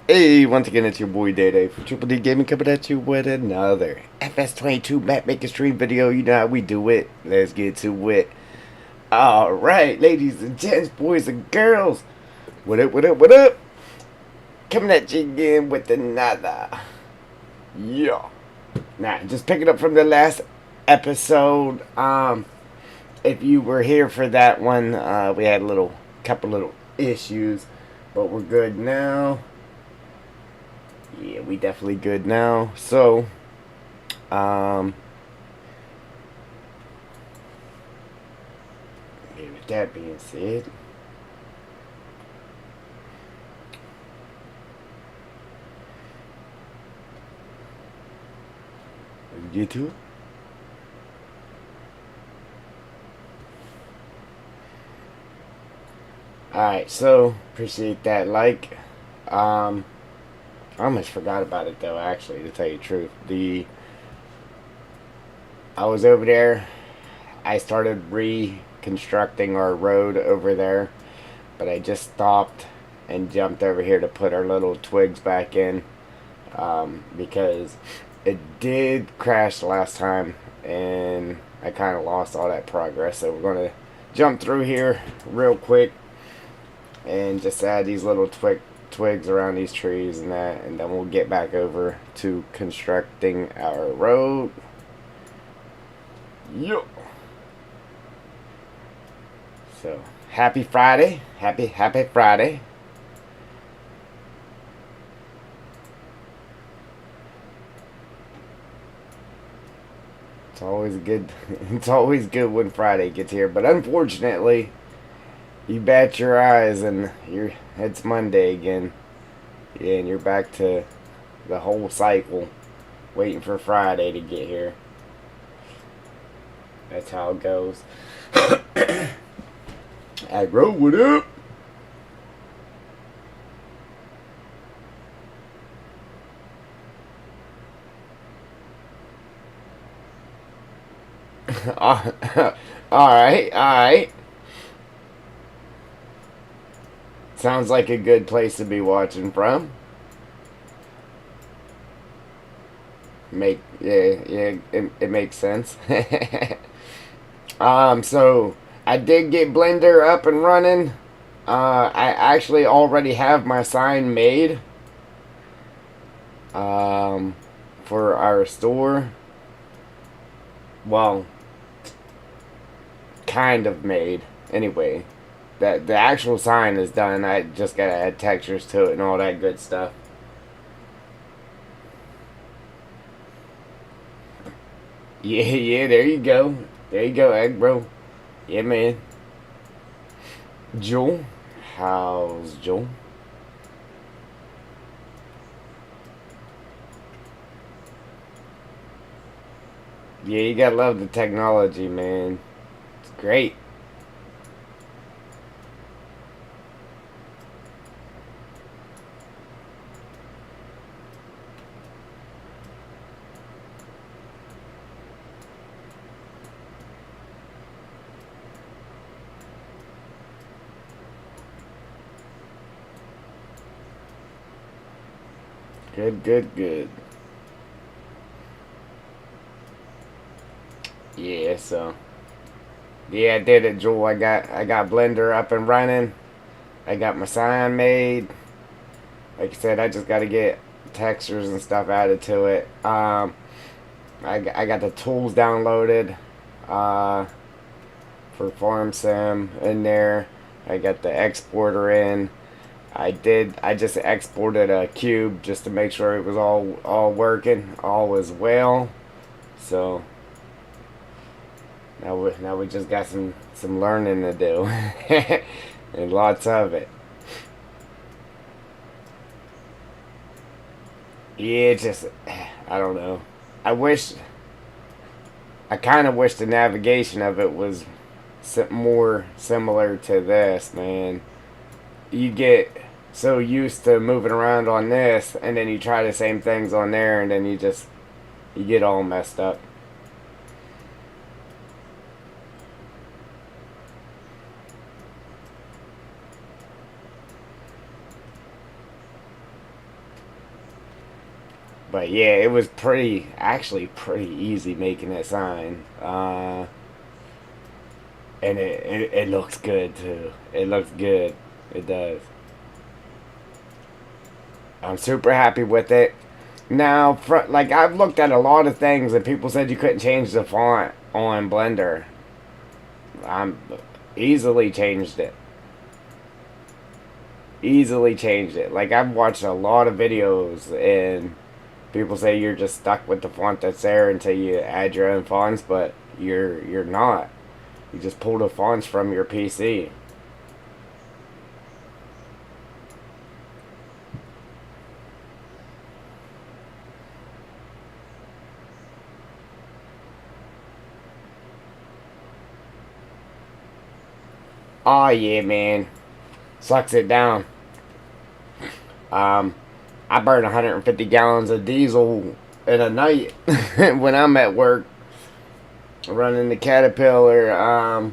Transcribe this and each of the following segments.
Hey, once again, it's your boy Day Day for Triple D Gaming coming at you with another FS22 map making stream video. You know how we do it. Let's get to it. Alright, ladies and gents, boys and girls. What up, what up, what up? Coming at you again with another. Yeah. Now, just picking up from the last episode. If you were here for that one, we had a couple little issues, but we're good now. Yeah, we definitely good now. So, um, with that being said, let's get to it. Alright, so appreciate that like. Um, I almost forgot about it though. Actually, to tell you the truth, I was over there. I started reconstructing our road over there, but I just stopped and jumped over here to put our little twigs back in, because it did crash last time and I kind of lost all that progress. So we're going to jump through here real quick and just add these little twigs around these trees and that, and then we'll get back over to constructing our road. Yup. So happy Friday. Happy Friday. It's always good. It's always good when Friday gets here, but unfortunately, you bat your eyes and it's Monday again. Yeah, and you're back to the whole cycle, waiting for Friday to get here. That's how it goes. Aggro, what up? Alright. Sounds like a good place to be watching from. It makes sense. So I did get Blender up and running. I actually already have my sign made. For our store. Well, kind of made. Anyway, that the actual sign is done. I just gotta add textures to it and all that good stuff. Yeah, there you go. There you go, Egg Bro. Yeah, man. Joel. How's Joel? Yeah, you gotta love the technology, man. It's great. Good. Yeah, so yeah, I did it, Joel. I got Blender up and running. I got my sign made. Like I said, I just got to get textures and stuff added to it. I got the tools downloaded uh, for Farm Sim in there. I got the exporter in. I just exported a cube just to make sure it was all working, all was well. So now we just got some learning to do, and lots of it. Yeah, just I don't know. I wish I kind of wish the navigation of it was more similar to this, man. You get so used to moving around on this, and then you try the same things on there, and then you get all messed up. But yeah, it was actually pretty easy making that sign. And it looks good too. It looks good. It does. I'm super happy with it. Now, like I've looked at a lot of things and people said you couldn't change the font on Blender. I'm easily changed it. Easily changed it. Like I've watched a lot of videos and people say you're just stuck with the font that's there until you add your own fonts, but you're not. You just pull the fonts from your PC. Oh yeah, man. Sucks it down. Um, I burn 150 gallons of diesel in a night when I'm at work running the Caterpillar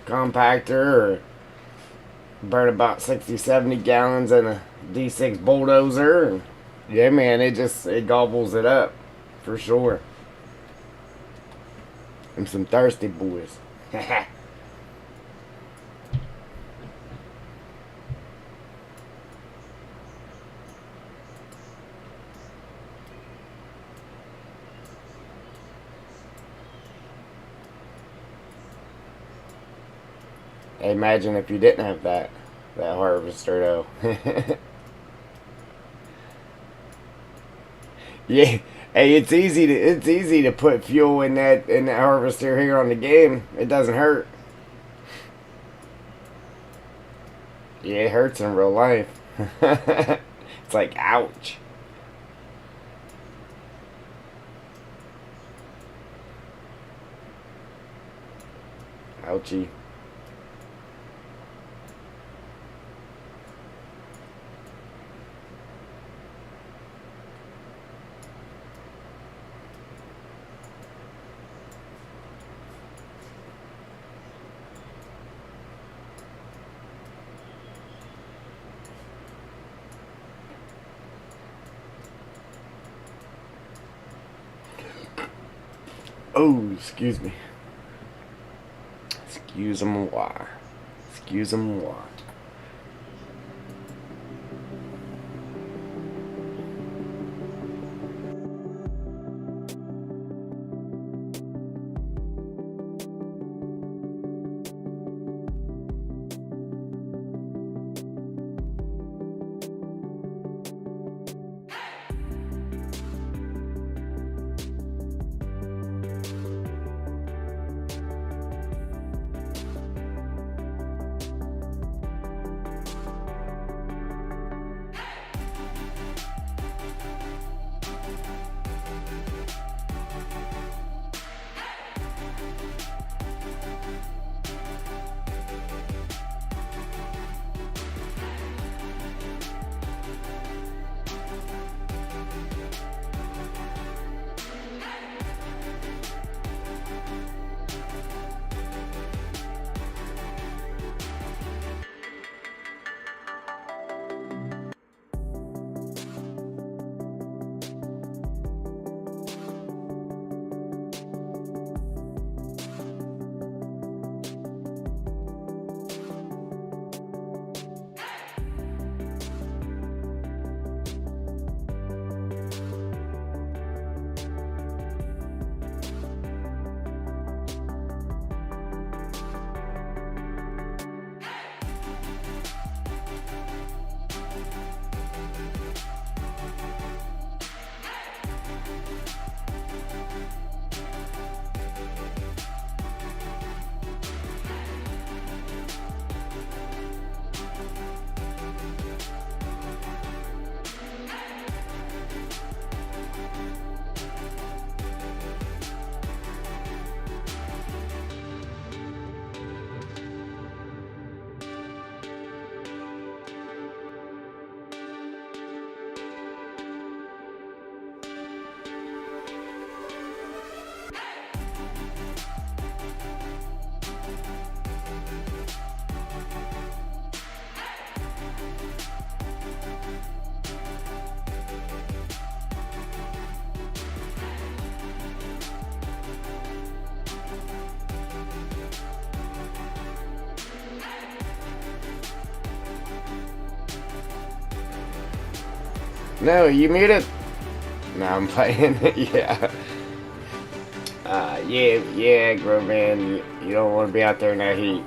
compactor, or burn about 60, 70 gallons in a D6 bulldozer. And yeah, man, it gobbles it up for sure. I'm some thirsty boys. Imagine if you didn't have that harvester though. Yeah, hey, it's easy to put fuel in that harvester here on the game. It doesn't hurt. Yeah, it hurts in real life. It's like ouch, ouchie. Oh, excuse me. Excuse moi. Excuse moi. No, you muted? No, I'm playing. Yeah. Yeah, Grow Man. You don't want to be out there in that heat.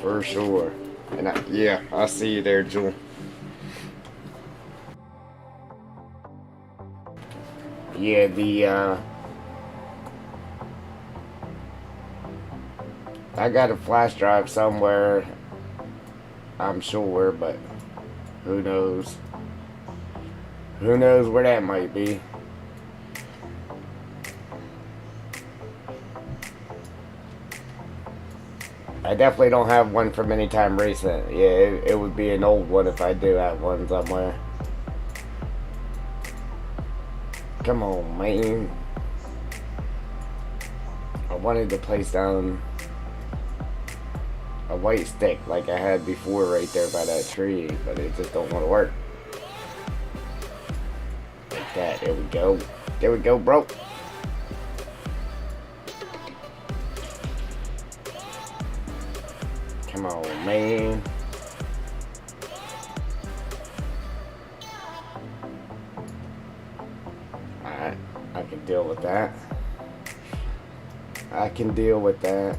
For sure. And yeah, I'll see you there, Jewel. Yeah, I got a flash drive somewhere, I'm sure, but who knows? Who knows where that might be? I definitely don't have one from any time recent. Yeah, it would be an old one if I do have one somewhere. Come on, man. I wanted to place down a white stick like I had before right there by that tree, but it just don't want to work. Like that. There we go. There we go, bro. Come on, man. Alright, I can deal with that. I can deal with that.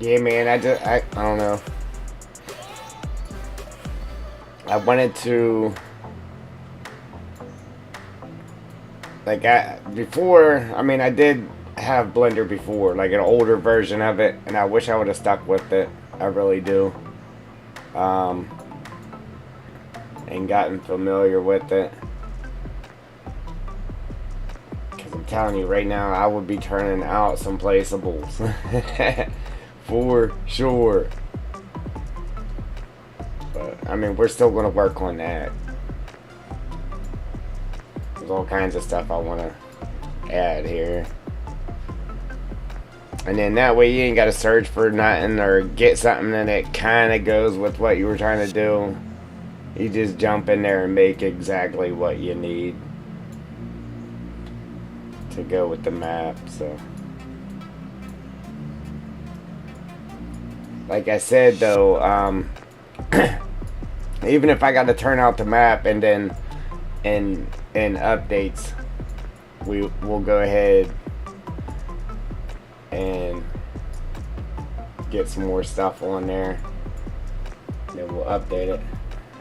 Yeah, man, I don't know. I wanted to, like, I did have Blender before, like an older version of it, and I wish I would have stuck with it. I really do. And gotten familiar with it. Because I'm telling you, right now, I would be turning out some placeables. For sure. But, I mean, we're still going to work on that. There's all kinds of stuff I want to add here. And then that way you ain't got to search for nothing or get something and it kind of goes with what you were trying to do. You just jump in there and make exactly what you need to go with the map. So, like I said though, even if I got to turn out the map and then in updates, we'll go ahead and get some more stuff on there. Then we'll update it.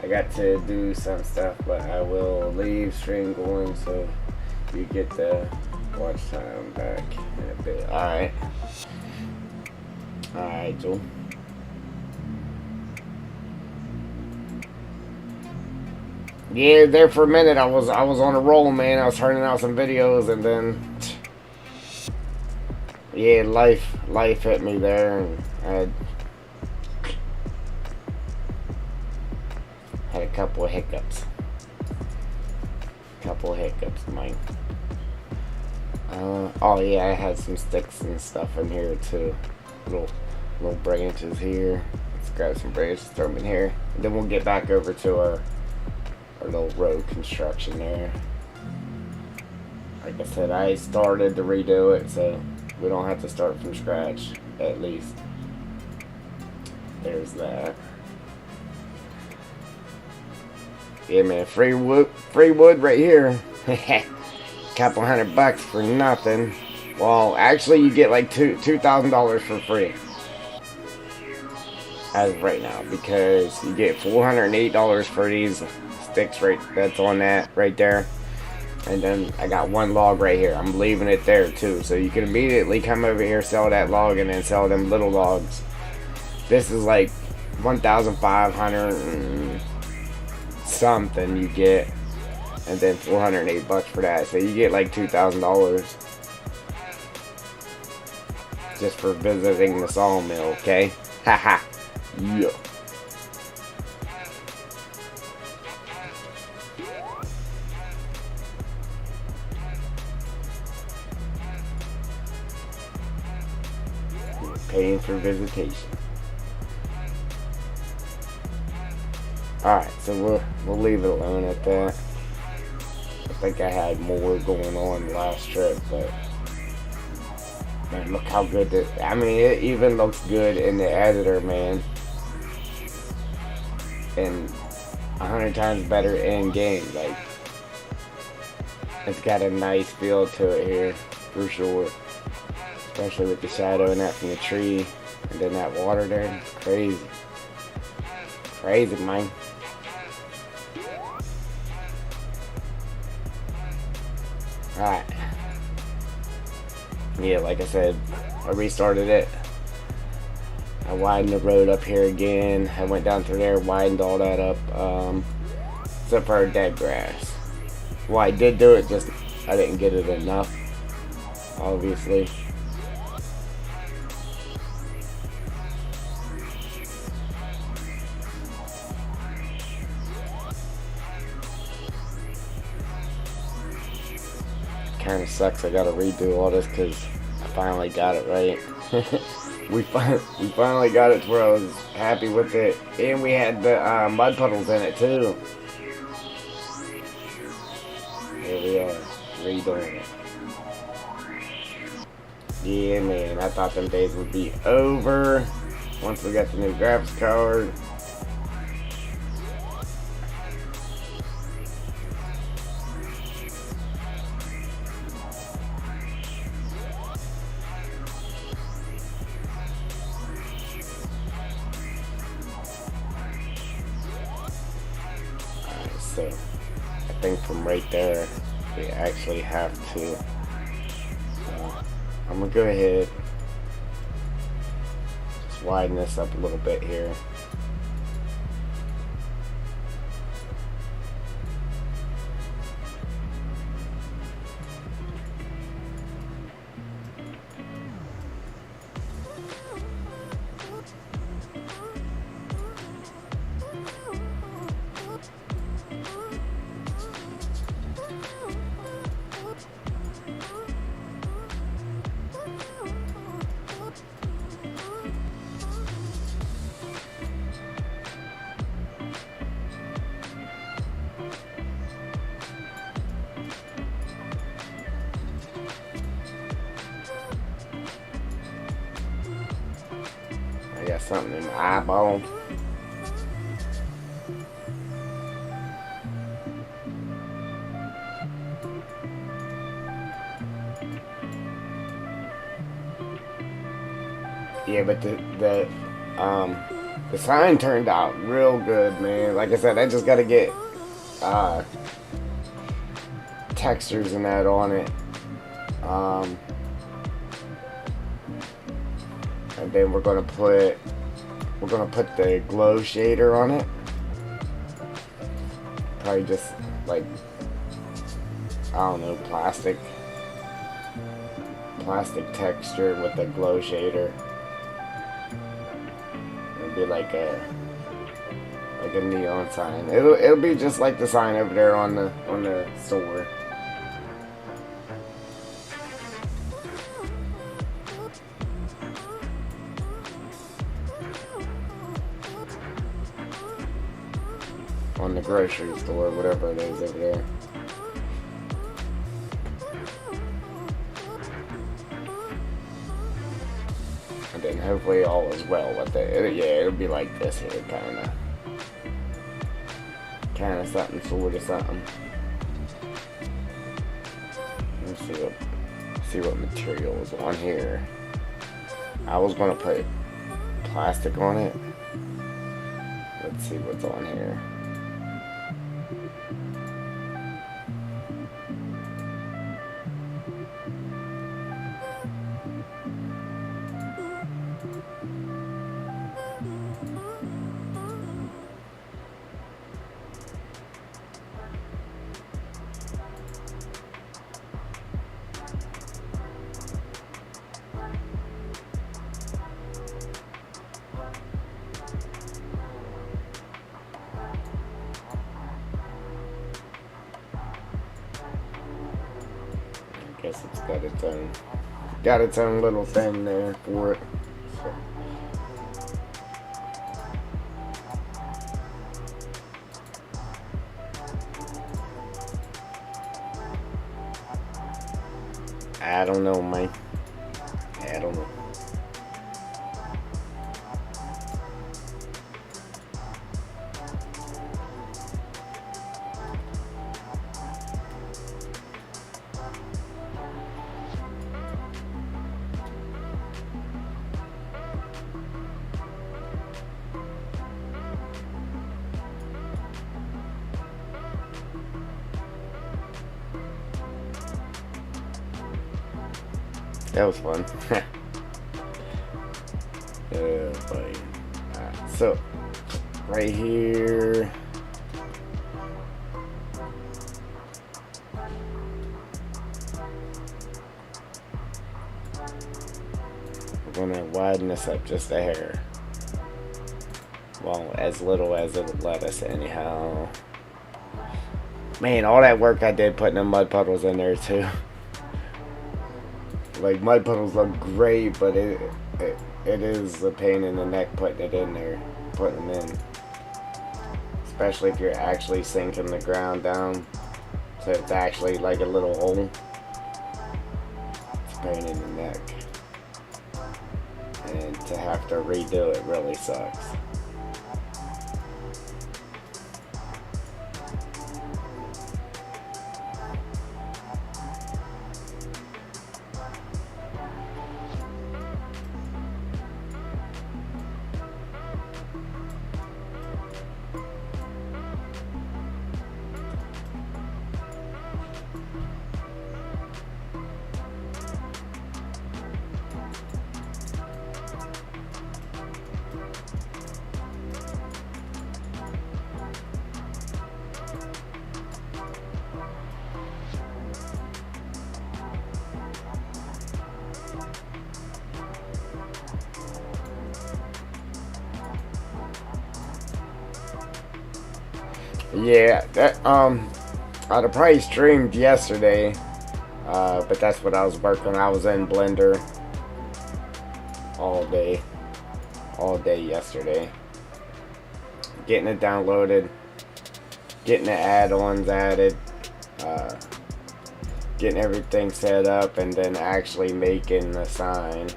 I got to do some stuff, but I will leave stream going so you get the watch time back in a bit. Alright. Alright, Joel. Yeah, there for a minute I was on a roll, man. I was turning out some videos and then yeah, life hit me there and I had a couple of hiccups. Mike. Oh yeah, I had some sticks and stuff in here too. Little branches here. Let's grab some branches, throw them in here. And then we'll get back over to our little road construction there. Like I said, I started to redo it, so we don't have to start from scratch, at least. There's that. Yeah, man, free wood right here. Couple $100 for nothing. Well, actually, you get like $2,000 for free as of right now, because you get $408 for these sticks right. That's on that right there. And then I got one log right here. I'm leaving it there too, so you can immediately come over here, sell that log, and then sell them little logs. This is like 1,500 and something you get, and then $408 for that. So you get like $2,000 just for visiting the sawmill, okay? Haha. Yeah. Paying for visitation. Alright, so we'll leave it alone at that. I think I had more going on last trip, but man, look how good I mean, it even looks good in the editor, man. And 100 times better in game. Like, it's got a nice feel to it here, for sure. Especially with the shadow and that from the tree, and then that water there. It's crazy. Crazy, man. Alright. Yeah, like I said, I restarted it. I widened the road up here again. I went down through there, widened all that up, except for dead grass. Well, I did do it, just I didn't get it enough, obviously. Kind of sucks. I gotta redo all this because I finally got it right. we finally got it to where I was happy with it, and we had the mud puddles in it too. Here we are, redoing it. Yeah, man, I thought them days would be over once we got the new graphics card. So I think from right there we actually have to I'm gonna go ahead, just widen this up a little bit here. I got something in my eyeball. Yeah, but the sign turned out real good, man. Like I said, I just gotta get textures and that on it. And then we're gonna put the glow shader on it. Probably just like, I don't know, plastic texture with the glow shader. It'll be like a neon sign. It'll be just like the sign over there on the store. On the grocery store, whatever it is over there. And then hopefully all is well with it. Yeah, it'll be like this here, kind of something, sort of something. Let's see what material is on here. I was gonna put plastic on it. Let's see what's on here. Guess it's got its own little thing there for it. So. I don't know, man. I don't know. That was fun. Buddy. Alright, so, right here. We're gonna widen this up just a hair. Well, as little as it'll let us, anyhow. Man, all that work I did putting the mud puddles in there, too. Like, mud puddles look great, but it is a pain in the neck putting it in there, putting them in. Especially if you're actually sinking the ground down, so it's actually like a little hole. It's a pain in the neck. And to have to redo it really sucks. Yeah, that I'd have probably streamed yesterday, but that's what I was working. I was in Blender all day yesterday, getting it downloaded, getting the add-ons added, getting everything set up, and then actually making the sign.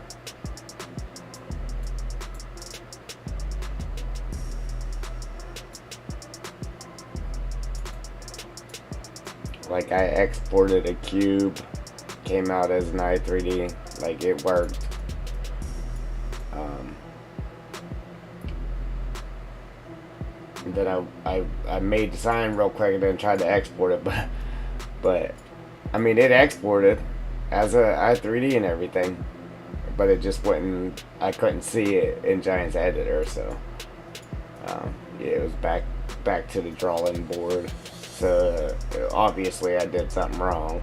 Like, I exported a cube, came out as an i3D, like, it worked. And then I made the sign real quick and then tried to export it, but I mean, it exported as a i3D and everything, but it just wouldn't, I couldn't see it in Giant's editor, so yeah, it was back to the drawing board. So obviously I did something wrong.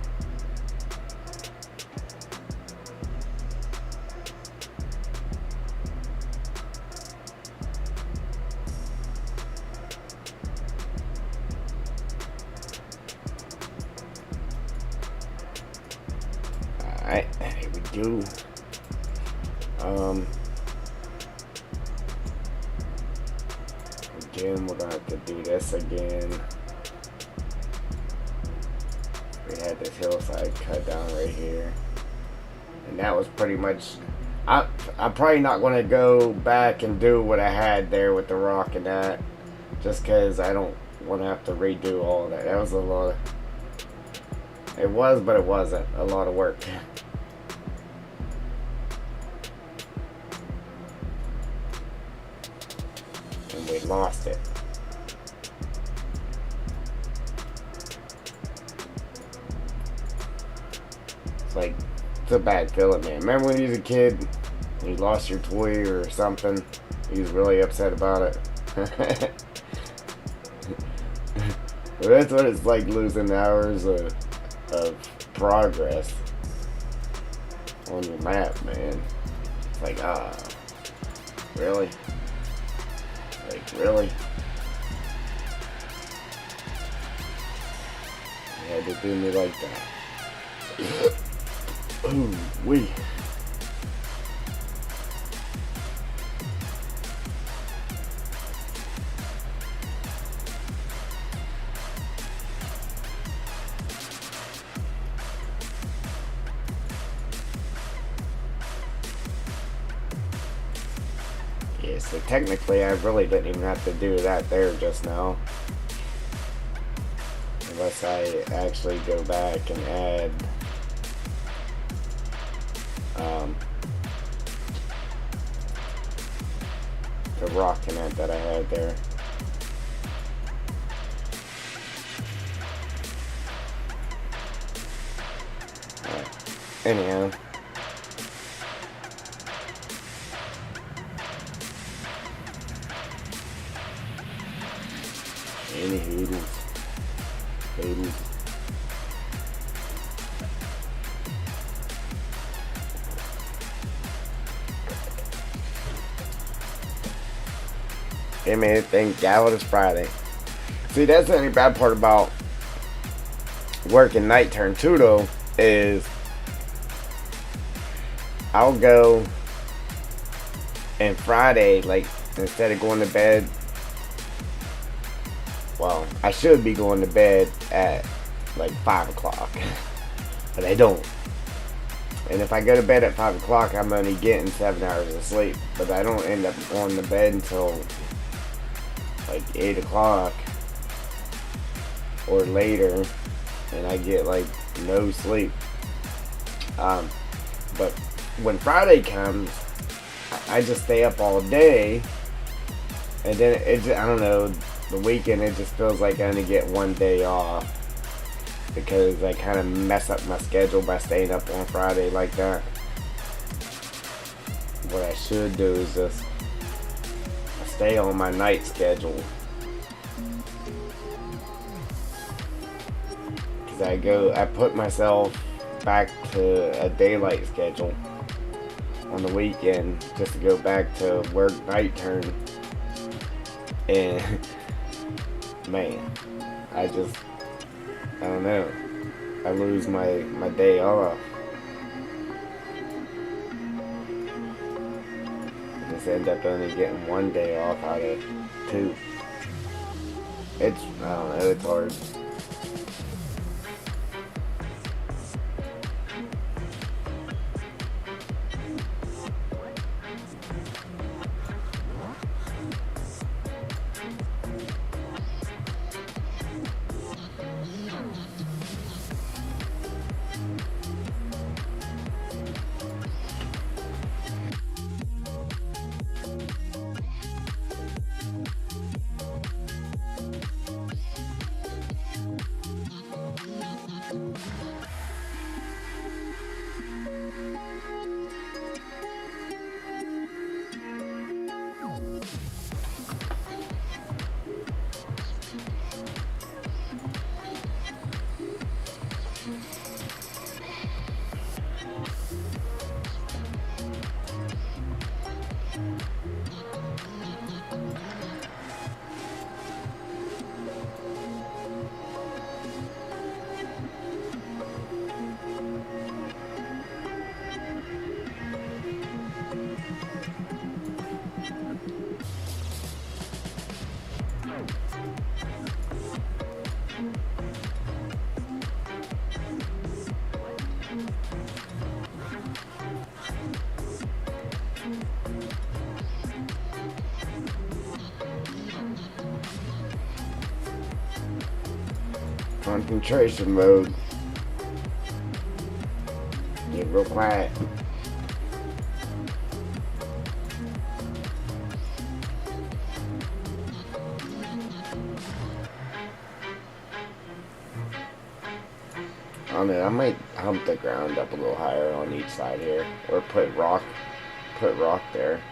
Alright, here we go. Again, we're gonna have to do this again. We had this hillside cut down right here, and that was pretty much. I'm probably not going to go back and do what I had there with the rock and that, just because I don't want to have to redo all of that. That was a lot. It was, but it wasn't a lot of work. And we lost it. It's like, it's a bad feeling, man. Remember when you was a kid, you lost your toy or something, you was really upset about it? Well, that's what it's like, losing hours of progress on your map, man. It's like, really? Like, really? You had to do me like that. Ooh, wee. Yeah, so technically I really didn't even have to do that there just now. Unless I actually go back and add the rock in it that I had there. Anyhow. Any hoodles. Hoodles. Hey man, thank God it's Friday. See, that's the only bad part about working night turn too though, is I'll go and Friday, like, instead of going to bed, well, I should be going to bed at like 5 o'clock, but I don't. And if I go to bed at 5 o'clock, I'm only getting 7 hours of sleep, but I don't end up going to bed until like 8 o'clock or later, and I get like no sleep. But when Friday comes, I just stay up all day, and then I don't know, the weekend it just feels like I only get one day off, because I kind of mess up my schedule by staying up on Friday like that. What I should do is just stay on my night schedule, because I put myself back to a daylight schedule on the weekend just to go back to work night turn, and man, I don't know, I lose my day off. I just end up only getting one day off out of 2. I don't know, it's hard. Concentration mode. Get real quiet. I don't know, I might hump the ground up a little higher on each side here, or put rock there.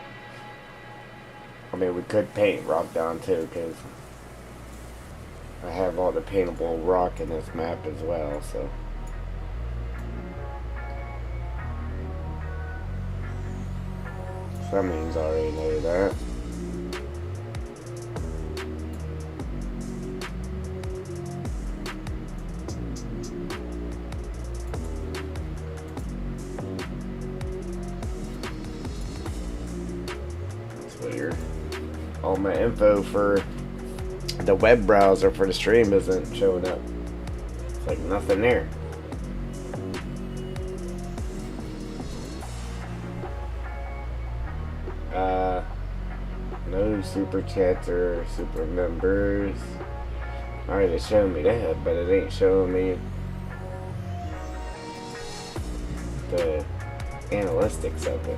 I mean, we could paint rock down too, because I have all the paintable rock in this map as well, so. Some means I already know that. all my info for the web browser for the stream isn't showing up. It's like nothing there. No super chats or super members. Alright, it's showing me that, but it ain't showing me the analytics of it.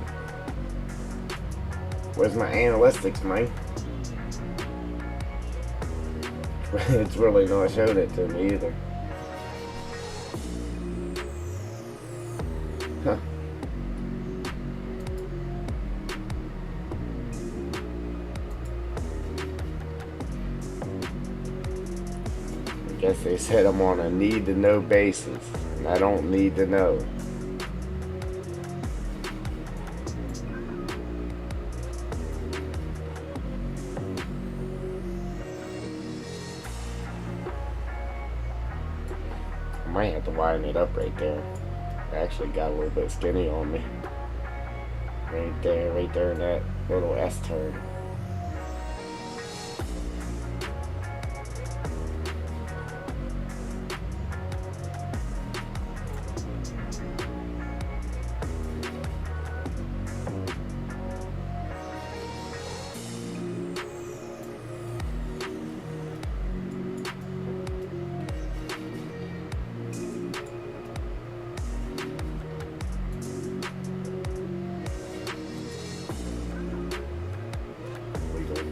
Where's my analytics, Mike? It's really not showing it to me either. Huh. I guess they said I'm on a need-to-know basis, and I don't need to know. I might have to widen it up right there. I actually got a little bit skinny on me. Right there in that little S-turn.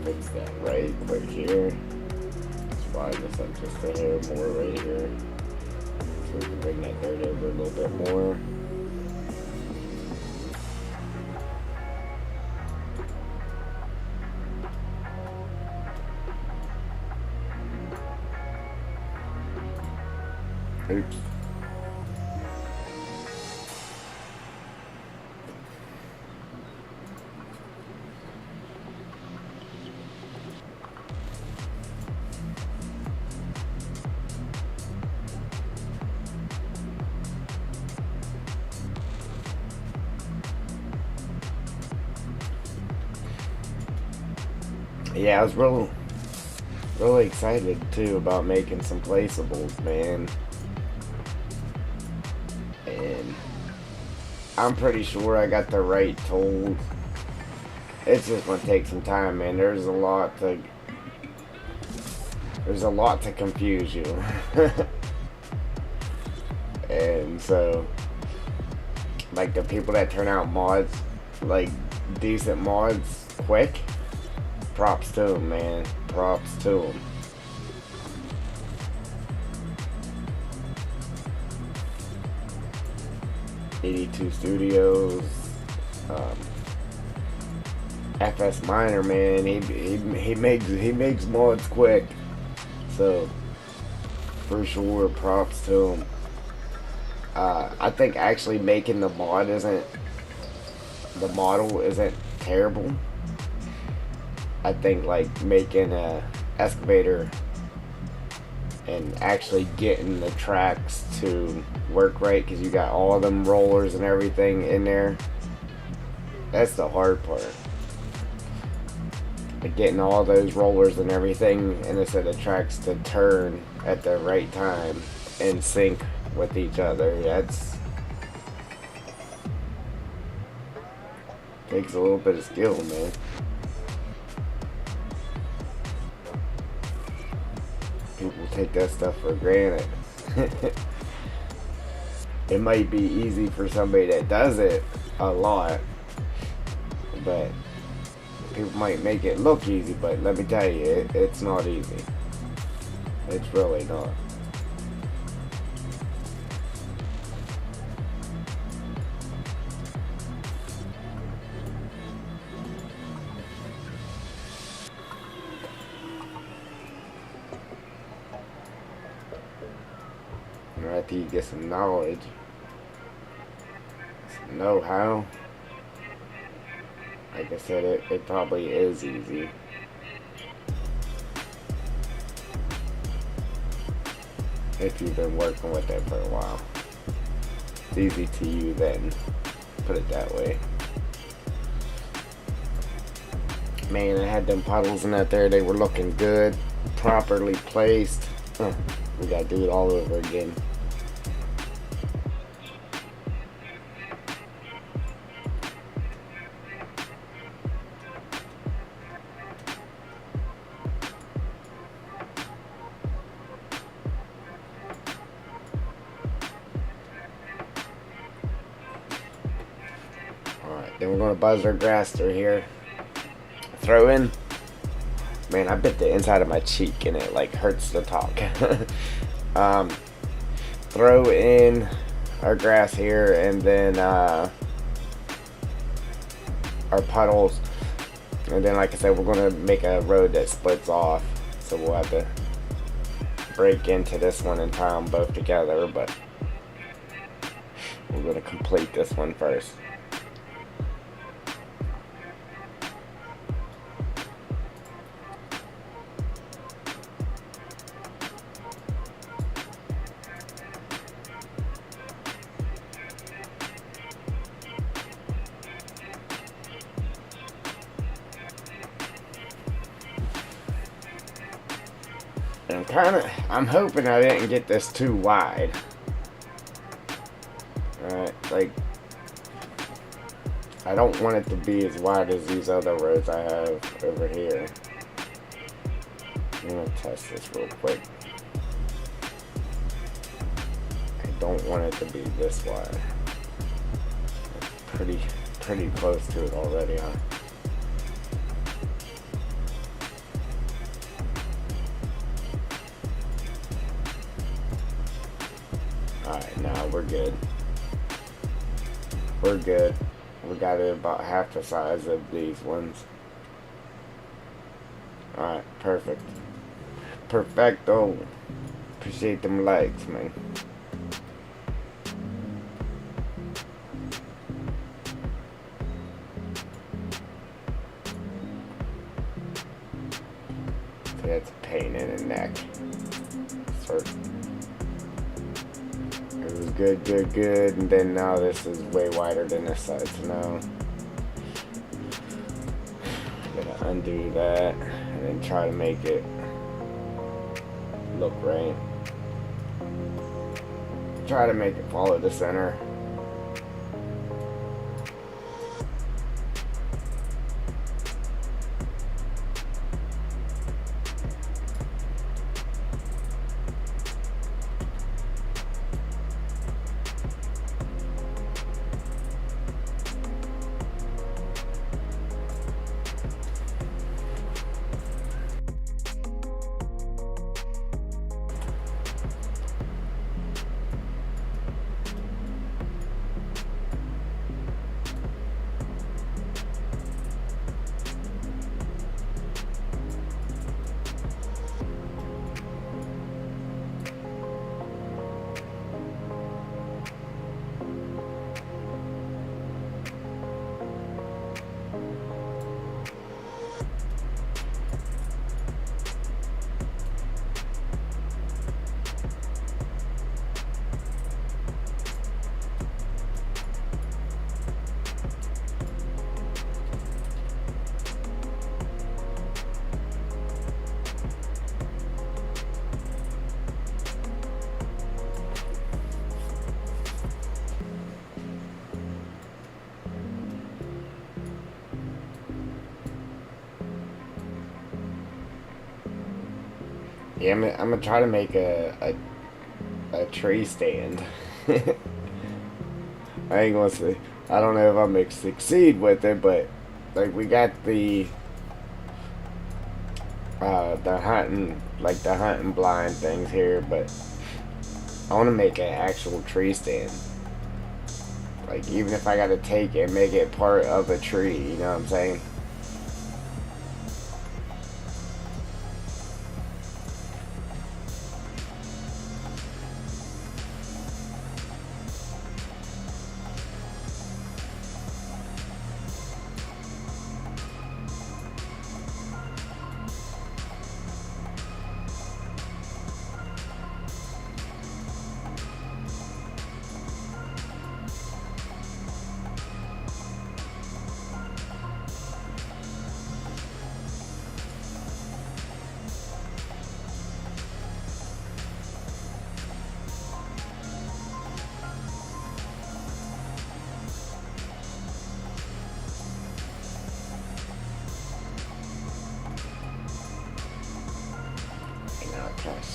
Fix that right quick here. Let's widen this up just a hair more right here. So we can bring that dirt over a little bit more. Oops. Yeah, I was really excited too about making some placeables, man. And I'm pretty sure I got the right tools. It's just gonna take some time, man. There's a lot to confuse you. And so, like, the people that turn out mods, like decent mods quick, props to them, man. Props to them. '82 Studios, FS Minor, man. He makes mods quick. So for sure, props to him. I think actually making the model isn't terrible. I think like making a excavator and actually getting the tracks to work right, because you got all them rollers and everything in there, that's the hard part. Like getting all those rollers and everything in a set of tracks to turn at the right time and sync with each other. That's takes a little bit of skill, man. People take that stuff for granted. It might be easy for somebody that does it a lot, but people might make it look easy, but let me tell you, it's not easy. It's really not. After you get some knowledge, some know-how, like I said, it probably is easy. If you've been working with it for a while. It's easy to you then, put it that way. Man, I had them puddles in out there. They were looking good, properly placed. We gotta do it all over again. Alright, then we're gonna buzz our grass through here. Throw in. Man, I bit the inside of my cheek and it like hurts to talk. Throw in our grass here and then our puddles. And then, like I said, we're gonna make a road that splits off. So we'll have to break into this one and tie them both together, but we're gonna complete this one first. I'm hoping I didn't get this too wide. Alright, like, I don't want it to be as wide as these other roads I have over here. I'm gonna test this real quick. I don't want it to be this wide. Pretty close to it already, huh? Alright, now we're good. We're good. We got it about half the size of these ones. Alright, perfect. Perfecto. Appreciate them likes, man. So that's a pain in the neck. It was good, and then now this is way wider than this side, so now I'm gonna undo that and then try to make it look right. Try to make it follow the center. Yeah, I'm gonna try to make a tree stand. I ain't gonna say, I don't know if I'm gonna succeed with it, but like we got the hunting blind things here, but I want to make an actual tree stand. Like, even if I gotta take it and make it part of a tree, you know what I'm saying?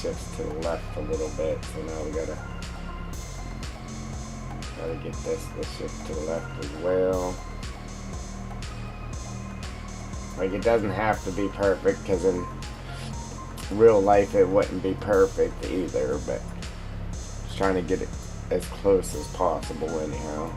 shifts to the left a little bit, so now we gotta get this shift to the left as well. Like, it doesn't have to be perfect, because in real life it wouldn't be perfect either, but just trying to get it as close as possible anyhow.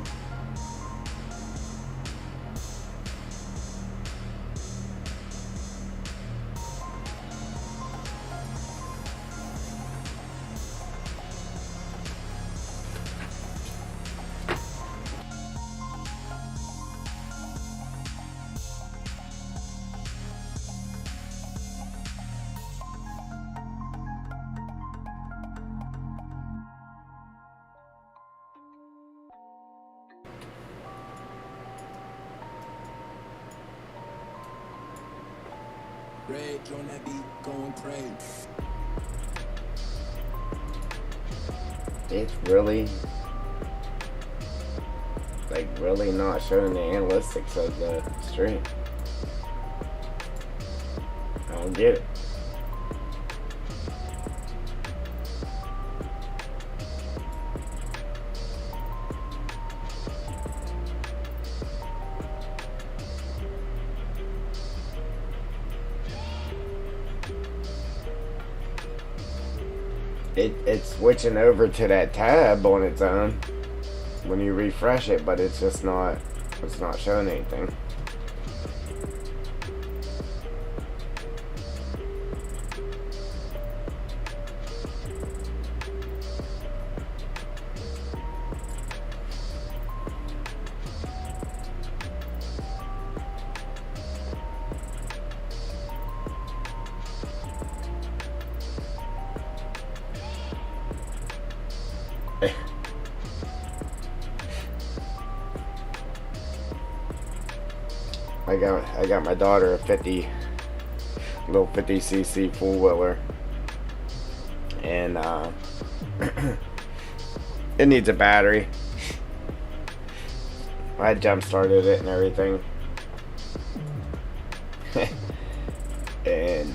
Rage on that beat, going crazy. It's really, like, really not showing the analytics of the stream. I don't get it. It's switching over to that tab on its own when you refresh it, but it's just not, it's not showing anything. I got my daughter a little 50cc full wheeler, and it needs a battery. I jump started it and everything, and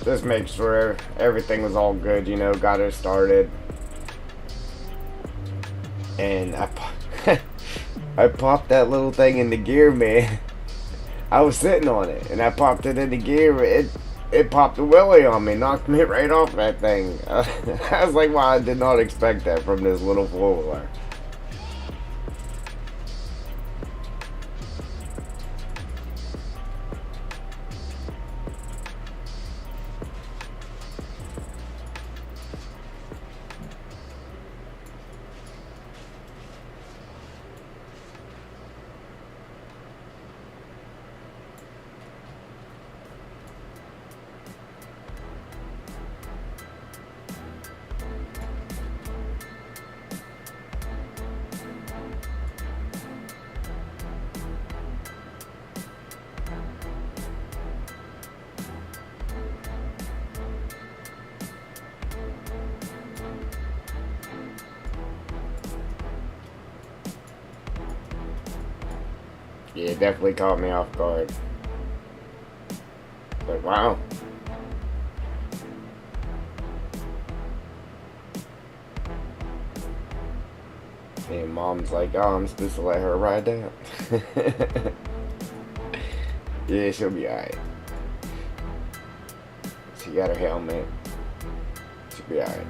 just make sure everything was all good, you know, got her started, and I popped that little thing in the gear, man. I was sitting on it, and I popped it in the gear. It popped the wheelie on me, knocked me right off that thing. I was like, wow, I did not expect that from this little four-wheeler. Yeah, it definitely caught me off guard. Like, wow. And mom's like, oh, I'm supposed to let her ride that? Yeah, she'll be alright. She got her helmet. She'll be alright.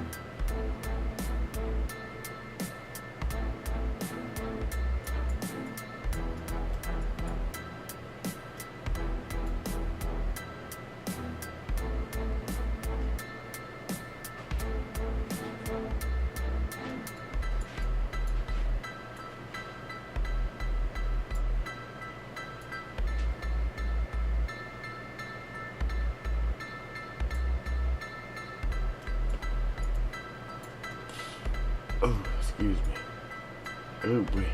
Oh, excuse me. Oh, boy.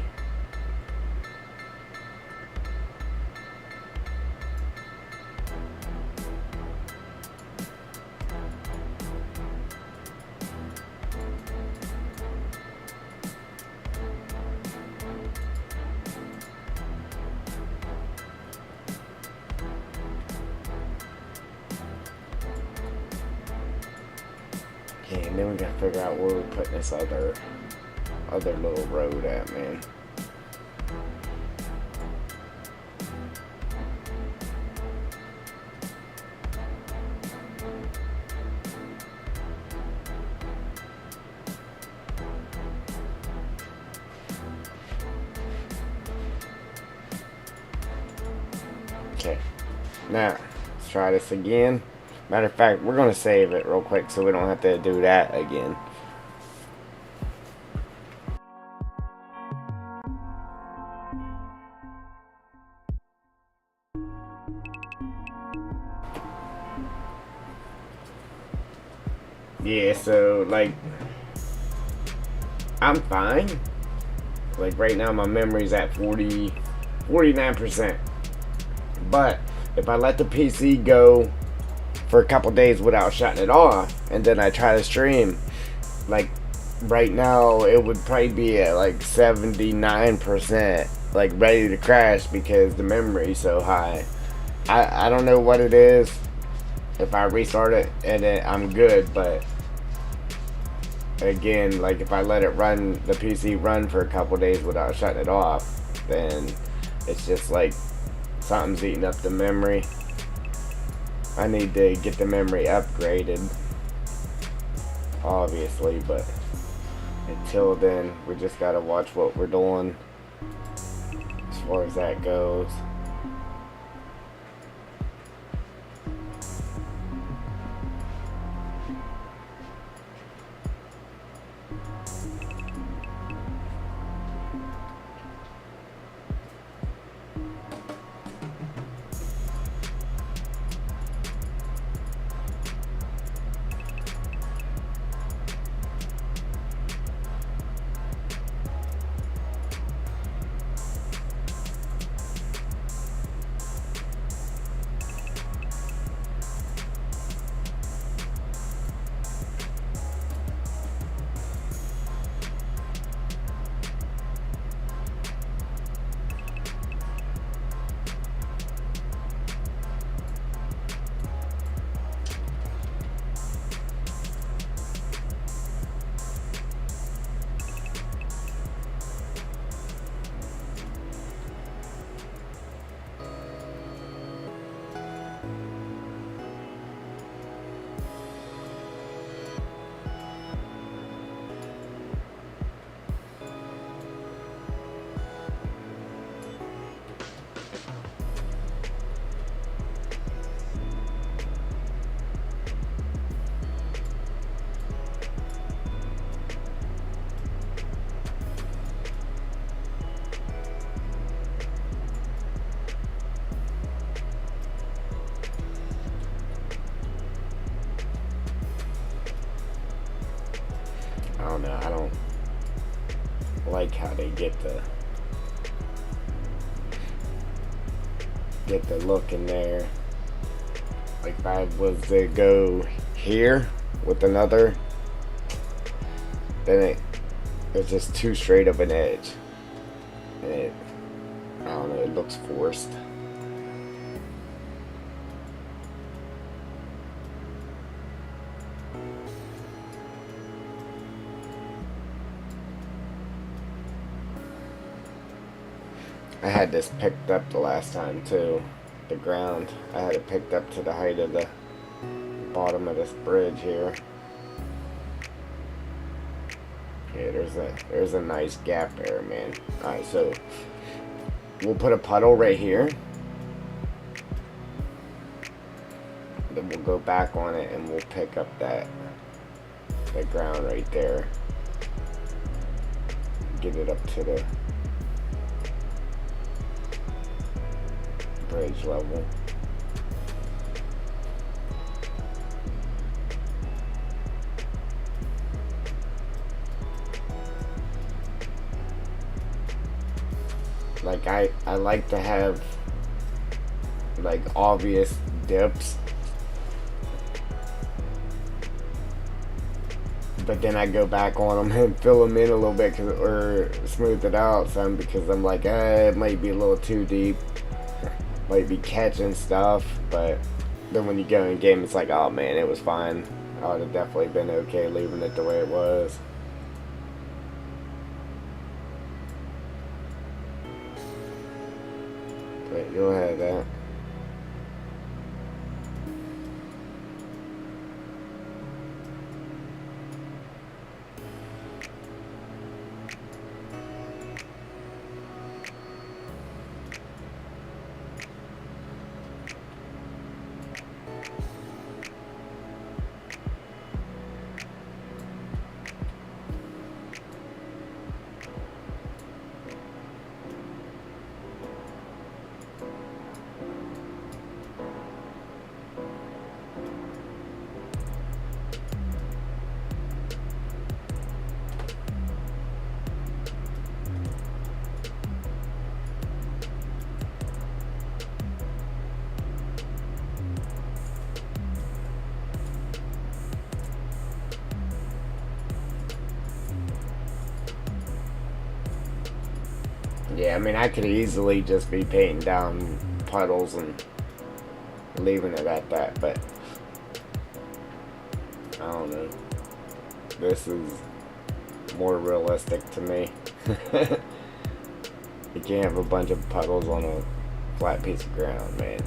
Okay, and then we gotta figure out where we're putting this other little road at, man. Okay, now let's try this again. Matter of fact, we're gonna save it real quick so we don't have to do that again. Yeah, so like I'm fine. Like right now my memory's at 49%. But if I let the PC go for a couple days without shutting it off and then I try to stream, like right now it would probably be at like 79%, like ready to crash because the memory's so high. I don't know what it is. If I restart it and then I'm good, but again, like if I let it run, the PC run for a couple days without shutting it off, then it's just like something's eating up the memory. I need to get the memory upgraded, obviously, but until then, we just gotta watch what we're doing as far as that goes. I don't know, I don't like how they get the look in there. Like if I was to go here with another, then it's just too straight of an edge. And I don't know, it looks forced. I had this picked up the last time too. The ground, I had it picked up to the height of the bottom of this bridge here. Yeah, there's a nice gap there, man. Alright, so we'll put a puddle right here. Then we'll go back on it and we'll pick up that ground right there. Get it up to the bridge level. Like I like to have like obvious dips, but then I go back on them and fill them in a little bit or smooth it out some because I'm like, it might be a little too deep. Might be catching stuff, but then when you go in game, it's like, oh man, it was fine. I would have definitely been okay leaving it the way it was. But you'll have that. Yeah, I mean, I could easily just be painting down puddles and leaving it at that, but I don't know. This is more realistic to me. You can't have a bunch of puddles on a flat piece of ground, man.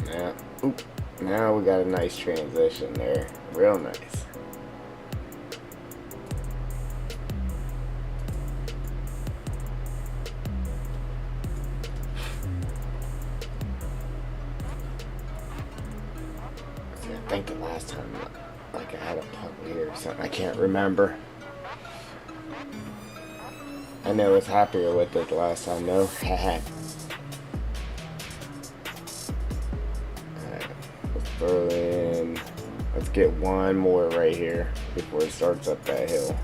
Yeah. Oop. Now we got a nice transition there. Real nice. See, I think the last time, like, I had a puddle here or something. I can't remember. I know I was happier with it the last time, though. Haha. Throw in. Let's get one more right here before it starts up that hill.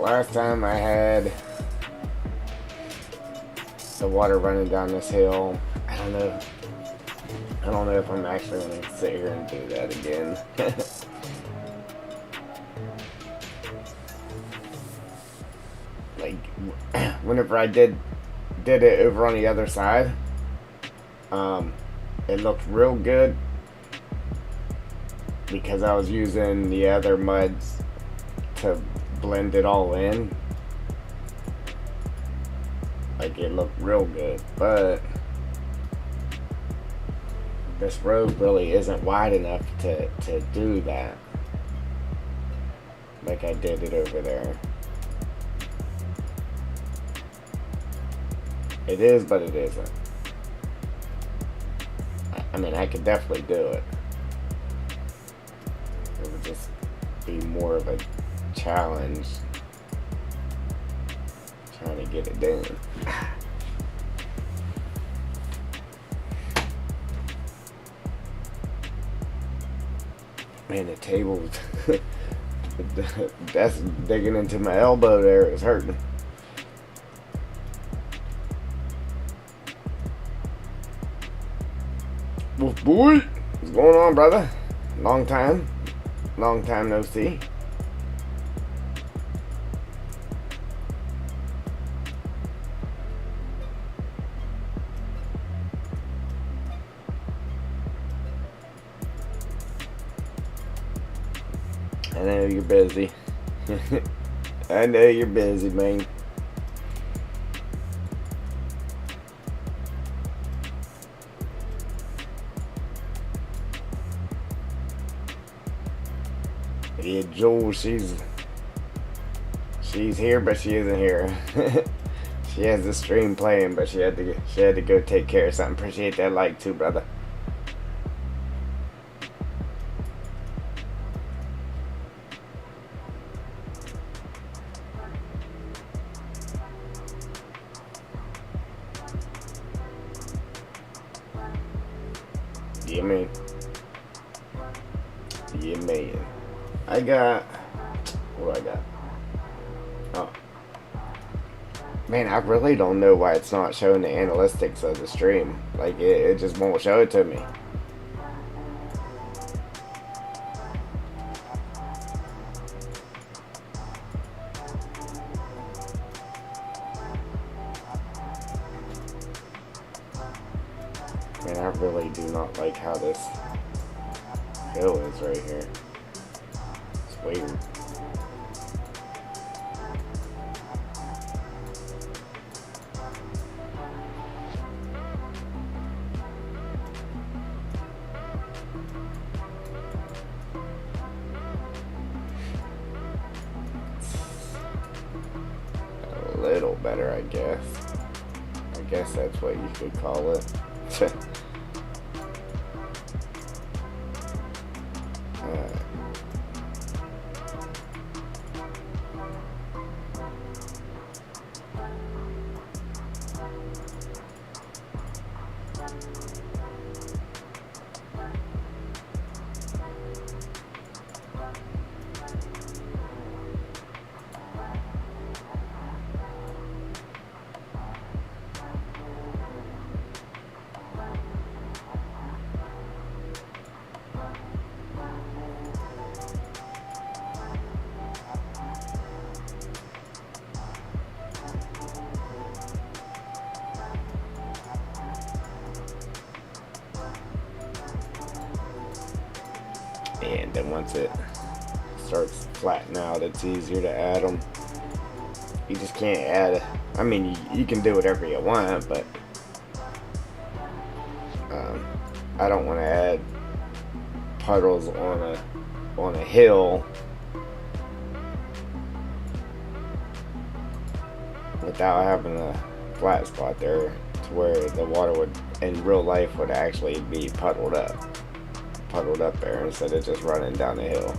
last time I had the water running down this hill. I don't know. I don't know if I'm actually gonna sit here and do that again. Like, whenever I did it over on the other side, it looked real good because I was using the other muds to blend it all in. Like, it looked real good, but this road really isn't wide enough to do that like I did it over there. It is, but it isn't. I mean, I could definitely do it. It would just be more of a challenge trying to get it done. Man, the table, that's digging into my elbow there. It's hurting. Wolf boy, what's going on, brother? Long time no see. I know you're busy. I know you're busy, man. Yeah, Joel, she's here, but she isn't here. She has the stream playing, but she had to go take care of something. Appreciate that like too, brother. Yeah, man. Yeah, man. I got... What do I got? Oh. Man, I really don't know why it's not showing the analytics of the stream. Like, it just won't show it to me. Man, I really do not like how this hill is right here. It's weird. A little better, I guess. I guess that's what you could call it. And then once it starts flattening out, it's easier to add them. You just can't add. I mean, you can do whatever you want, but I don't want to add puddles on a hill without having a flat spot there to where the water would, in real life, would actually be puddled up there instead of just running down the hill.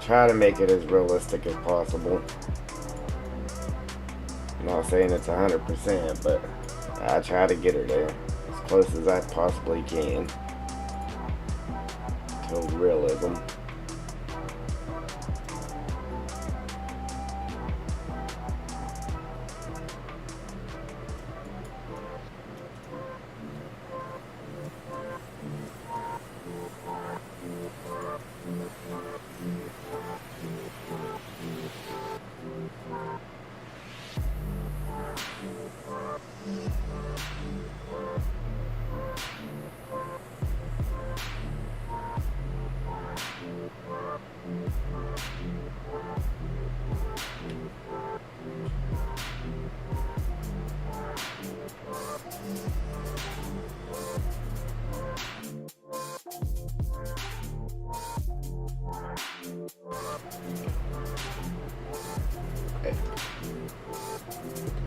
Try to make it as realistic as possible. I'm not saying it's 100%, but I try to get her there as close as I possibly can to realism.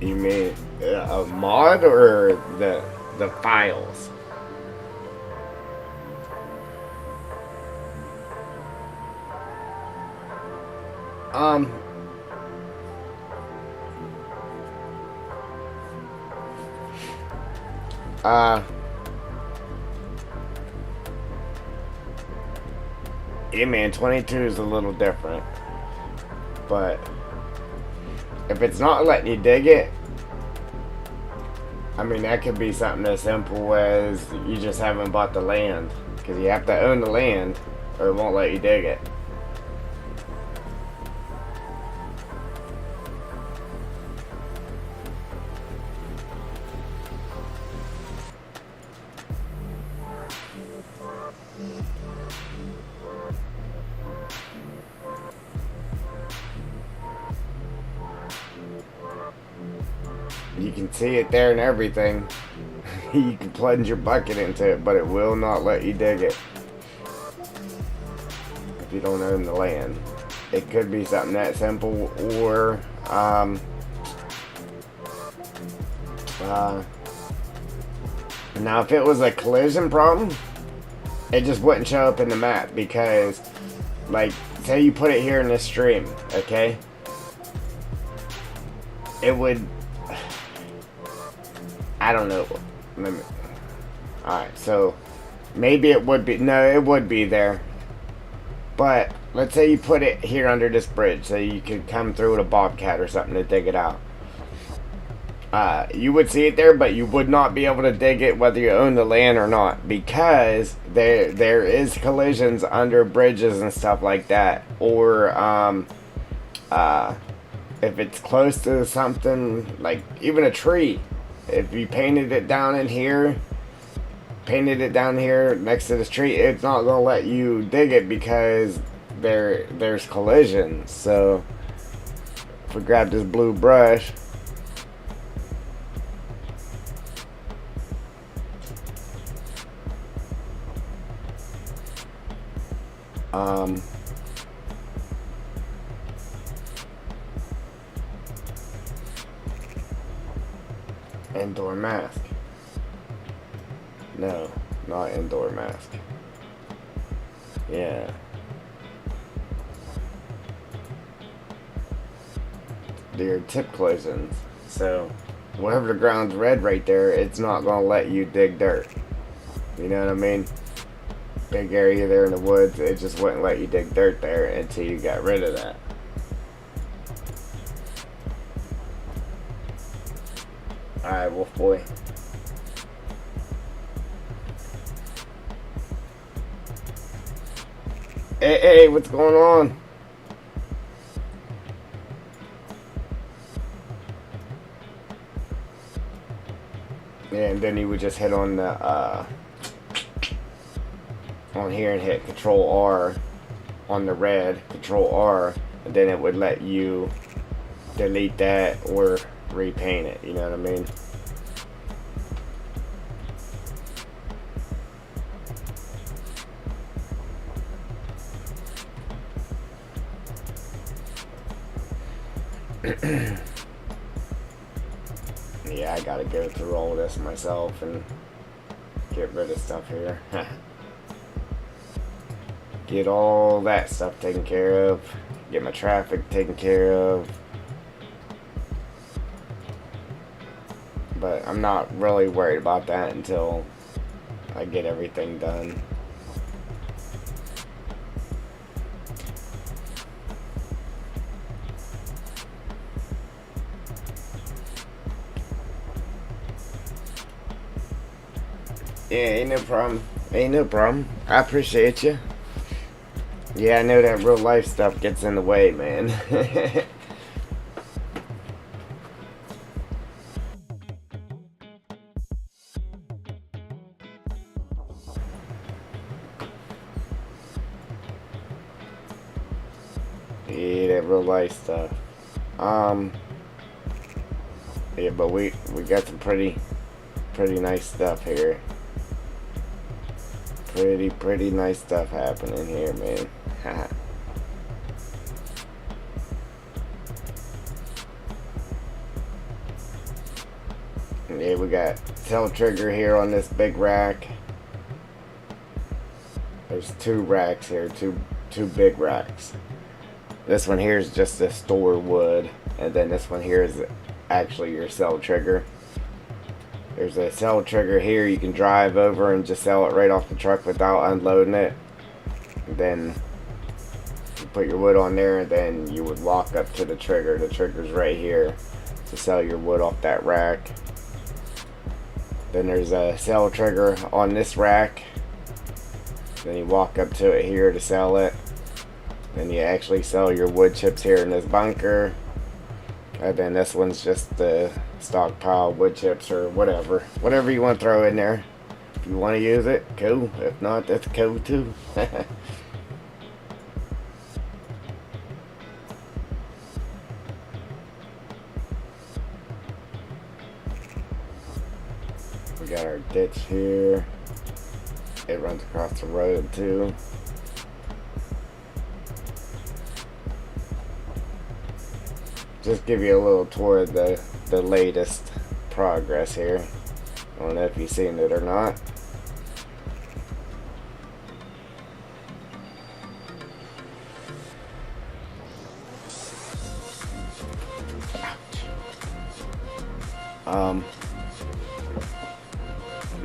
You mean a mod or the files? Um, uh, yeah, man, 22 is a little different, but if it's not letting you dig it, I mean, that could be something as simple as you just haven't bought the land, because you have to own the land or it won't let you dig it. You can see it there and everything. You can plunge your bucket into it, but it will not let you dig it if you don't own the land. It could be something that simple, or now if it was a collision problem, it just wouldn't show up in the map, because, like, say you put it here in this stream, okay? It would, I don't know. Alright, so maybe it would be, no, it would be there. But let's say you put it here under this bridge so you could come through with a bobcat or something to dig it out. You would see it there, but you would not be able to dig it whether you own the land or not, because there is collisions under bridges and stuff like that. Or if it's close to something, like even a tree, if you painted it down here next to this tree, it's not gonna let you dig it because there's collisions. So if we grab this blue brush, indoor mask. No, not indoor mask. Yeah. They're tip collisions. So, wherever the ground's red right there, it's not gonna let you dig dirt. You know what I mean? Big area there in the woods, it just wouldn't let you dig dirt there until you got rid of that. Alright, Wolf Boy. Hey, what's going on? Yeah, and then you would just hit on the on here and hit Control R on the red, Control R, and then it would let you delete that or repaint it, you know what I mean? Yeah, I gotta go through all this myself and get rid of stuff here. Get all that stuff taken care of. Get my traffic taken care of. But I'm not really worried about that until I get everything done. Yeah, ain't no problem. Ain't no problem. I appreciate you. Yeah, I know that real life stuff gets in the way, man. Yeah, that real life stuff. Yeah, but we got some pretty nice stuff here. Pretty nice stuff happening here, man. Yeah, we got cell trigger here on this big rack. There's two racks here, two big racks. This one here is just to store wood, and then this one here is actually your cell trigger. There's a cell trigger here you can drive over and just sell it right off the truck without unloading it. And then you put your wood on there, and then you would walk up to the trigger. The trigger's right here to sell your wood off that rack. Then there's a cell trigger on this rack. Then you walk up to it here to sell it. Then you actually sell your wood chips here in this bunker. And then this one's just the stockpile wood chips or whatever. Whatever you want to throw in there. If you want to use it, cool. If not, that's cool too. We got our ditch here. It runs across the road too. Just give you a little tour of the latest progress here. I don't know if you've seen it or not.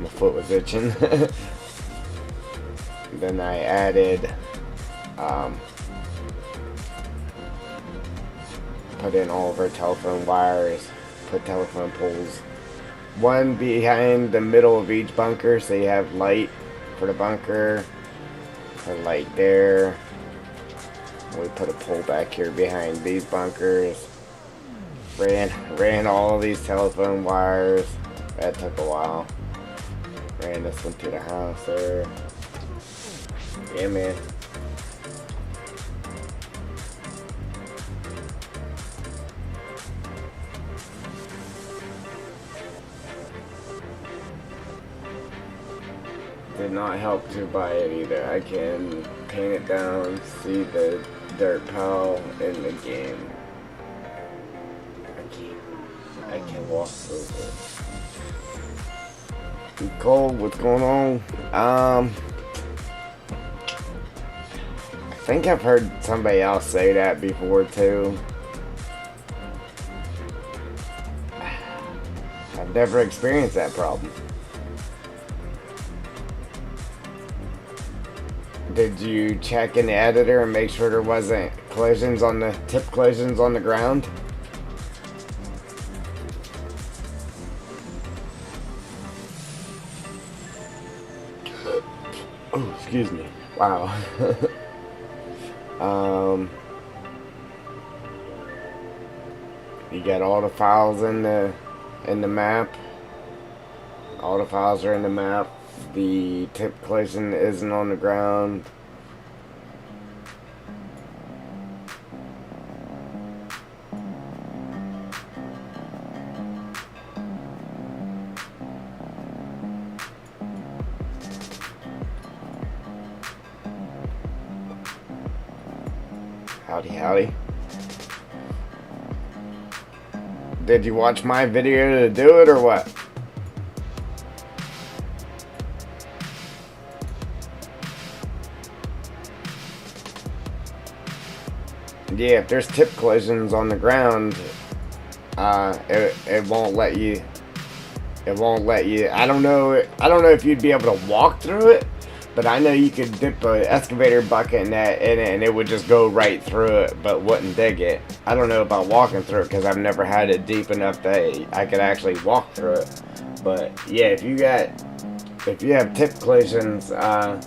My foot was itching. Then I added put in all of our telephone wires, put telephone poles, one behind the middle of each bunker, so you have light for the bunker, put a light there. We put a pole back here behind these bunkers. Ran all of these telephone wires. That took a while. Ran this one to the house there. Yeah, man. Did not help to buy it either. I can paint it down, see the dirt pile in the game. I can walk through it. Nicole, what's going on? I think I've heard somebody else say that before too. I've never experienced that problem. Did you check in the editor and make sure there wasn't collisions on the tip collisions on the ground? Oh, excuse me. Wow. You got all the files in the map. All the files are in the map. The tip collision isn't on the ground. Howdy, howdy. Did you watch my video to do it or what? Yeah, if there's tip collisions on the ground, it won't let you It won't let you. I don't know. I don't know if you'd be able to walk through it, but I know you could dip an excavator bucket in it, and it would just go right through it, but wouldn't dig it. I don't know about walking through it because I've never had it deep enough that I could actually walk through it. But yeah, if you have tip collisions on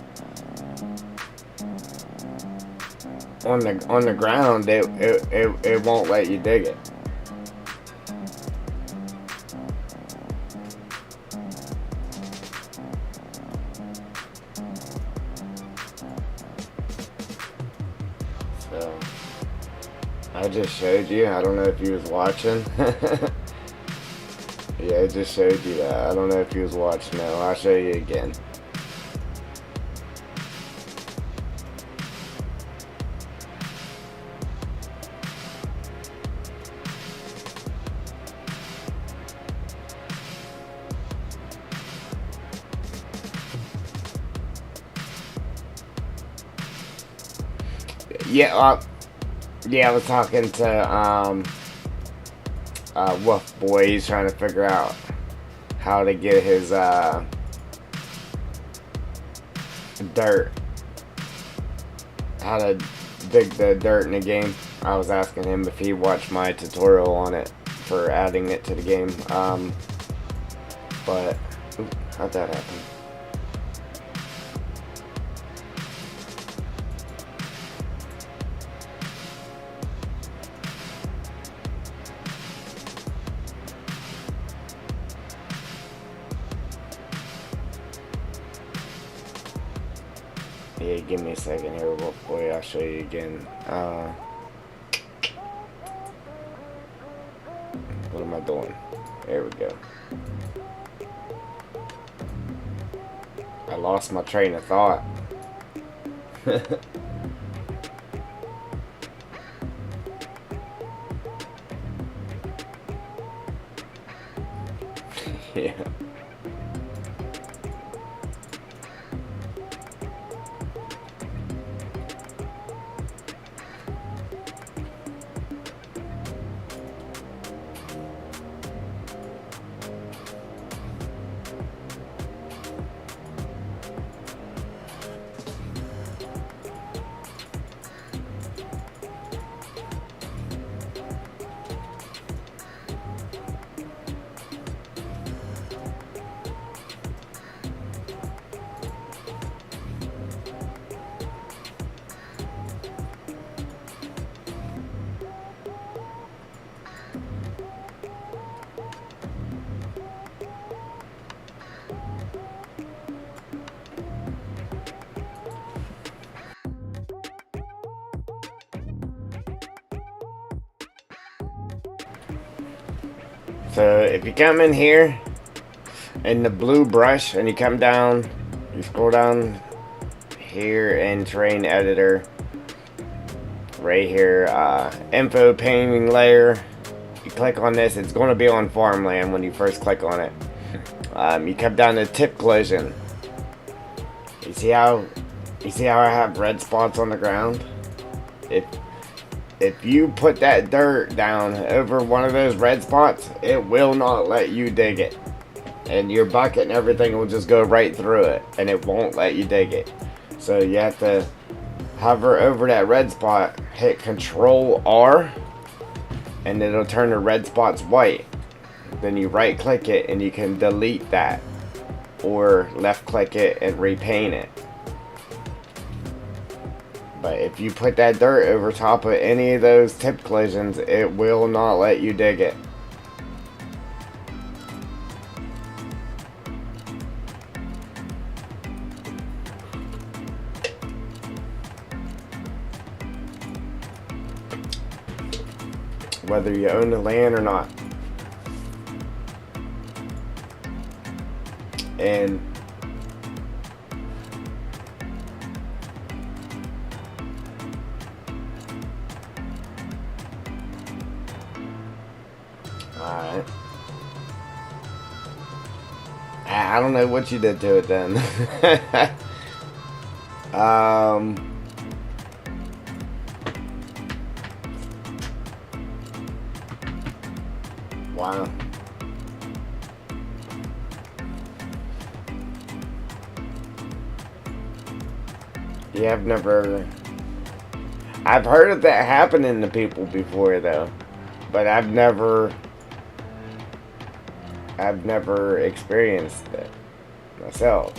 the ground, it won't let you dig it. So I just showed you. I don't know if you was watching. Yeah, I just showed you that. I don't know if you was watching. No, I'll show you again. Yeah, yeah, I was talking to Wolf Boy. He's trying to figure out how to get his dirt, how to dig the dirt in the game. I was asking him if he watched my tutorial on it for adding it to the game. But how'd that happen? Yeah, give me a second here, Wolf Boy. I'll show you again. What am I doing? There we go. I lost my train of thought. Yeah. So if you come in here in the blue brush and you come down, you scroll down here in terrain editor, right here, info painting layer, you click on this. It's going to be on farmland when you first click on it. You come down to tip collision. You see how I have red spots on the ground? If you put that dirt down over one of those red spots, it will not let you dig it. And your bucket and everything will just go right through it, and it won't let you dig it. So you have to hover over that red spot, hit Control R, and it'll turn the red spots white. Then you right click it and you can delete that, or left click it and repaint it. But if you put that dirt over top of any of those tip collisions, it will not let you dig it. Whether you own the land or not. And alright. I don't know what you did to it then. Wow. Yeah, I've heard of that happening to people before though, but I've never experienced it myself.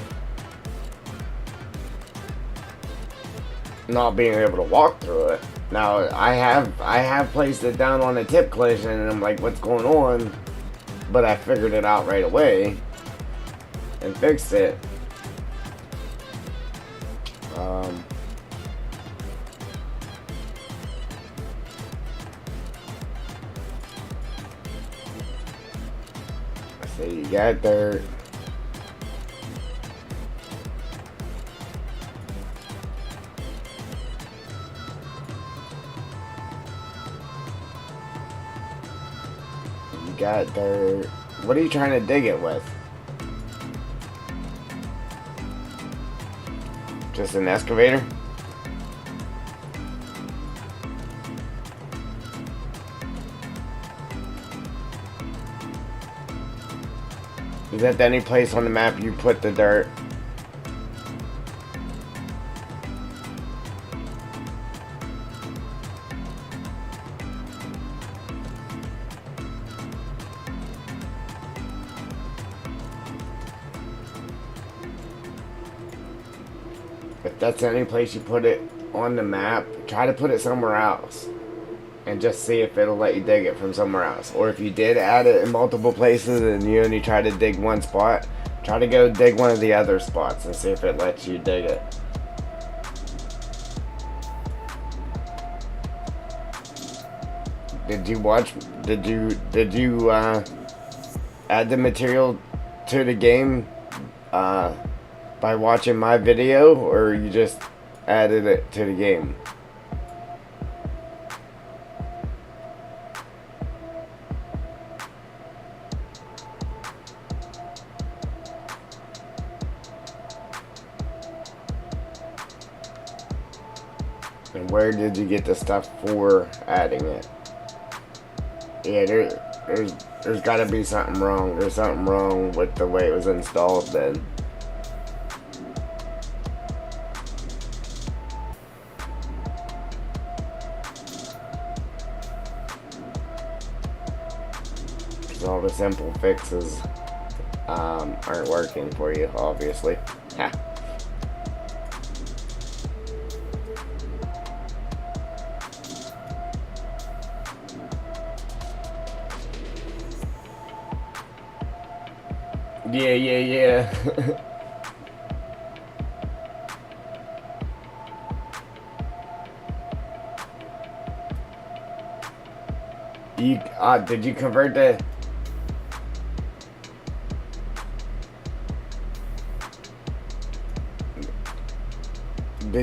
Not being able to walk through it. Now I have placed it down on a tip collision and I'm like, what's going on? But I figured it out right away and fixed it. So you got dirt. You got dirt. What are you trying to dig it with? Just an excavator? Is that any place on the map you put the dirt? If that's any place you put it on the map, try to put it somewhere else. And just see if it'll let you dig it from somewhere else. Or if you did add it in multiple places and you only try to dig one spot, try to go dig one of the other spots and see if it lets you dig it. Did you add the material to the game by watching my video, or you just added it to the game? And where did you get the stuff for adding it? Yeah, there's got to be something wrong. There's something wrong with the way it was installed then. Because all the simple fixes aren't working for you, obviously. Ha. Yeah. Did you convert the...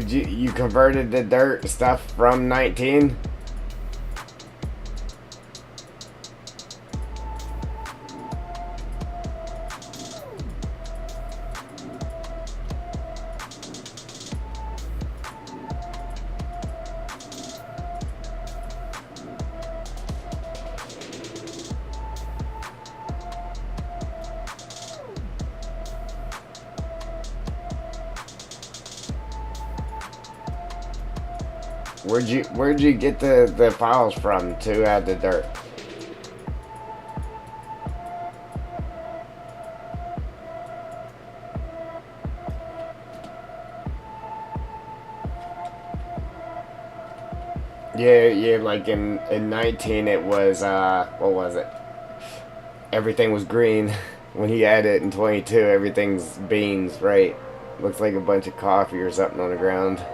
you converted the dirt stuff from 19? Where'd you get the files from to add the dirt? Yeah, like in 19 it was what was it? Everything was green. When he added it in 22, everything's beans, right? Looks like a bunch of coffee or something on the ground.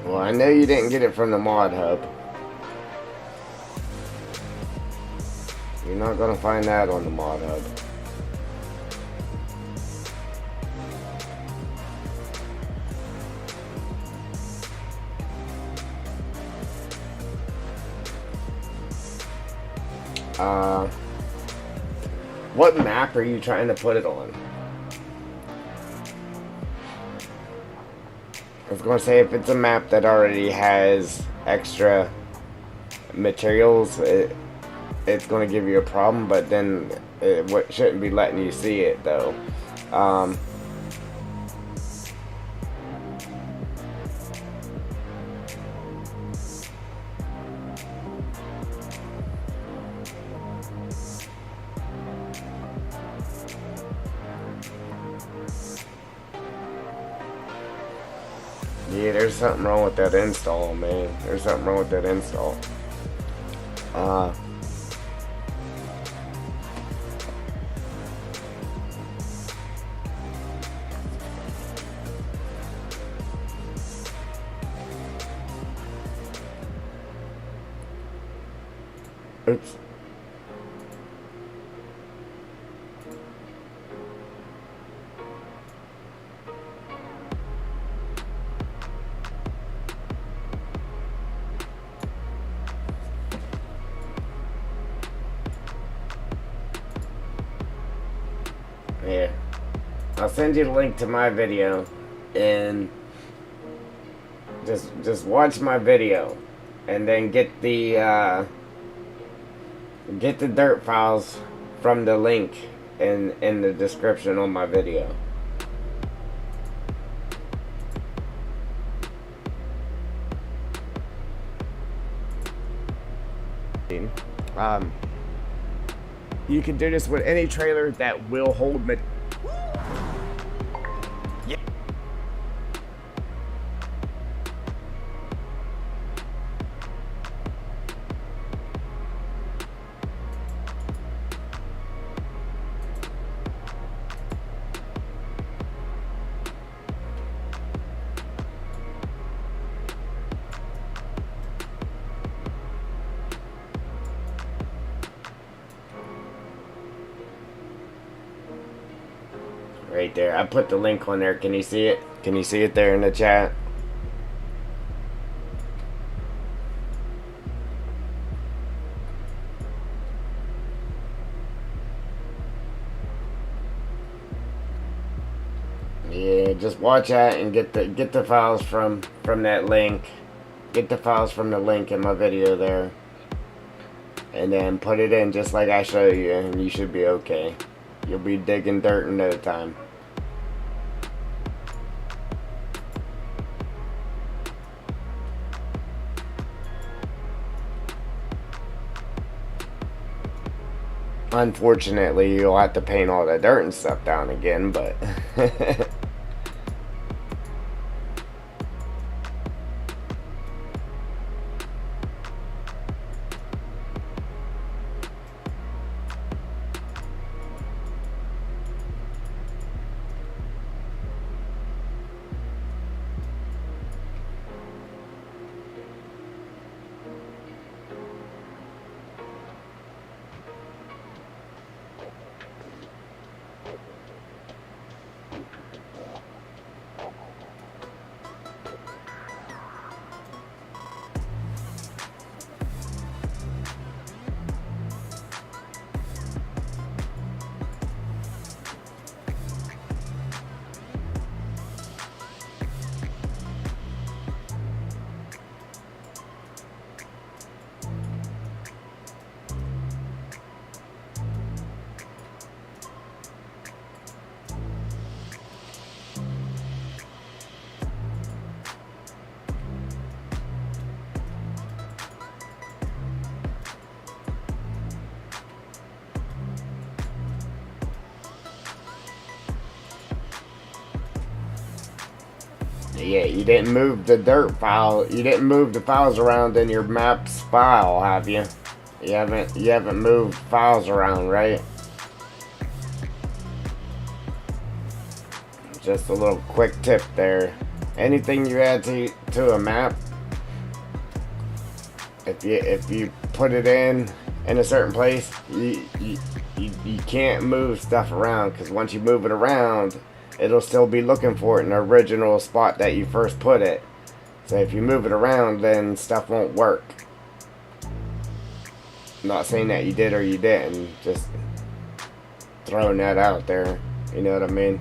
Well, I know you didn't get it from the mod hub. You're not gonna find that on the mod hub. What map are you trying to put it on? I was going to say, if it's a map that already has extra materials, it's going to give you a problem, but then it shouldn't be letting you see it, though. Yeah, there's something wrong with that install, man. There's something wrong with that install. Oops. Yeah. I'll send you the link to my video, and just watch my video, and then get the dirt files from the link in the description on my video. You can do this with any trailer that will hold material. Right there. I put the link on there. Can you see it? Can you see it there in the chat? Yeah, just watch that and get the files from that link. Get the files from the link in my video there. And then put it in just like I show you, and you should be okay. You'll be digging dirt in no time. Unfortunately, you'll have to paint all the dirt and stuff down again, but yeah, you didn't move the dirt file. You didn't move the files around in your maps file, have you? You haven't moved files around, right? Just a little quick tip there. Anything you add to a map, if you put it in a certain place, you can't move stuff around, because once you move it around, it'll still be looking for it in the original spot that you first put it. So if you move it around, then stuff won't work. Not saying that you did or you didn't, just throwing that out there. You know what I mean?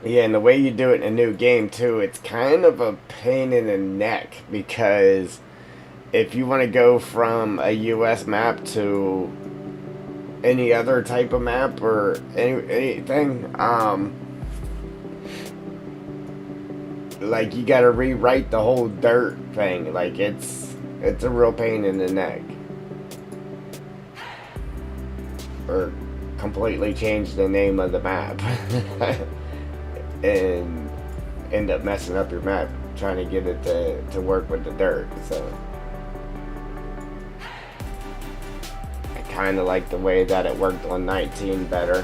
Yeah, and the way you do it in a new game too, it's kind of a pain in the neck because if you want to go from a US map to any other type of map or anything, like you gotta rewrite the whole dirt thing. Like it's a real pain in the neck. Or completely change the name of the map. And end up messing up your map trying to get it to work with the dirt. So I kind of like the way that it worked on 19 better,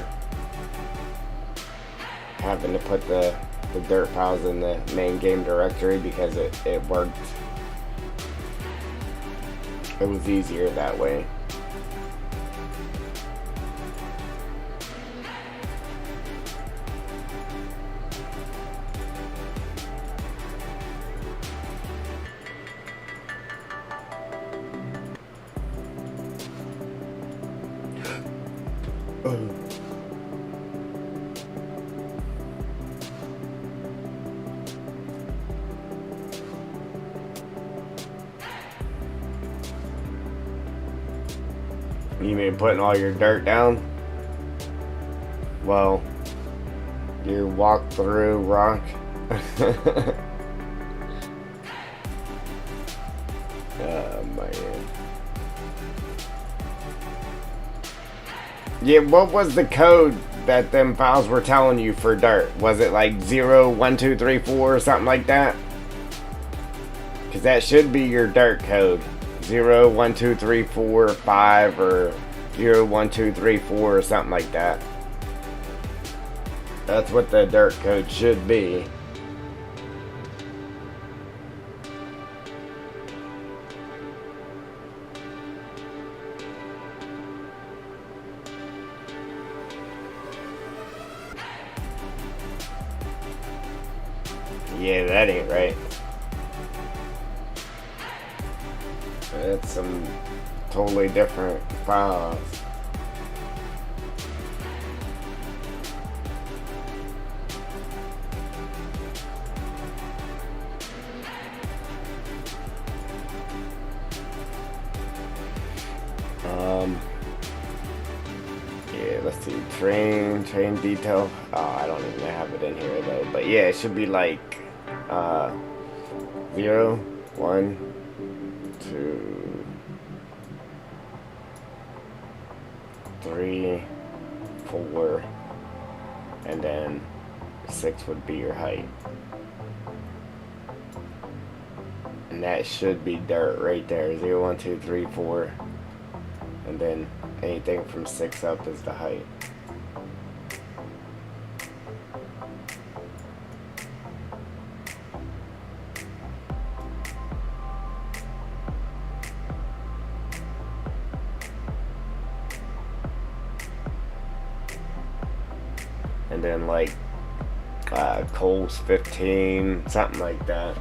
having to put the dirt files in the main game directory because it worked. It was easier that way. You mean putting all your dirt down? Well, your walk through rock. Oh man. Yeah, what was the code that them files were telling you for dirt? Was it like 0, 1, 2, 3, 4 or something like that? Because that should be your dirt code. 0, 1, 2, 3, 4, 5 or 0, 1, 2, 3, 4 or something like that. That's what the dirt code should be. Yeah, that ain't right. It's some totally different files. Yeah, let's see. Train detail. Oh, I don't even have it in here though. But yeah, it should be like 0, 1, 2, 3, 4, and then 6 would be your height. And that should be dirt right there. 0, 1, 2, 3, 4. And then anything from 6 up is the height. And then like coal's 15, something like that.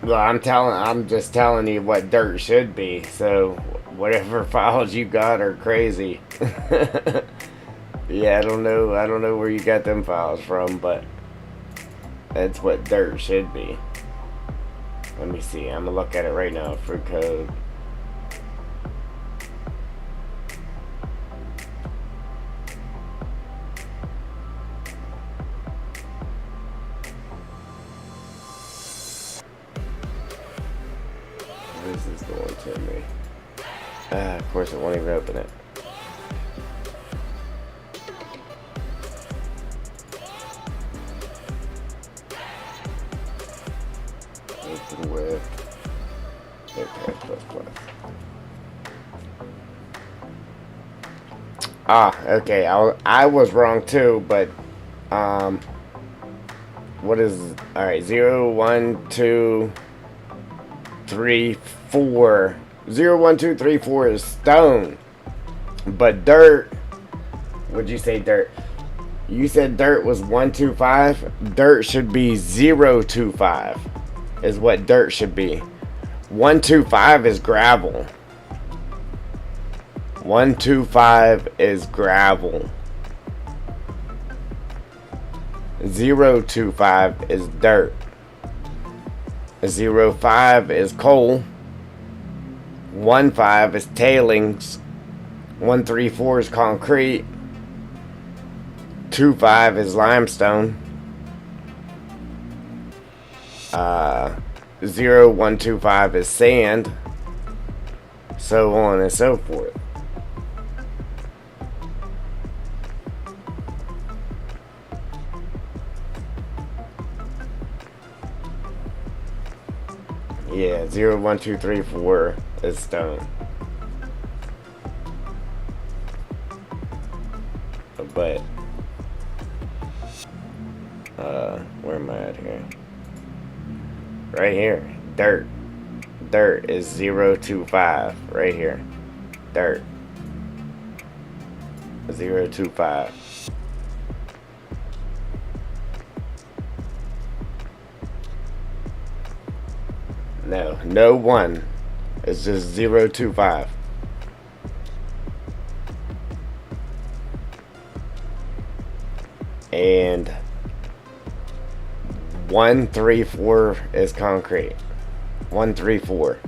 Well, I'm just telling you what dirt should be. So whatever files you got are crazy. Yeah, I don't know where you got them files from, but that's what dirt should be. Let me see. I'm gonna look at it right now. Fruit code. course, it won't even open it. Open with Notepad++. Ah, okay. I was wrong too, but what is all right? 0, 1, 2, 3, 4. 0, 1, 2, 3, 4 is stone, but dirt. Would you say dirt? You said dirt was 1, 2, 5. Dirt should be 0, 2, 5. Is what dirt should be. 1, 2, 5 is gravel. 1, 2, 5 is gravel. 0, 2, 5 is dirt. 0, 5 is coal. 1, 5 is tailings. 1, 3, 4 is concrete. 2, 5 is limestone. 0, 1, 2, 5 is sand. So on and so forth. Yeah, 0, 1, 2, 3, 4 is stone. But where am I at here? Right here. Dirt. Dirt is 0, 2, 5. Right here. Dirt. 0, 2, 5. No, no 1. It's just 0, 2, 5. And 1, 3, 4 is concrete. 1, 3, 4.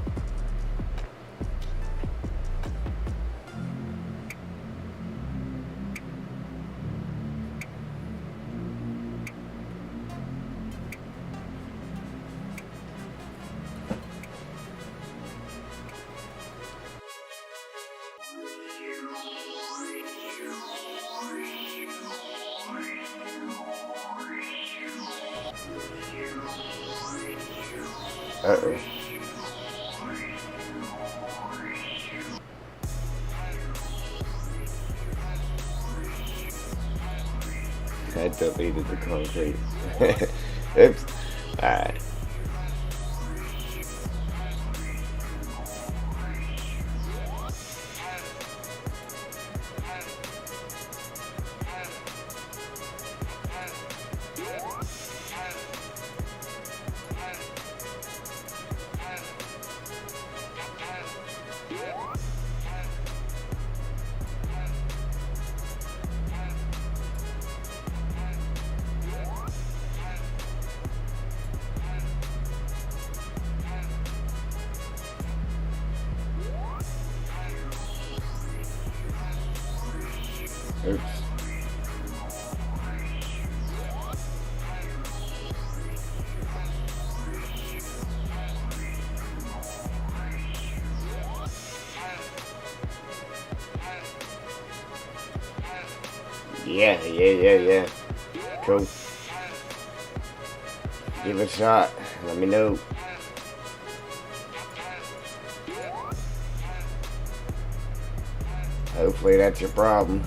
Uh-oh. I deleted the concrete. Oops. Alright. Oops. Yeah. Cool. Give it a shot. Let me know. Hopefully that's your problem.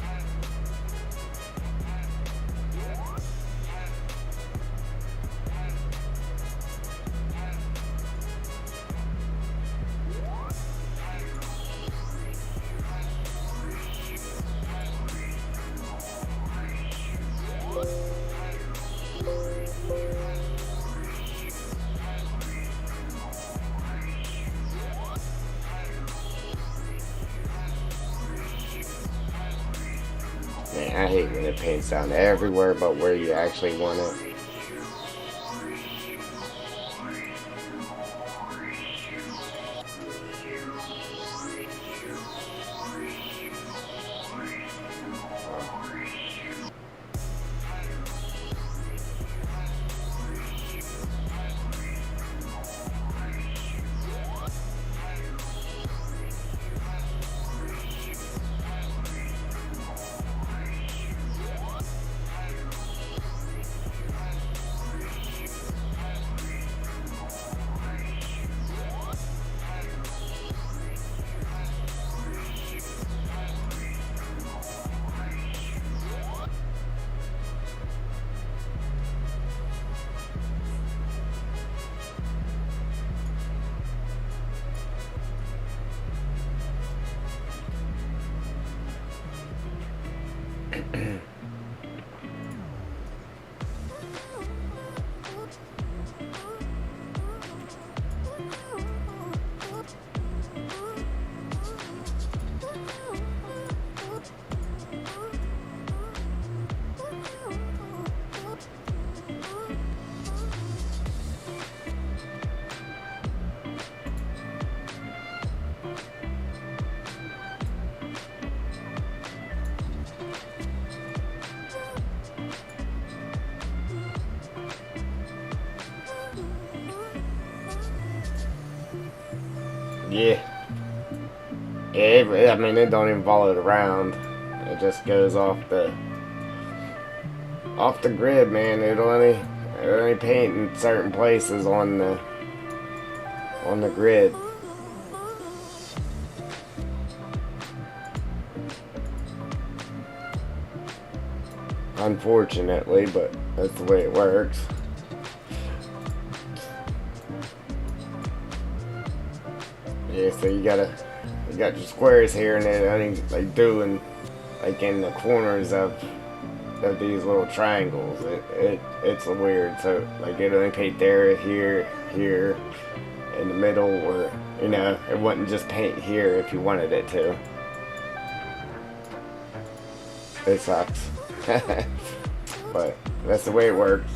Man, I hate when it paints down everywhere but where you actually want it. Yeah. I mean, it don't even follow it around. It just goes off the grid, man. It only paint in certain places on the grid. Unfortunately, but that's the way it works. Yeah, so you got your squares here, and then I think like doing like in the corners of these little triangles. It's weird. So like it only paint there, here, here, in the middle, or it wouldn't just paint here if you wanted it to. It sucks, but that's the way it works.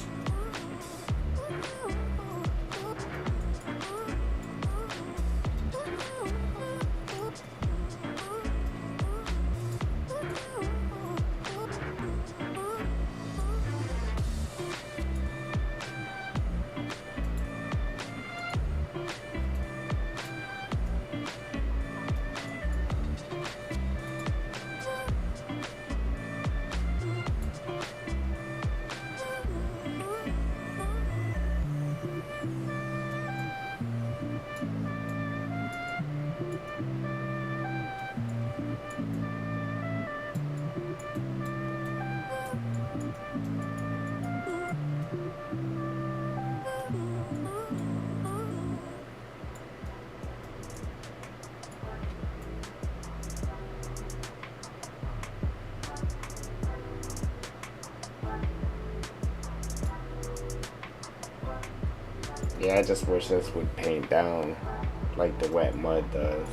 Yeah, I just wish this would paint down like the wet mud does.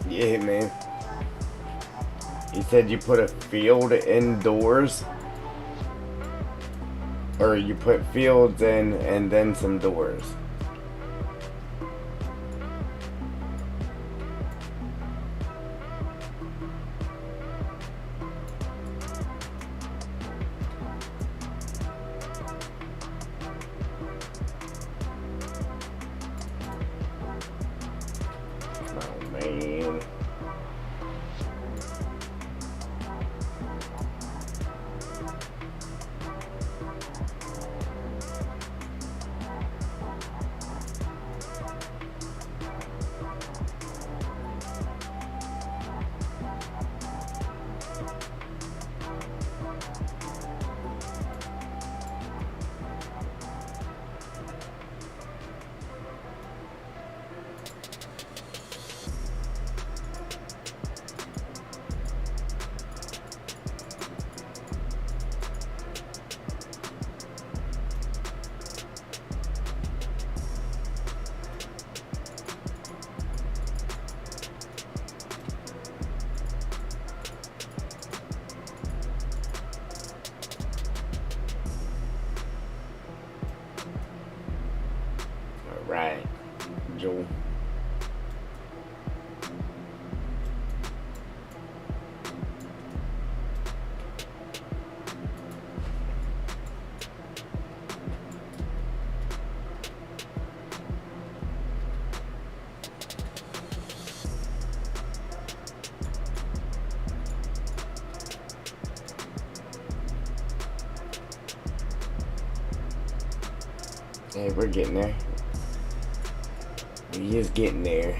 Yeah, man. You said you put a field indoors? Or you put fields in and then some doors? Oh, man. Joel. Hey, we're getting there. We is getting there.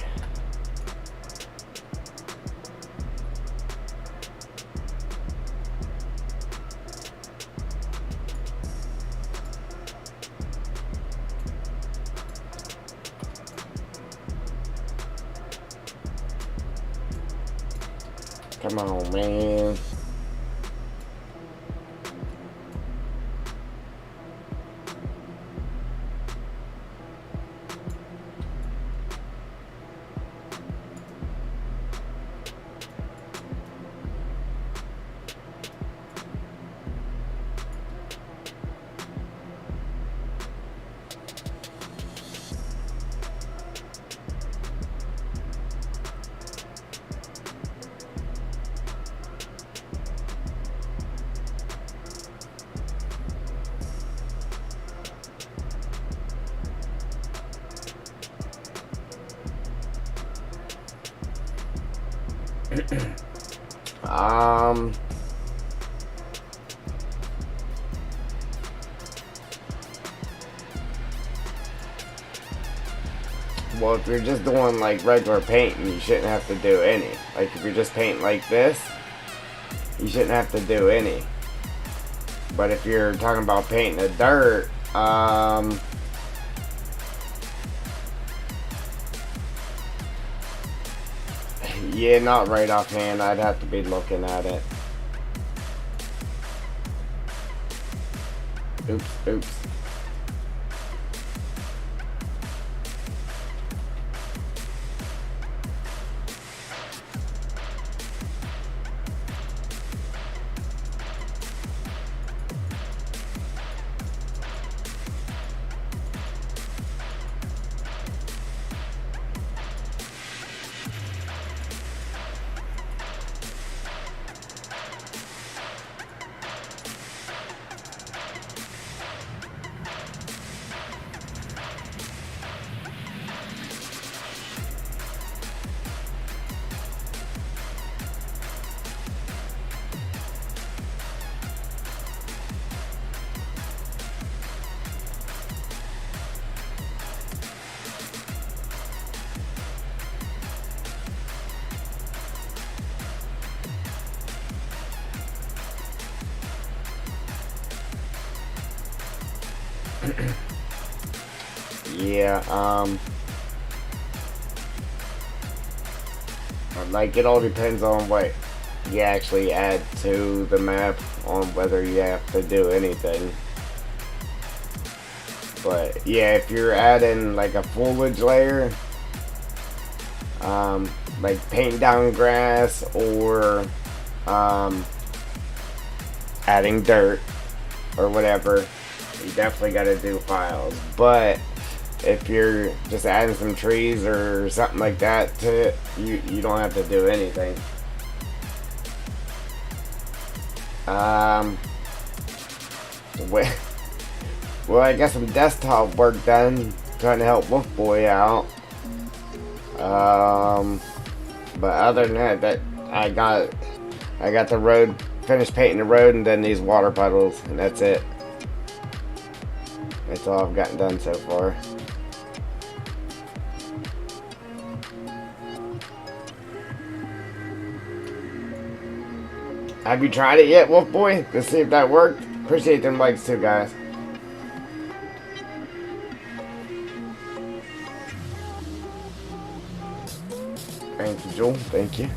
Come on, man. um well, if you're just doing like regular painting, you shouldn't have to do any. Like if you're just painting like this, you shouldn't have to do any. But if you're talking about painting the dirt, yeah, not right offhand. I'd have to be looking at it. Oops. Yeah, like it all depends on what you actually add to the map on whether you have to do anything. But yeah, if you're adding like a foliage layer, like painting down grass or adding dirt or whatever, you definitely got to do files. But if you're just adding some trees or something like that to it, you don't have to do anything. Well, I got some desktop work done trying to help Wolf Boy out. But other than that, I got the road, finished painting the road, and then these water puddles, and that's it. That's all I've gotten done so far. Have you tried it yet, Wolf Boy? To see if that worked? Appreciate them likes too, guys. Thank you, Joel. Thank you.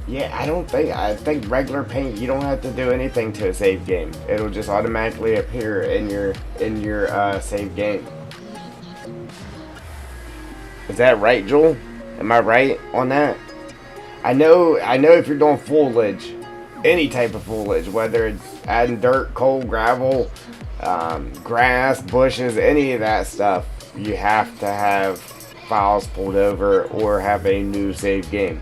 Yeah, I think regular paint, you don't have to do anything to a save game. It'll just automatically appear in your save game. Is that right, Joel? Am I right on that? I know if you're doing foliage, any type of foliage, whether it's adding dirt, coal, gravel, grass, bushes, any of that stuff, you have to have files pulled over or have a new save game.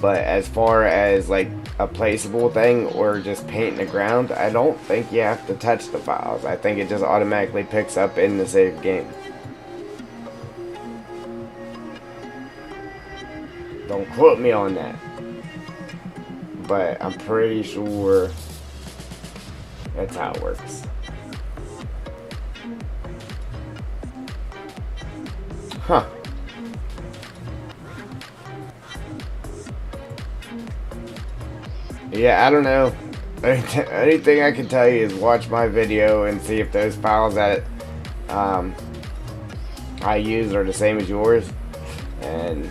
But as far as like a placeable thing or just painting the ground, I don't think you have to touch the files. I think it just automatically picks up in the save game. Don't quote me on that. But I'm pretty sure that's how it works. Huh. Yeah, I don't know. Anything I can tell you is watch my video and see if those files that I use are the same as yours. And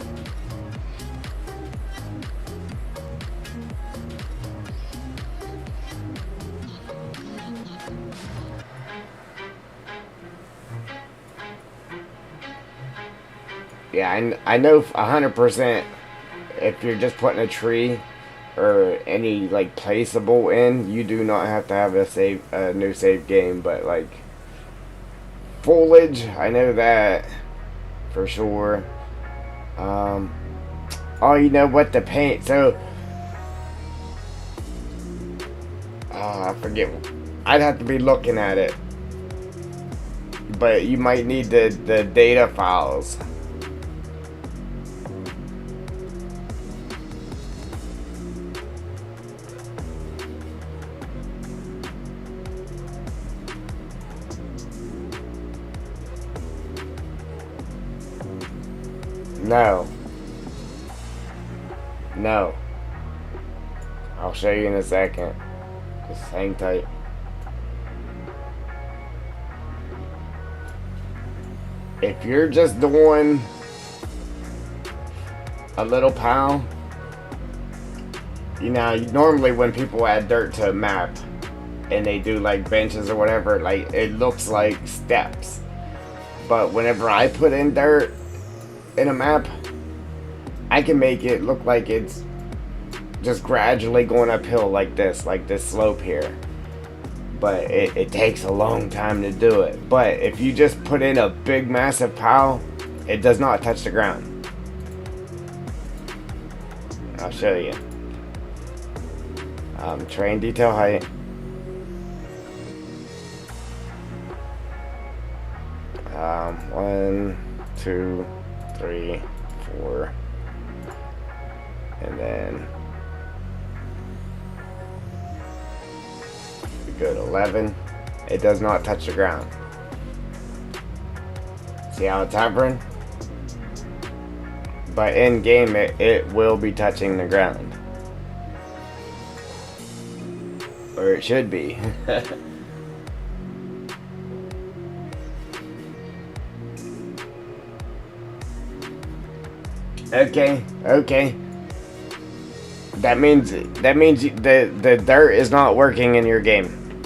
yeah, I know 100% if you're just putting a tree or any like placeable in, you do not have to have a new save game. But like foliage, I know that for sure. Oh, you know what, the paint. So I forget. I'd have to be looking at it, but you might need the data files. No. No. I'll show you in a second. Just hang tight. If you're just doing a little pile, you know, normally when people add dirt to a map and they do like benches or whatever, like it looks like steps. But whenever I put in dirt in a map, I can make it look like it's just gradually going uphill like this slope here. But it takes a long time to do it. But if you just put in a big massive pile, it does not touch the ground. I'll show you. Terrain detail height. One, two, 3, 4, and then we go to 11. It does not touch the ground. See how it's hovering? But in game, it will be touching the ground, or it should be. Okay. That means the dirt is not working in your game.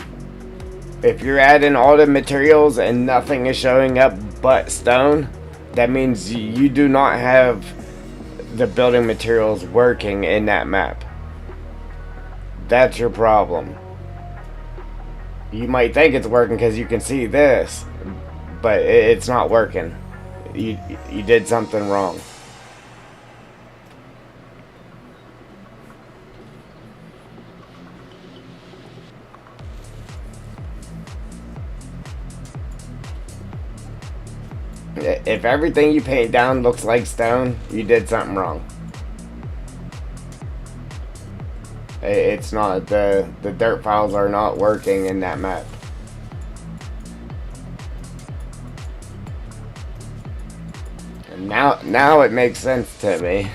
If you're adding all the materials and nothing is showing up but stone, that means you do not have the building materials working in that map. That's your problem. You might think it's working because you can see this, but it's not working. You did something wrong. If everything you paint down looks like stone, you did something wrong. It's not, the dirt files are not working in that map. And now it makes sense to me.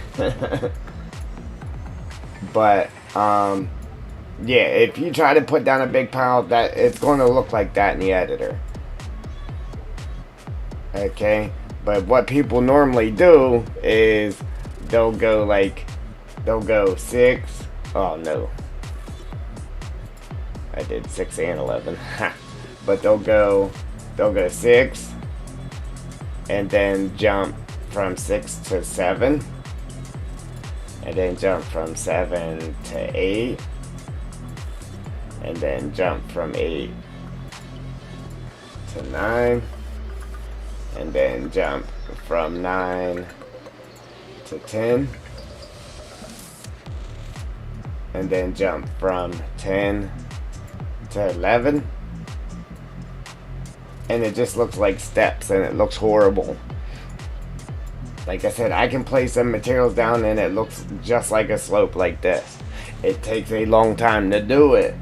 But yeah, if you try to put down a big pile, that it's going to look like that in the editor. Okay, but what people normally do is they'll go like they'll go 6. Oh no, I did 6 and 11. But they'll go 6 and then jump from 6 to 7 and then jump from 7 to 8 and then jump from 8 to 9 and then jump from 9 to 10 and then jump from 10 to 11, and it just looks like steps and it looks horrible. Like I said, I can place some materials down and it looks just like a slope like this. It takes a long time to do it,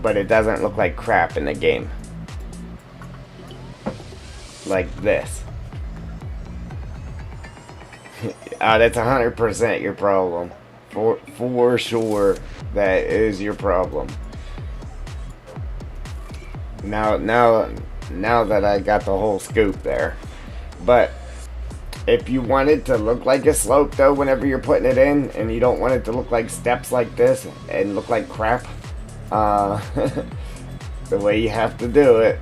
but it doesn't look like crap in the game. Like this. That's 100% your problem. For sure, that is your problem. Now that I got the whole scoop there. But if you want it to look like a slope though, whenever you're putting it in, and you don't want it to look like steps like this and look like crap, the way you have to do it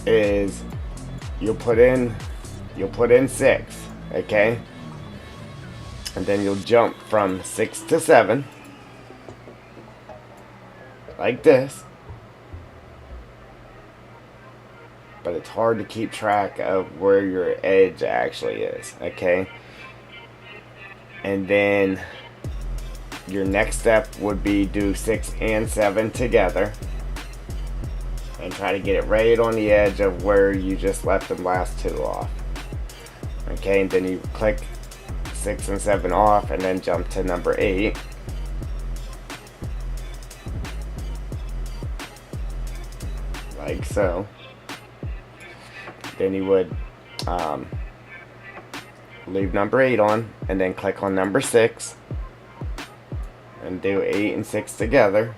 is you'll put in 6, okay, and then you'll jump from 6 to 7 like this. But it's hard to keep track of where your edge actually is, okay? And then your next step would be do 6 and 7 together and try to get it right on the edge of where you just left the last 2 off. Okay, and then you click 6 and 7 off and then jump to number 8. Like so. Then you would leave number 8 on and then click on number 6 and do 8 and 6 together.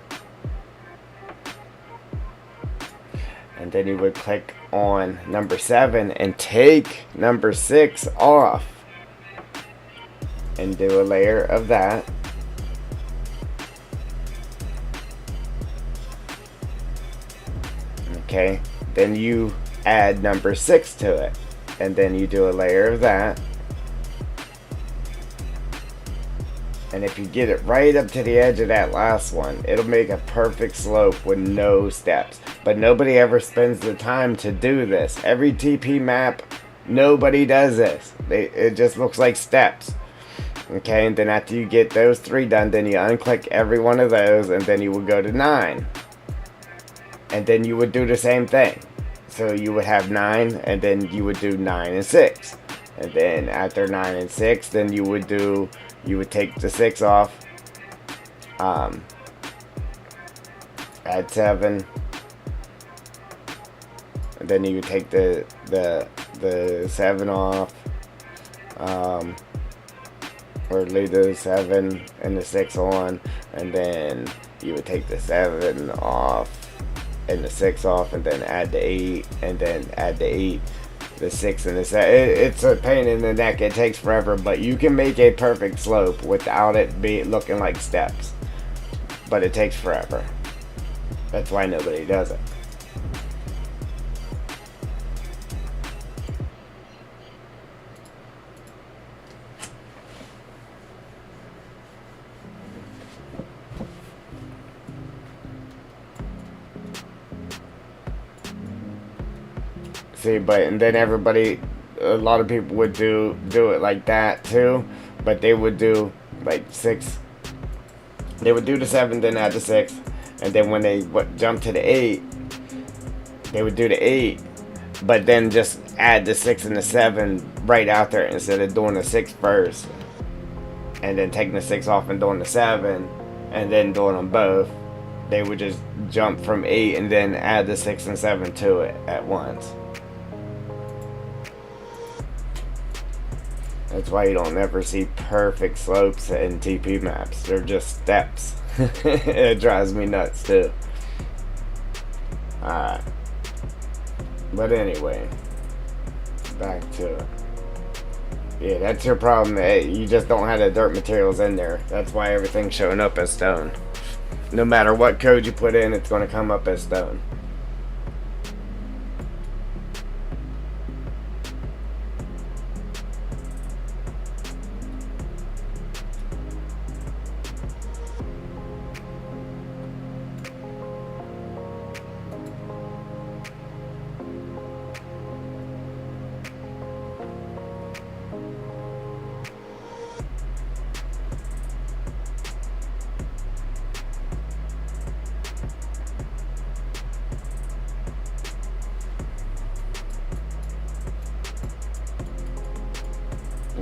And then you would click on number 7 and take number 6 off and do a layer of that. Okay, then you add number 6 to it and then you do a layer of that. And if you get it right up to the edge of that last one, it'll make a perfect slope with no steps. But nobody ever spends the time to do this. Every TP map, nobody does this. It just looks like steps. Okay, and then after you get those 3 done, then you unclick every one of those and then you would go to 9. And then you would do the same thing. So you would have 9 and then you would do 9 and 6. And then after 9 and 6, then you would take the 6 off, add 7, and then you would take the 7 off, or leave the 7 and the 6 on, and then you would take the 7 off and the 6 off, and then add the 8, and then add the 8. The 6 and the 7. It's a pain in the neck. It takes forever, but you can make a perfect slope without it looking like steps. But it takes forever. That's why nobody does it. See, and then a lot of people would do it like that too, but they would do like 6. They would do the 7, then add the 6, and then when they jump to the 8, they would do the 8, but then just add the 6 and the 7 right out there instead of doing the 6 first, and then taking the 6 off and doing the 7, and then doing them both. They would just jump from 8 and then add the 6 and 7 to it at once. That's why you don't ever see perfect slopes in TP maps. They're just steps. It drives me nuts too. Alright. But anyway, back to it. Yeah, that's your problem. You just don't have the dirt materials in there. That's why everything's showing up as stone. No matter what code you put in, it's going to come up as stone.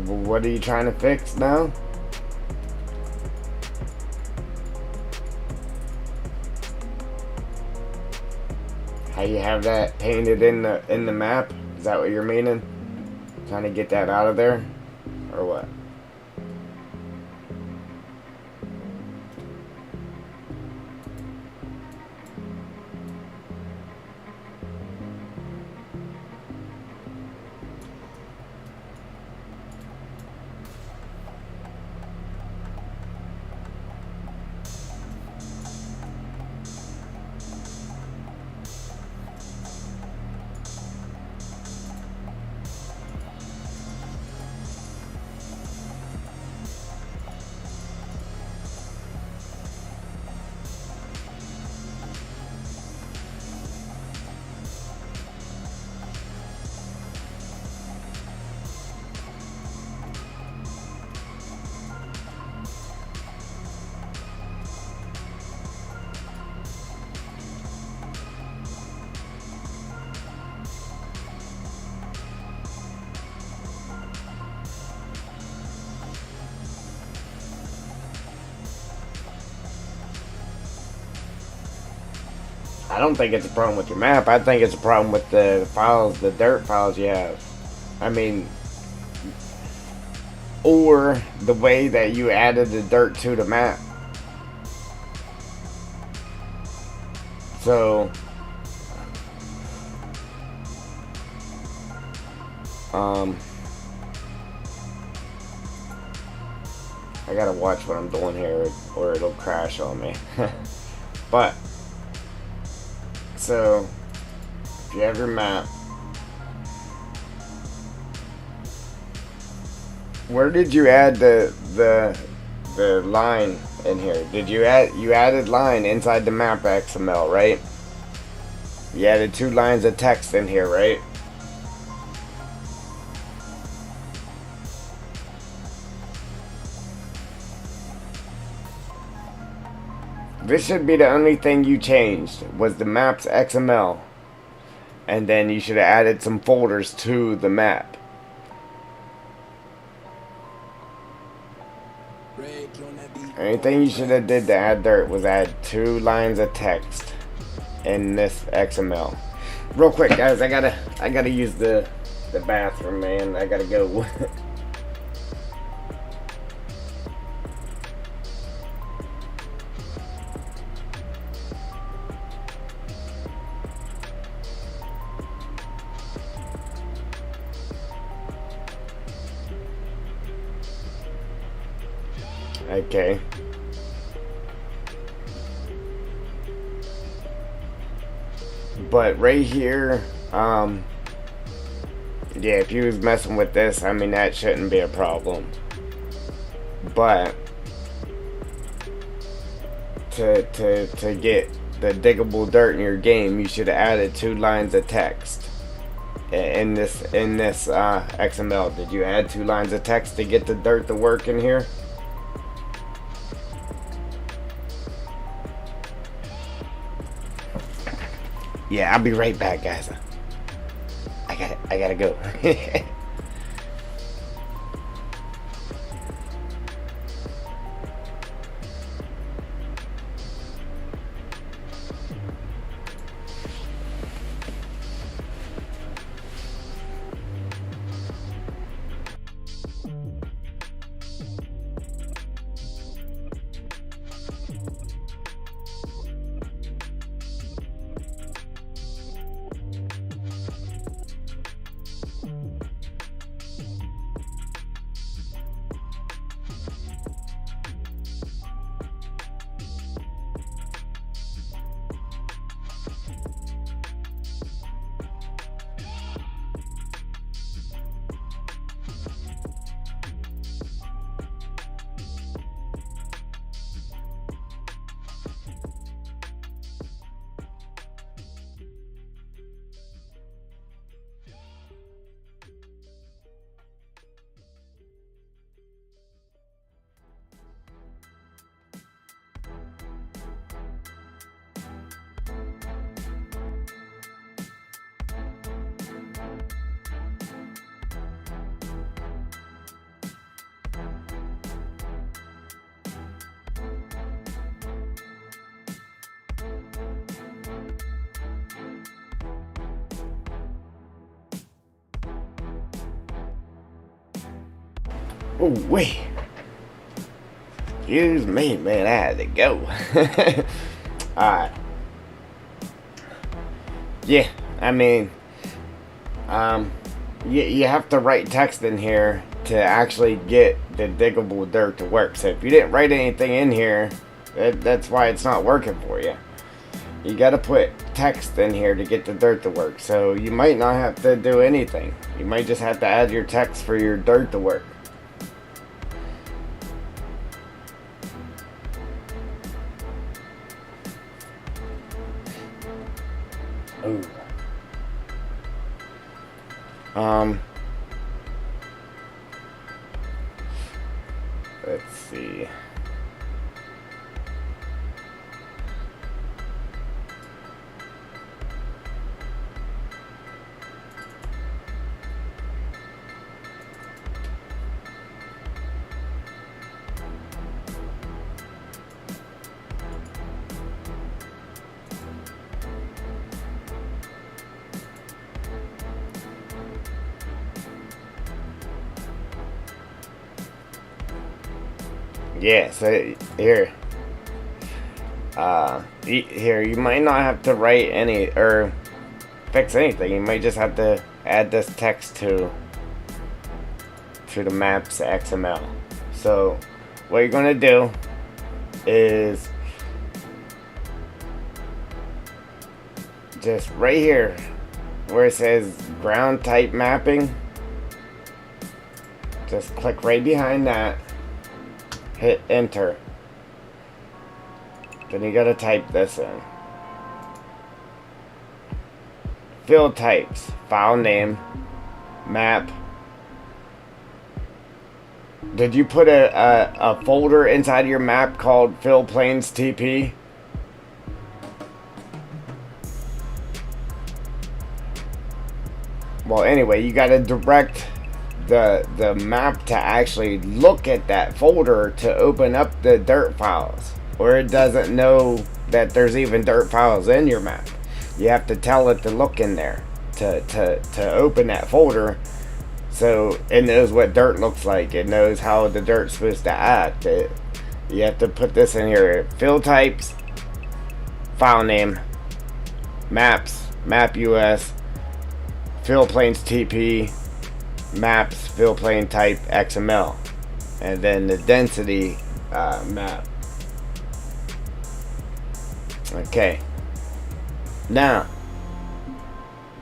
What are you trying to fix now? How you have that painted in the map? Is that what you're meaning? Trying to get that out of there? Or what? I don't think it's a problem with your map. I think it's a problem with the files, the dirt files you have. I mean, or the way that you added the dirt to the map. So, I gotta watch what I'm doing here or it'll crash on me. But, so, if you have your map, where did you add the line in here? Did you added line inside the map XML, right? You added 2 lines of text in here, right? This should be the only thing you changed, was the map's XML. And then you should have added some folders to the map. Anything you should have did to add dirt was add 2 lines of text in this XML. Real quick, guys, I gotta use the bathroom, man. I gotta go. Okay. But right here, yeah, if you was messing with this, I mean, that shouldn't be a problem. But to get the diggable dirt in your game, you should have added 2 lines of text in this XML. Did you add 2 lines of text to get the dirt to work in here? Yeah, I'll be right back, guys. I gotta go. Oh, wait. Excuse me, man. I had to go. Alright. Yeah, I mean, you have to write text in here to actually get the diggable dirt to work. So if you didn't write anything in here, that's why it's not working for you. You gotta put text in here to get the dirt to work. So you might not have to do anything. You might just have to add your text for your dirt to work. Oh. Let's see. Yeah, so here. Here, you might not have to write any or fix anything. You might just have to add this text to the maps XML. So what you're gonna do is just right here where it says ground type mapping, just click right behind that, hit enter. Then you gotta type this in. Field types, file name, map. Did you put a folder inside your map called Fill Plains TP? Well, anyway, you gotta direct the map to actually look at that folder to open up the dirt files, or it doesn't know that there's even dirt files in your map. You have to tell it to look in there to open that folder, so it knows what dirt looks like. It knows how the dirt's supposed to act. You have to put this in here: field types, file name, maps, map US, fill plains TP, maps, fill plane type XML, and then the density map. Okay. Now,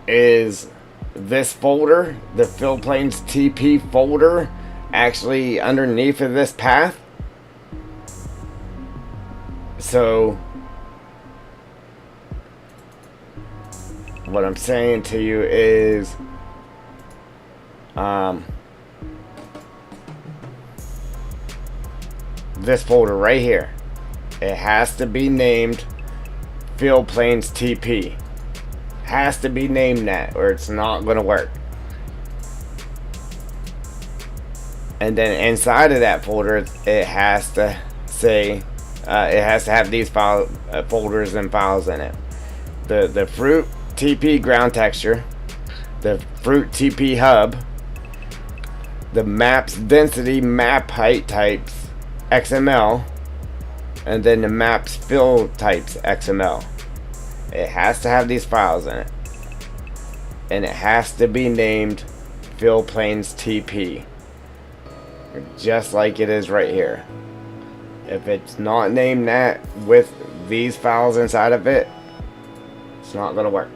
is this folder, the Fill Plains TP folder, actually underneath of this path? So, what I'm saying to you is, this folder right here, it has to be named Fill Plains TP. Has to be named that, or it's not going to work. And then inside of that folder, it has to say, it has to have these folders and files in it. The fruit TP ground texture, the fruit TP hub, the maps density map height types XML, and then the maps fill types XML. It has to have these files in it, and it has to be named Fill Plains TP, just like it is right here. If it's not named that with these files inside of it, it's not gonna work.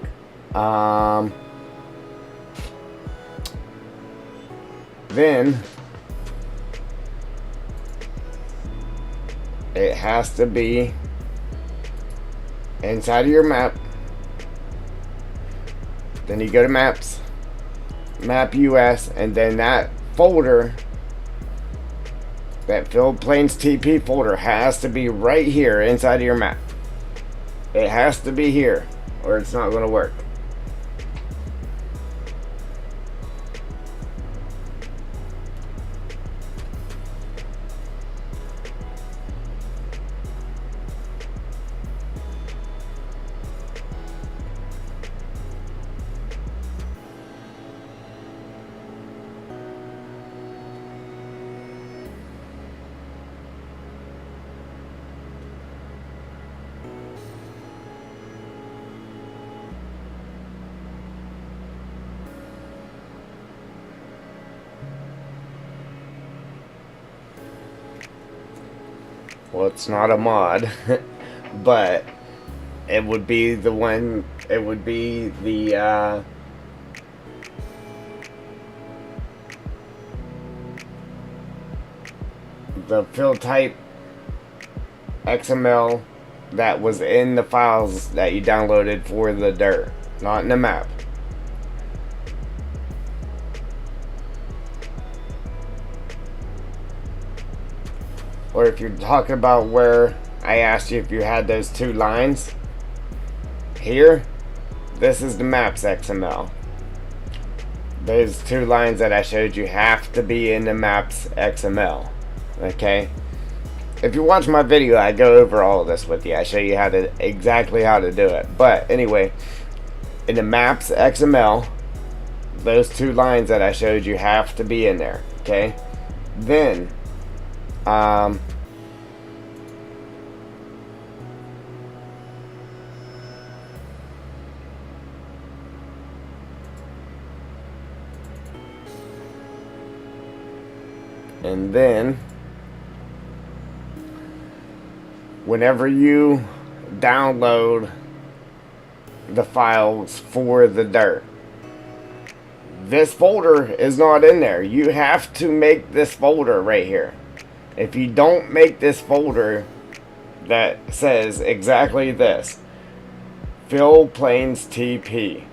Then it has to be inside of your map. Then you go to maps, map US, and then that folder, that Fill Plains TP folder, has to be right here inside of your map. It has to be here, or it's not going to work. Well, it's not a mod, but it would be the one. It would be the fill type XML that was in the files that you downloaded for the dirt, not in the map. Or if you're talking about where I asked you if you had those two lines here, this is the maps XML. Those two lines that I showed you have to be in the maps XML. Okay? If you watch my video, I go over all of this with you. I show you exactly how to do it. But anyway, in the maps XML, those two lines that I showed you have to be in there. Okay? Then, and then whenever you download the files for the dirt, this folder is not in there. You have to make this folder right here. If you don't make this folder that says exactly this, Fill Plains TP,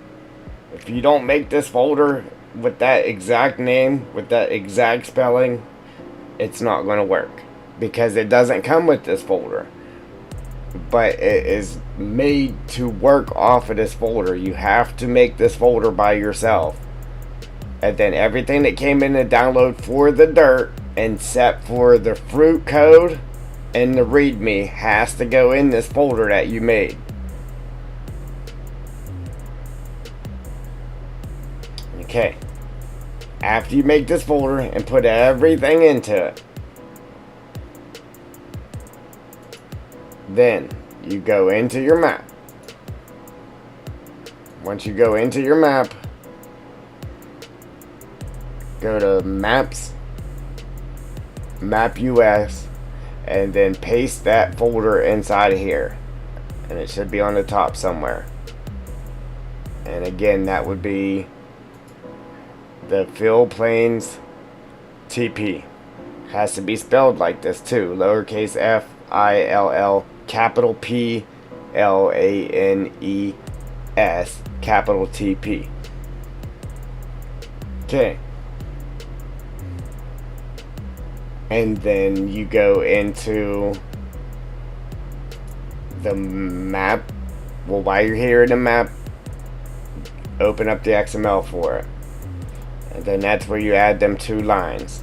if you don't make this folder with that exact name, with that exact spelling, it's not going to work, because it doesn't come with this folder, but it is made to work off of this folder. You have to make this folder by yourself, and then everything that came in the download for the dirt, except for the fruit code and the readme, has to go in this folder that you made. Okay, after you make this folder and put everything into it, then you go into your map. Once you go into your map, go to Maps, Map US, and then paste that folder inside of here. And it should be on the top somewhere. And again, that would be the Fill Plains TP. Has to be spelled like this too. Lowercase FILL, capital PLANES, capital TP. Okay. And then you go into the map. Well, while you're here in the map, open up the XML for it. And then that's where you add them two lines.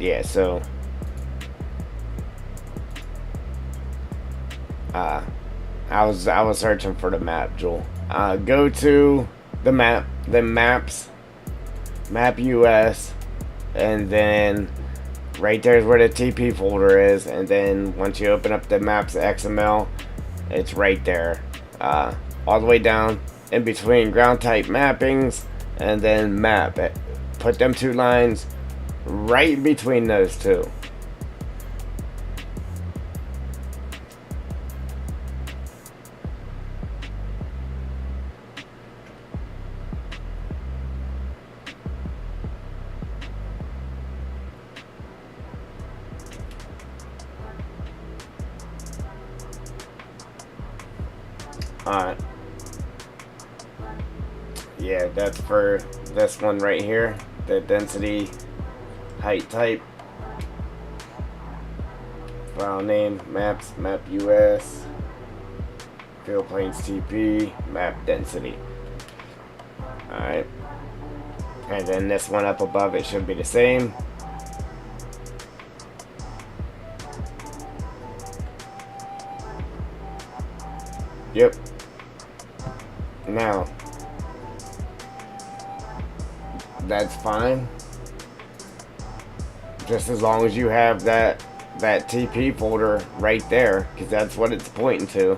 Yeah, so uh I was searching for the map, Joel. Go to the map, the maps, map US, and then right there is where the TP folder is, and then once you open up the maps XML, it's right there. All the way down in between ground type mappings and then map it. Put them two lines right between those two. Alright. Yeah, that's for this one right here. The density height type. File name, maps, map US. Field planes TP, map density. Alright. And then this one up above, it should be the same. Yep. Now, that's fine. Just as long as you have that TP folder right there, because that's what it's pointing to.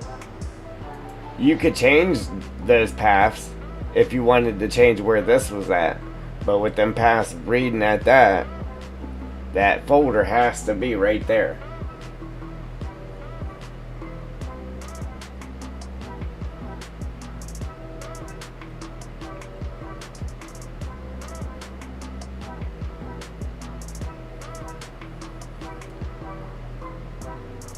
You could change those paths if you wanted to change where this was at, but with them paths reading at that folder has to be right there.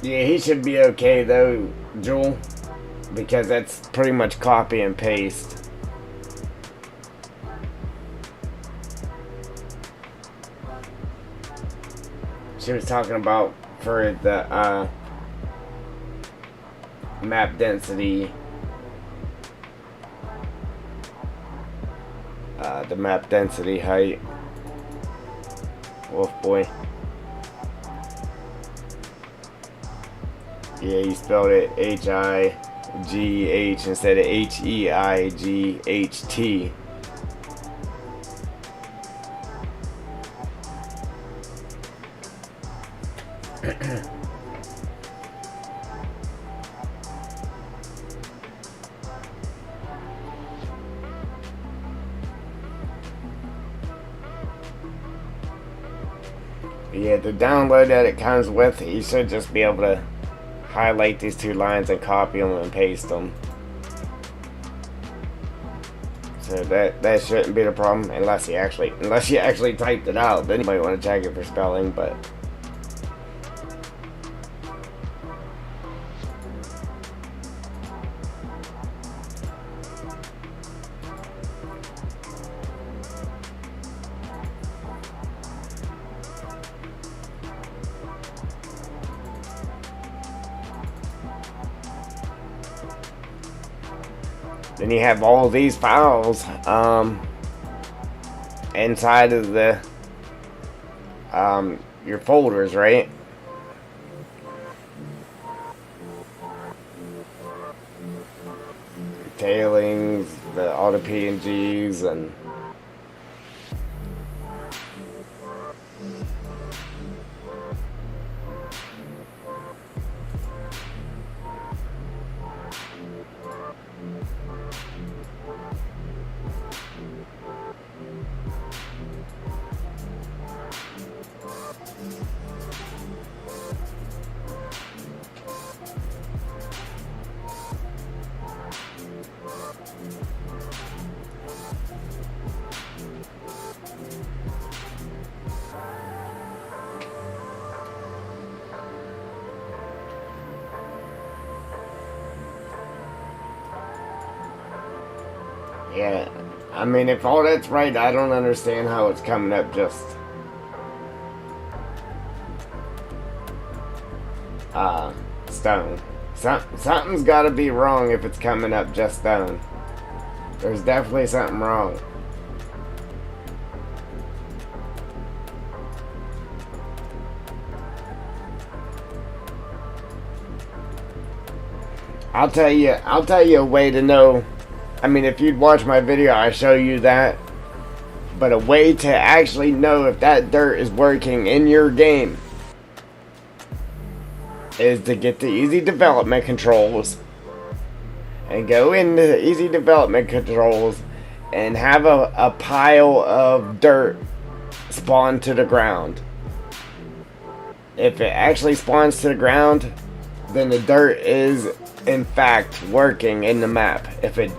Yeah, he should be okay though, Jewel, because that's pretty much copy and paste. She was talking about for the map density, the map density height. Wolf boy. Yeah, he spelled it HI G-H instead of H-E-I-G-H-T. Yeah, the download that it comes with, you should just be able to highlight these two lines and copy them and paste them. So that shouldn't be the problem unless you actually typed it out. Then you might want to check it for spelling, but then you have all these files inside of the your folders, right? Tailings, all the PNGs, and yeah. I mean, if all that's right, I don't understand how it's coming up just stone. Something's got to be wrong if it's coming up just stone. There's definitely something wrong. I'll tell you a way to know. I mean, if you'd watch my video, I show you that. But a way to actually know if that dirt is working in your game is to get the easy development controls and go into the easy development controls and have a pile of dirt spawn to the ground. If it actually spawns to the ground, then the dirt is in fact working in the map. If it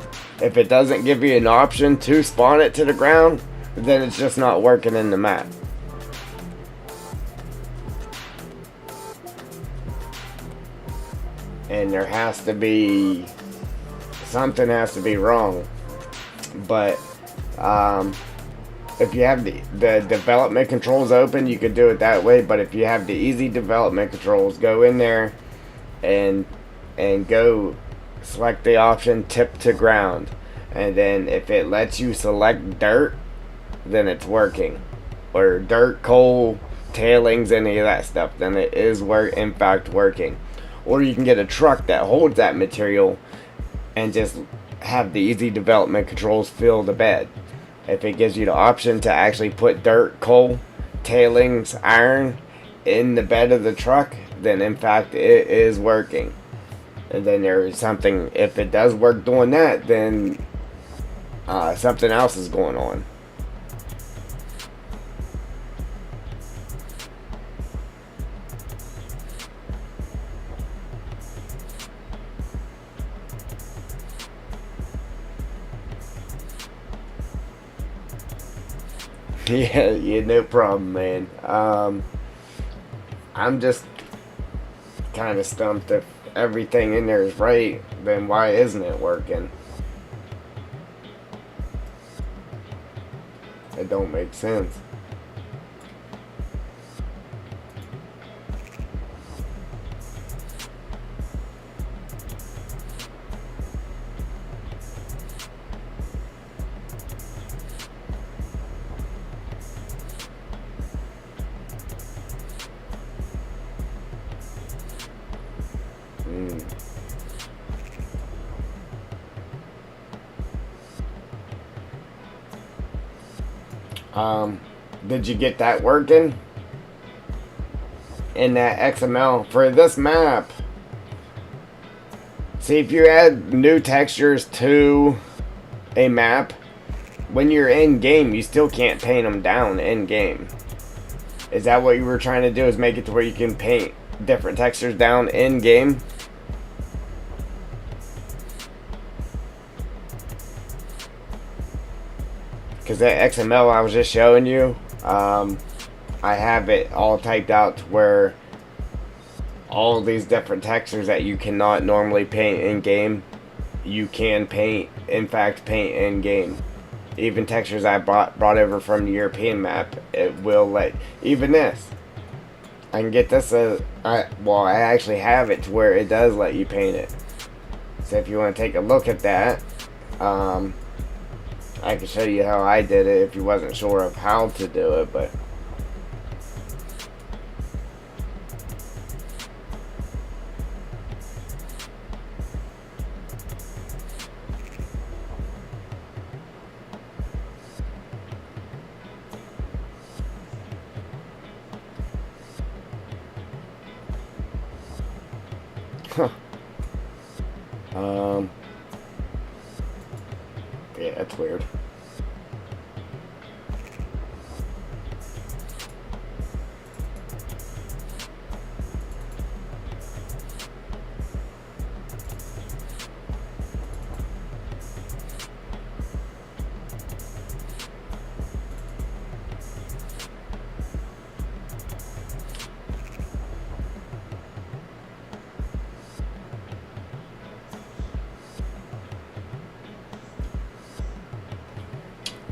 doesn't give you an option to spawn it to the ground, then it's just not working in the map. And there has to be something has to be wrong. But if you have the development controls open, you could do it that way. But if you have the easy development controls, go in there and go select the option tip to ground, and then if it lets you select dirt, then it's working, or dirt, coal, tailings, any of that stuff, then it is in fact working. Or you can get a truck that holds that material and just have the easy development controls fill the bed. If it gives you the option to actually put dirt, coal, tailings, iron in the bed of the truck, then in fact it is working. And then there is something, if it does work doing that, then something else is going on. Yeah, no problem, man. I'm just kind of stumped. If everything in there is right, then why isn't it working? It don't make sense. Did you get that working in that XML for this map? See, if you add new textures to a map, when you're in game, you still can't paint them down in game. Is that what you were trying to do? Is make it to where you can paint different textures down in game? Because that XML I was just showing you, I have it all typed out to where all these different textures that you cannot normally paint in game, you can paint, in fact, paint in game. Even textures I brought over from the European map, it will let, even this, I can get this, I actually have it to where it does let you paint it. So if you want to take a look at that, I can show you how I did it if you wasn't sure of how to do it, but yeah, that's weird.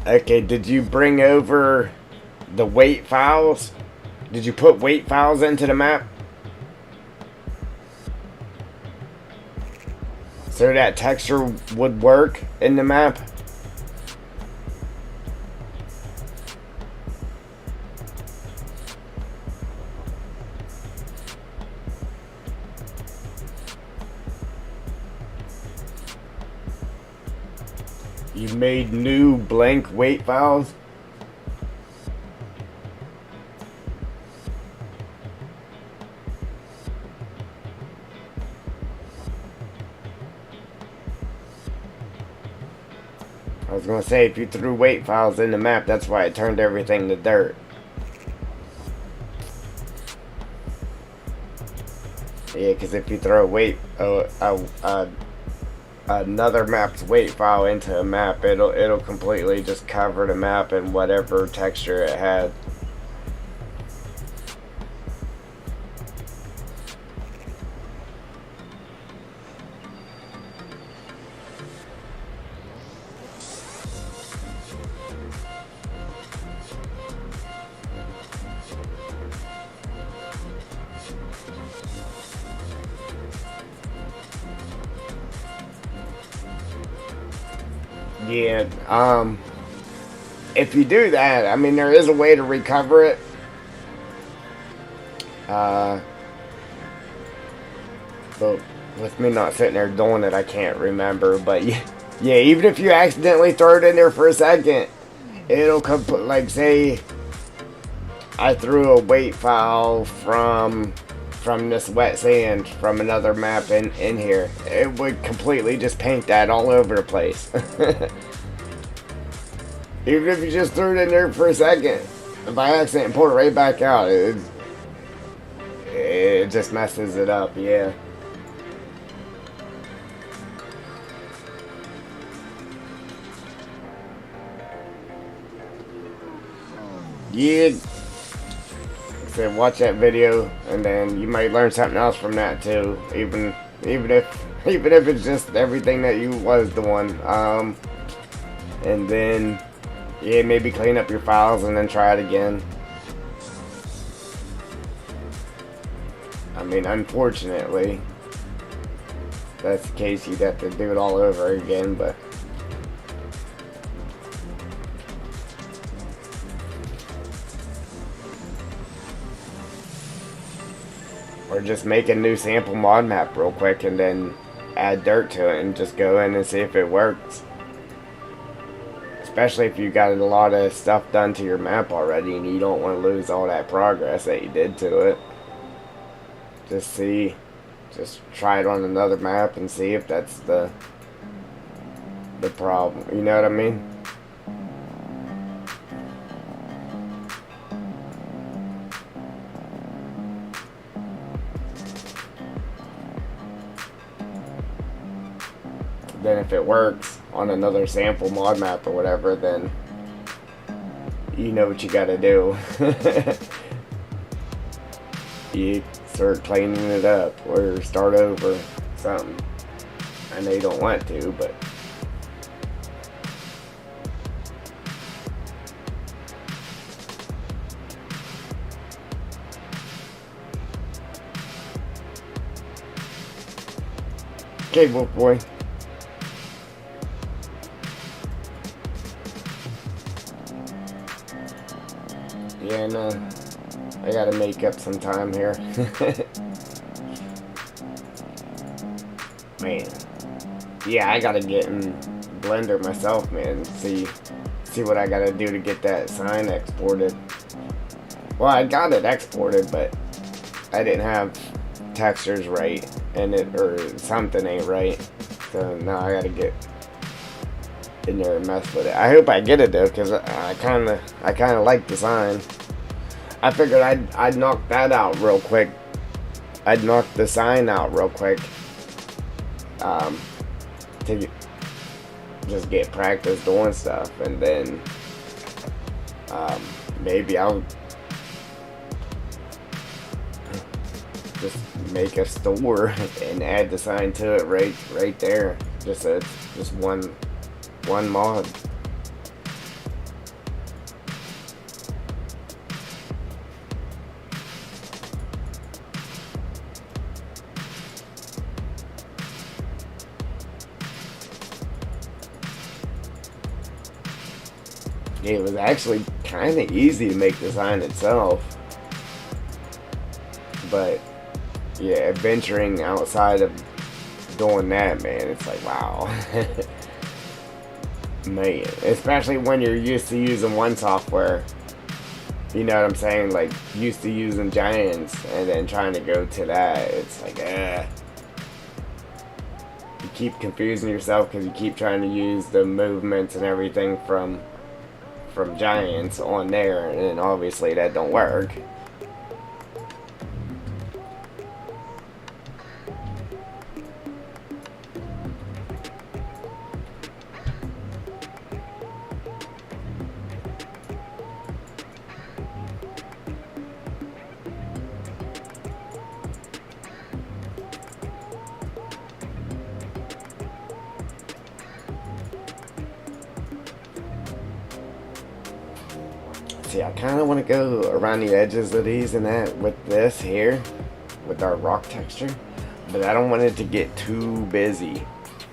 Okay, did you bring over the weight files? Did you put weight files into the map? So that texture would work in the map? You made new blank weight files? I was gonna say, if you threw weight files in the map, that's why it turned everything to dirt. Yeah, because if you throw another map's weight file into a map, it'll completely just cover the map in whatever texture it had. Yeah, if you do that, I mean, there is a way to recover it. But with me not sitting there doing it, I can't remember. But yeah, even if you accidentally throw it in there for a second, it'll come, like, say I threw a weight file from this wet sand from another map in here, it would completely just paint that all over the place. Even if you just threw it in there for a second, by accident and pulled it right back out, it just messes it up, yeah. Yeah. So watch that video, and then you might learn something else from that too. Even if it's just everything that you was doing. And then yeah, maybe clean up your files and then try it again. I mean, unfortunately, if that's the case, you'd have to do it all over again, but or just make a new sample mod map real quick and then add dirt to it and just go in and see if it works. It's especially if you got a lot of stuff done to your map already and you don't want to lose all that progress that you did to it. Just try it on another map and see if that's the problem. You know what I mean? Then if it works on another sample mod map or whatever, then you know what you gotta do. You start cleaning it up or start over something. I know you don't want to, but okay, Wolf Boy. Yeah, no, I gotta make up some time here. Man, yeah, I gotta get in Blender myself, man. See what I gotta do to get that sign exported. Well, I got it exported, but I didn't have textures right, and or something ain't right. So now I gotta get in there and mess with it. I hope I get it though, cause I kind of like the sign. I figured I'd knock that out real quick. I'd knock the sign out real quick. To just get practice doing stuff, and then maybe I'll just make a store and add the sign to it right there. Just one mod. It was actually kind of easy to make the sign itself, but yeah, venturing outside of doing that, man, it's like, wow. Man, especially when you're used to using one software, you know what I'm saying, like used to using Giants and then trying to go to that, it's like, you keep confusing yourself because you keep trying to use the movements and everything from Giants on there, and obviously that don't work. See, I kind of want to go around the edges of these and that with this here, with our rock texture, but I don't want it to get too busy,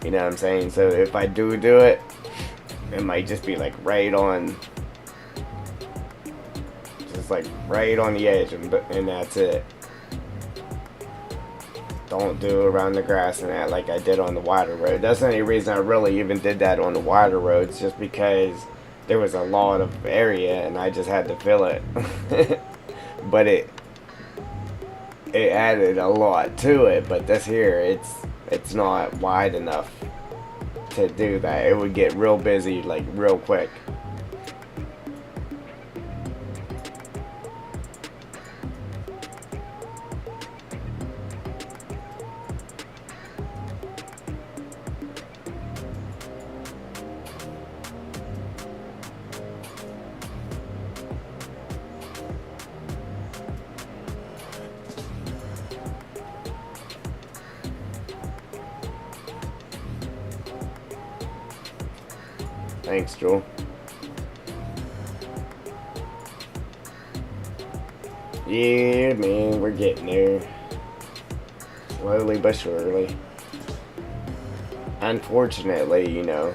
you know what I'm saying? So if I do it, it might just be like right on, just like right on the edge, and that's it. Don't do around the grass and that like I did on the wider road. That's the only reason I really even did that on the wider roads, just because there was a lot of area and I just had to fill it. But it added a lot to it, but this here, it's not wide enough to do that. It would get real busy like real quick. Thanks, Joel. Yeah, man, we're getting there. Slowly but surely. Unfortunately, you know,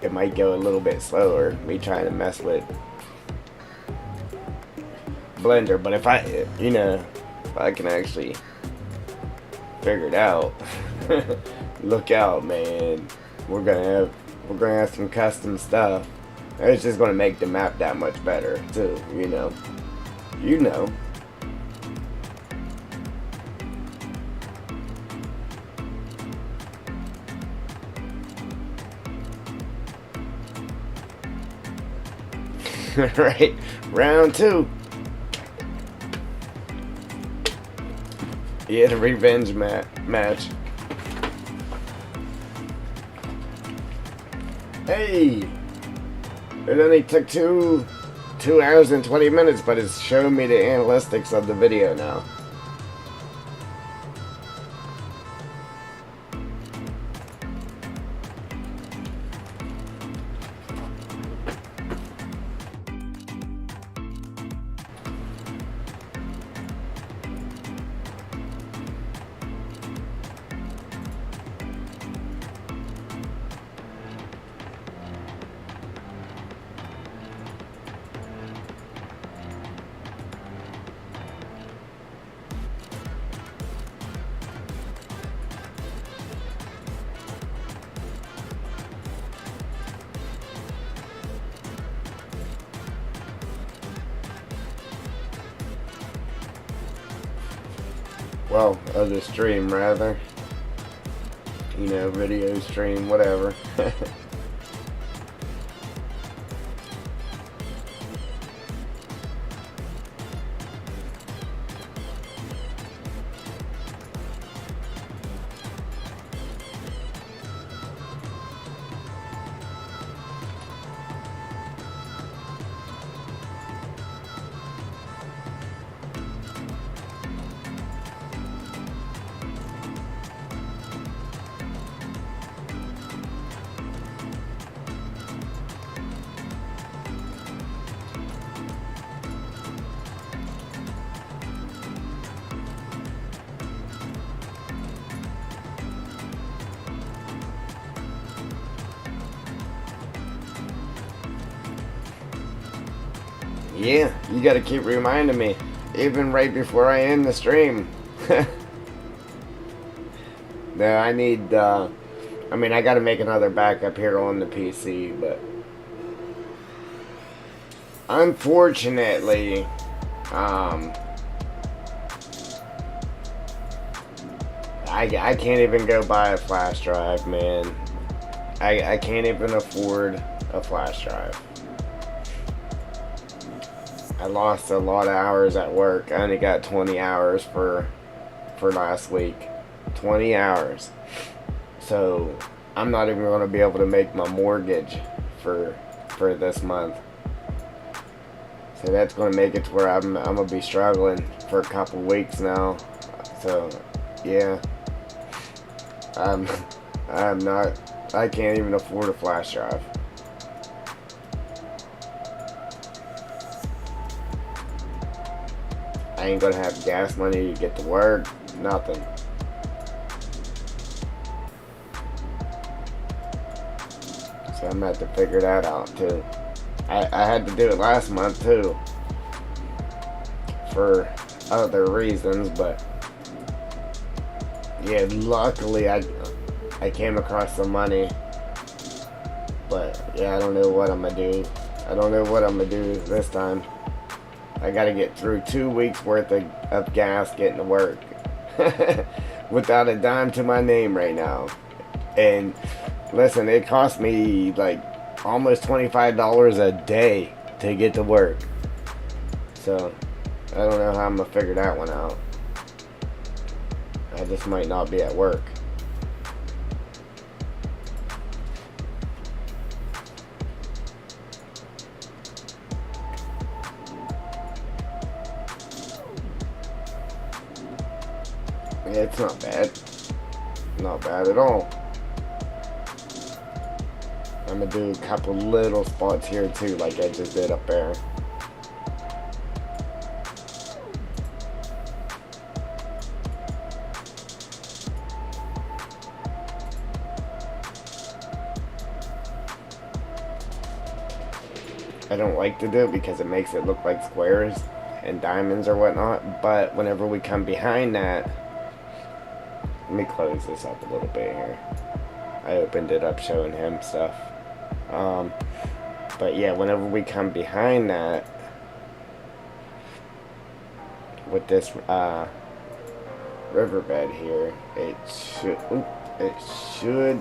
it might go a little bit slower, me trying to mess with Blender, but if I can actually figure it out, look out, man. We're gonna have some custom stuff It's just gonna make the map that much better too, you know. You know. Right, round 2. Yeah, the revenge match. Hey, it only took 2 hours and 20 minutes, but it's showing me the analytics of the video now. Well, of the stream rather. You know, video stream, whatever. Yeah, you gotta keep reminding me, even right before I end the stream. No, I need, I mean, I gotta make another backup here on the PC, but unfortunately, I can't even go buy a flash drive, man. I can't even afford a flash drive. I lost a lot of hours at work. I only got 20 hours for last week. 20 hours. So I'm not even going to be able to make my mortgage for this month. So that's going to make it to where I'm going to be struggling for a couple weeks now. So yeah. I can't even afford a flash drive. I ain't gonna have gas money to get to work, nothing. So I'm gonna have to figure that out too. I had to do it last month too, for other reasons, but yeah, luckily I came across some money. But yeah, I don't know what I'm gonna do. I don't know what I'm gonna do this time. I gotta get through 2 weeks worth of gas getting to work. Without a dime to my name right now. And listen, it cost me like almost $25 a day to get to work. So I don't know how I'm gonna figure that one out. I just might not be at work. Yeah, it's not bad. Not bad at all. I'm gonna do a couple little spots here too, like I just did up there. I don't like to do it because it makes it look like squares and diamonds or whatnot, but whenever we come behind that, let me close this up a little bit here. I opened it up showing him stuff. But But yeah, whenever we come behind that with this riverbed here, it should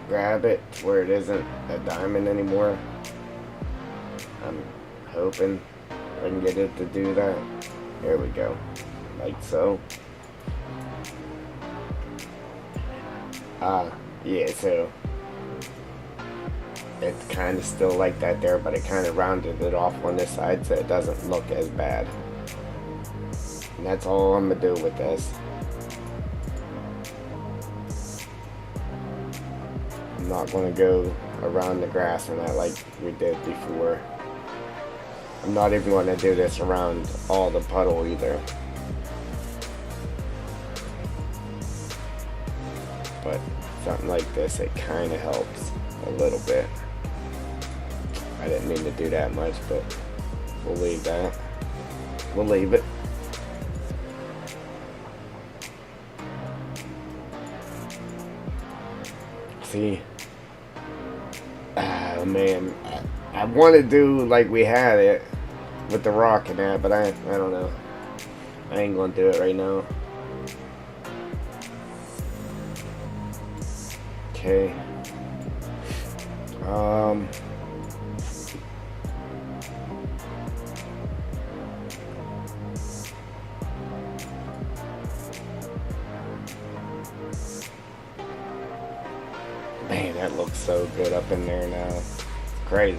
grab it to where it isn't a diamond anymore. I'm hoping I can get it to do that. There we go, like so. Yeah, so it's kind of still like that there, but it kind of rounded it off on this side so it doesn't look as bad. And that's all I'm gonna do with this. I'm not gonna go around the grass and that like we did before. I'm not even gonna do this around all the puddle either. But something like this, it kind of helps a little bit. I didn't mean to do that much, but we'll leave that. We'll leave it. See? Oh man, I want to do like we had it with the rock and that, but I don't know. I ain't gonna do it right now. Okay. Man, that looks so good up in there now. It's crazy.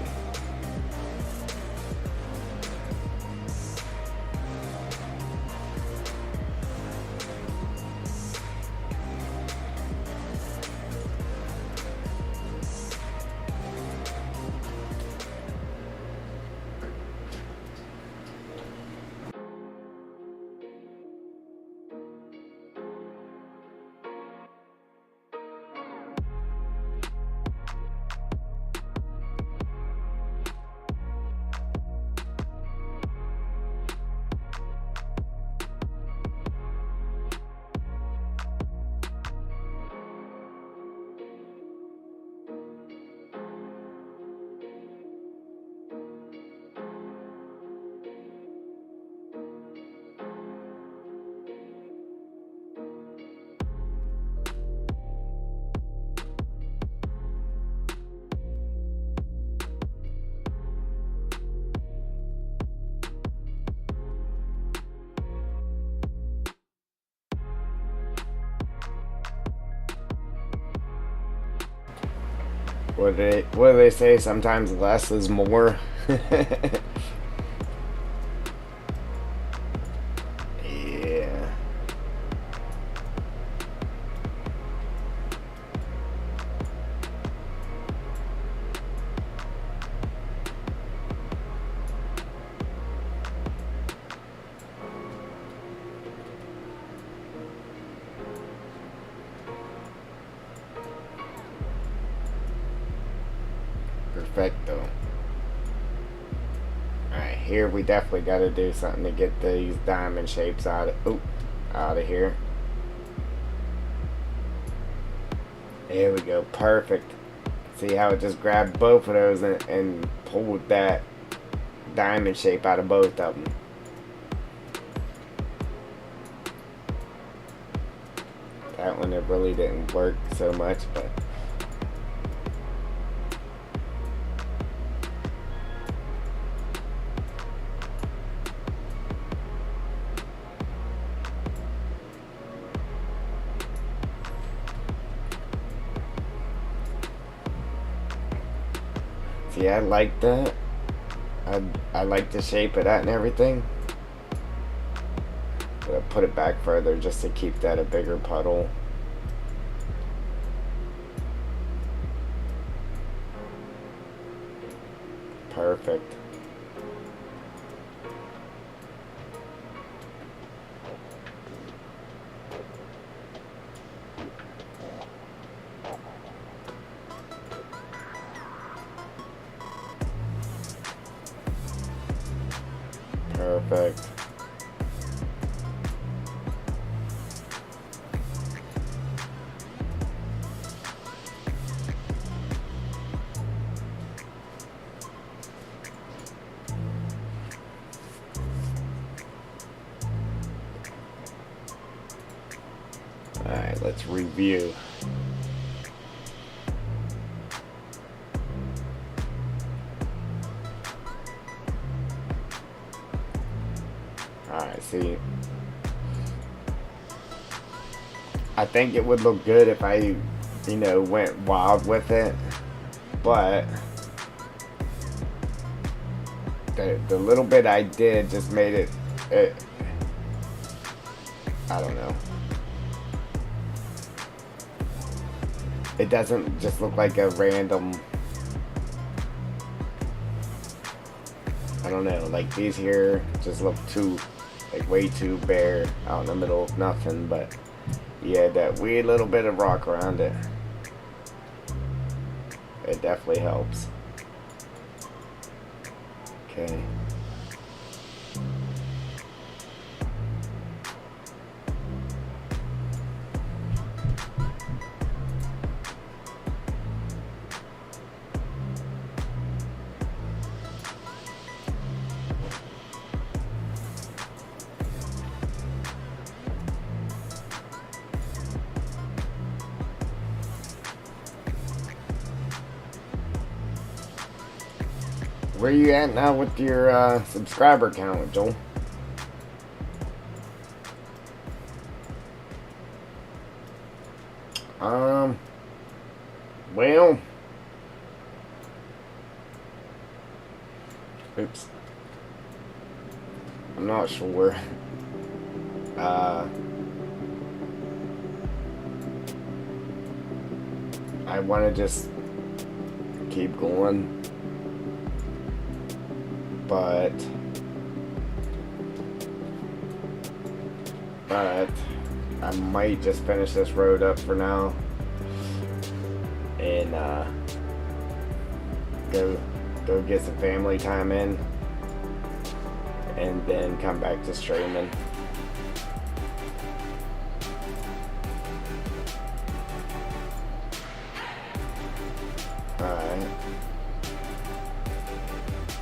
What do they say? Sometimes less is more. Yeah. Perfecto. Alright, here we definitely got to do something to get these diamond shapes out of here. There we go. Perfect. See how it just grabbed both of those and pulled that diamond shape out of both of them. That one, it really didn't work so much, but see, I like that. I like the shape of that and everything. But I put it back further just to keep that a bigger puddle. Perfect. Perfect. to review. Alright, see. I think it would look good if I, you know, went wild with it. But the little bit I did just made it I don't know. It doesn't just look like a random, I don't know, like these here just look too, like way too bare out in the middle of nothing, but yeah, that weird little bit of rock around it, it definitely helps. Okay. Where you at now with your subscriber count, Joel? Well, oops, I'm not sure. I want to just keep going, but I might just finish this road up for now and go get some family time in and then come back to streaming. Alright.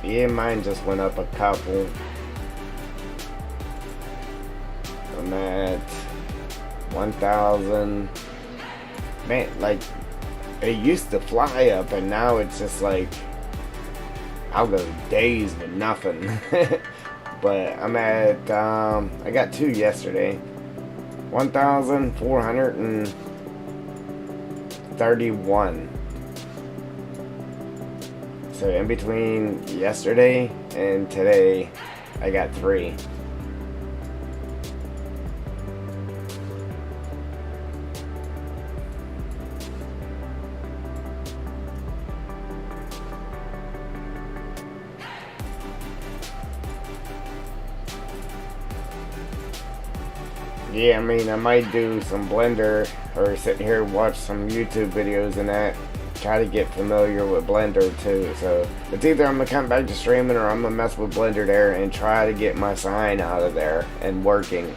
Yeah, mine just went up a couple. I'm at 1,000. Man, like, it used to fly up, and now it's just like, I'll go days with nothing. But I'm at, I got 2 yesterday. 1,431. So in between yesterday and today, I got 3. Yeah, I mean, I might do some Blender or sit here and watch some YouTube videos and that. Try to get familiar with Blender too. So it's either I'm gonna come back to streaming or I'm gonna mess with Blender there and try to get my sign out of there and working.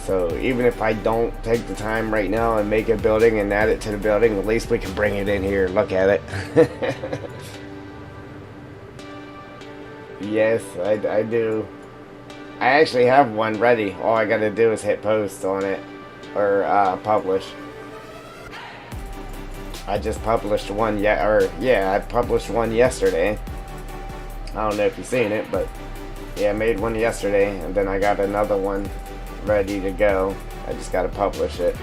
So even if I don't take the time right now and make a building and add it to the building, at least we can bring it in here and look at it. Yes, I do. I actually have one ready. All I gotta do is hit post on it or publish. I just published one I published one yesterday. I don't know if you've seen it, but yeah, I made one yesterday and then I got another one ready to go. I just gotta publish it.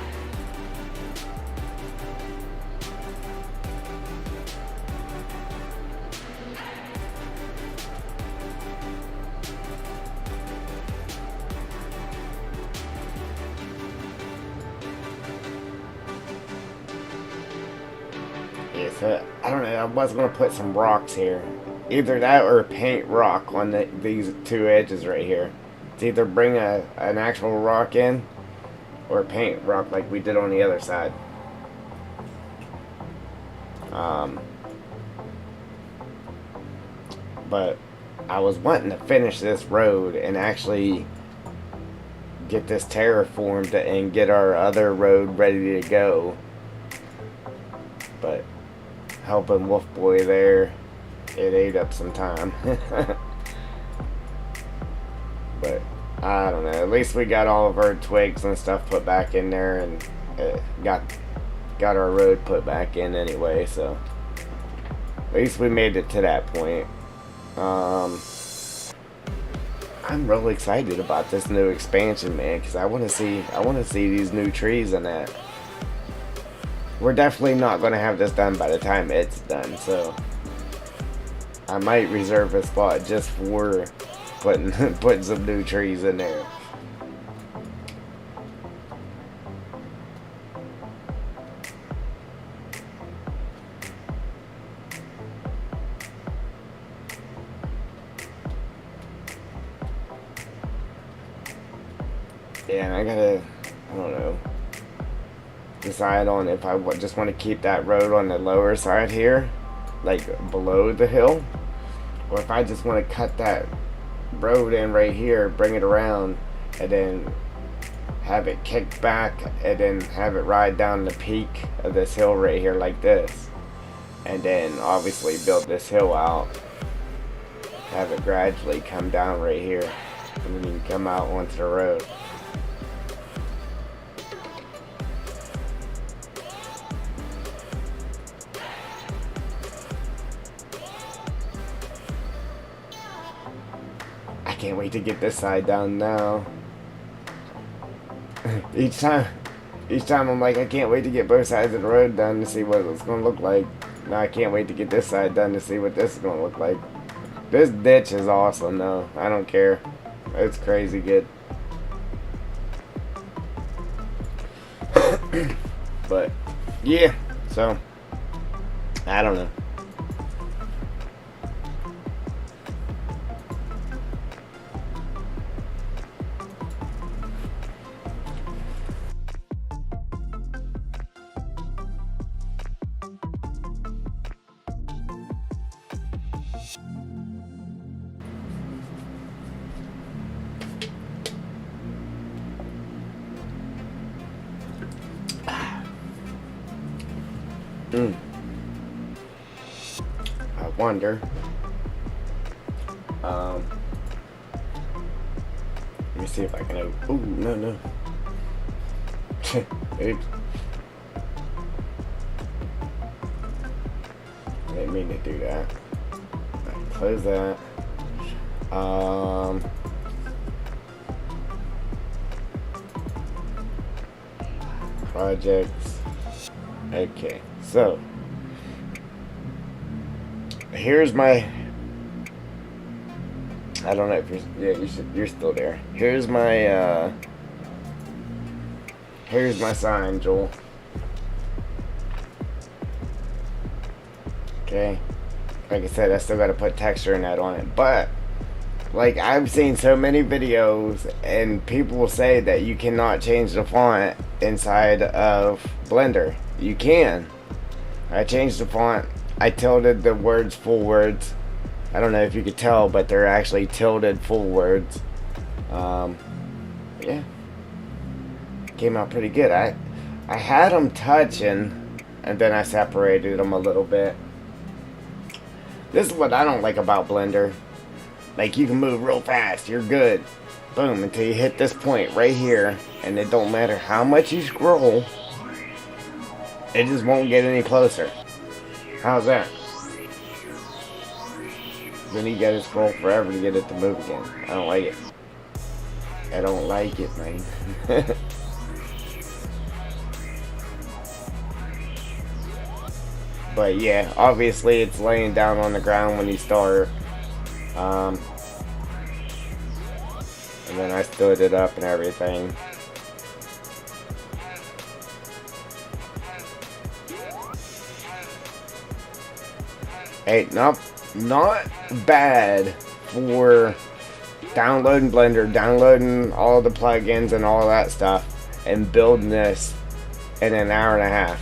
Yeah, so I don't know, I was gonna put some rocks here. Either that or paint rock on these 2 edges right here. It's either bring an actual rock in or paint rock like we did on the other side. But I was wanting to finish this road and actually get this terraformed and get our other road ready to go. But helping Wolf Boy there, it ate up some time. But I don't know. At least we got all of our twigs and stuff put back in there, and got our road put back in anyway. So at least we made it to that point. I'm really excited about this new expansion, man, because I want to see these new trees in that. We're definitely not going to have this done by the time it's done, so I might reserve a spot just for putting some new trees in there. Yeah, and I don't know, decide on if I just want to keep that road on the lower side here, like below the hill, or if I just want to cut that road in right here, bring it around, and then have it kick back, and then have it ride down the peak of this hill right here like this, and then obviously build this hill out, have it gradually come down right here, and then you can come out onto the road. I can't wait to get this side down now. each time I'm like, I can't wait to get both sides of the road done to see what it's going to look like. Now I can't wait to get this side done to see what this is going to look like. This ditch is awesome though. I don't care. It's crazy good. But yeah, so I don't know. I wonder. Let me see if I can. Ooh, no. Oops. I didn't mean to do that. Right, close that. Projects. Okay, so here's my. I don't know if you're still there. Here's my sign, Joel. Okay, like I said, I still got to put texture and that on it, but like I've seen so many videos and people will say that you cannot change the font inside of Blender. You can. I changed the font. I tilted the words full words. I don't know if you could tell, but they're actually tilted full words. Yeah, came out pretty good. I had them touching, and then I separated them a little bit. This is what I don't like about Blender. Like, you can move real fast, you're good. Boom, until you hit this point right here, and it don't matter how much you scroll, it just won't get any closer. How's that? Then you gotta scroll forever to get it to move again. I don't like it. I don't like it, man. But yeah, obviously it's laying down on the ground when you start. And then I stood it up and everything. Hey, not bad for downloading Blender, downloading all the plugins and all that stuff, and building this in an hour and a half.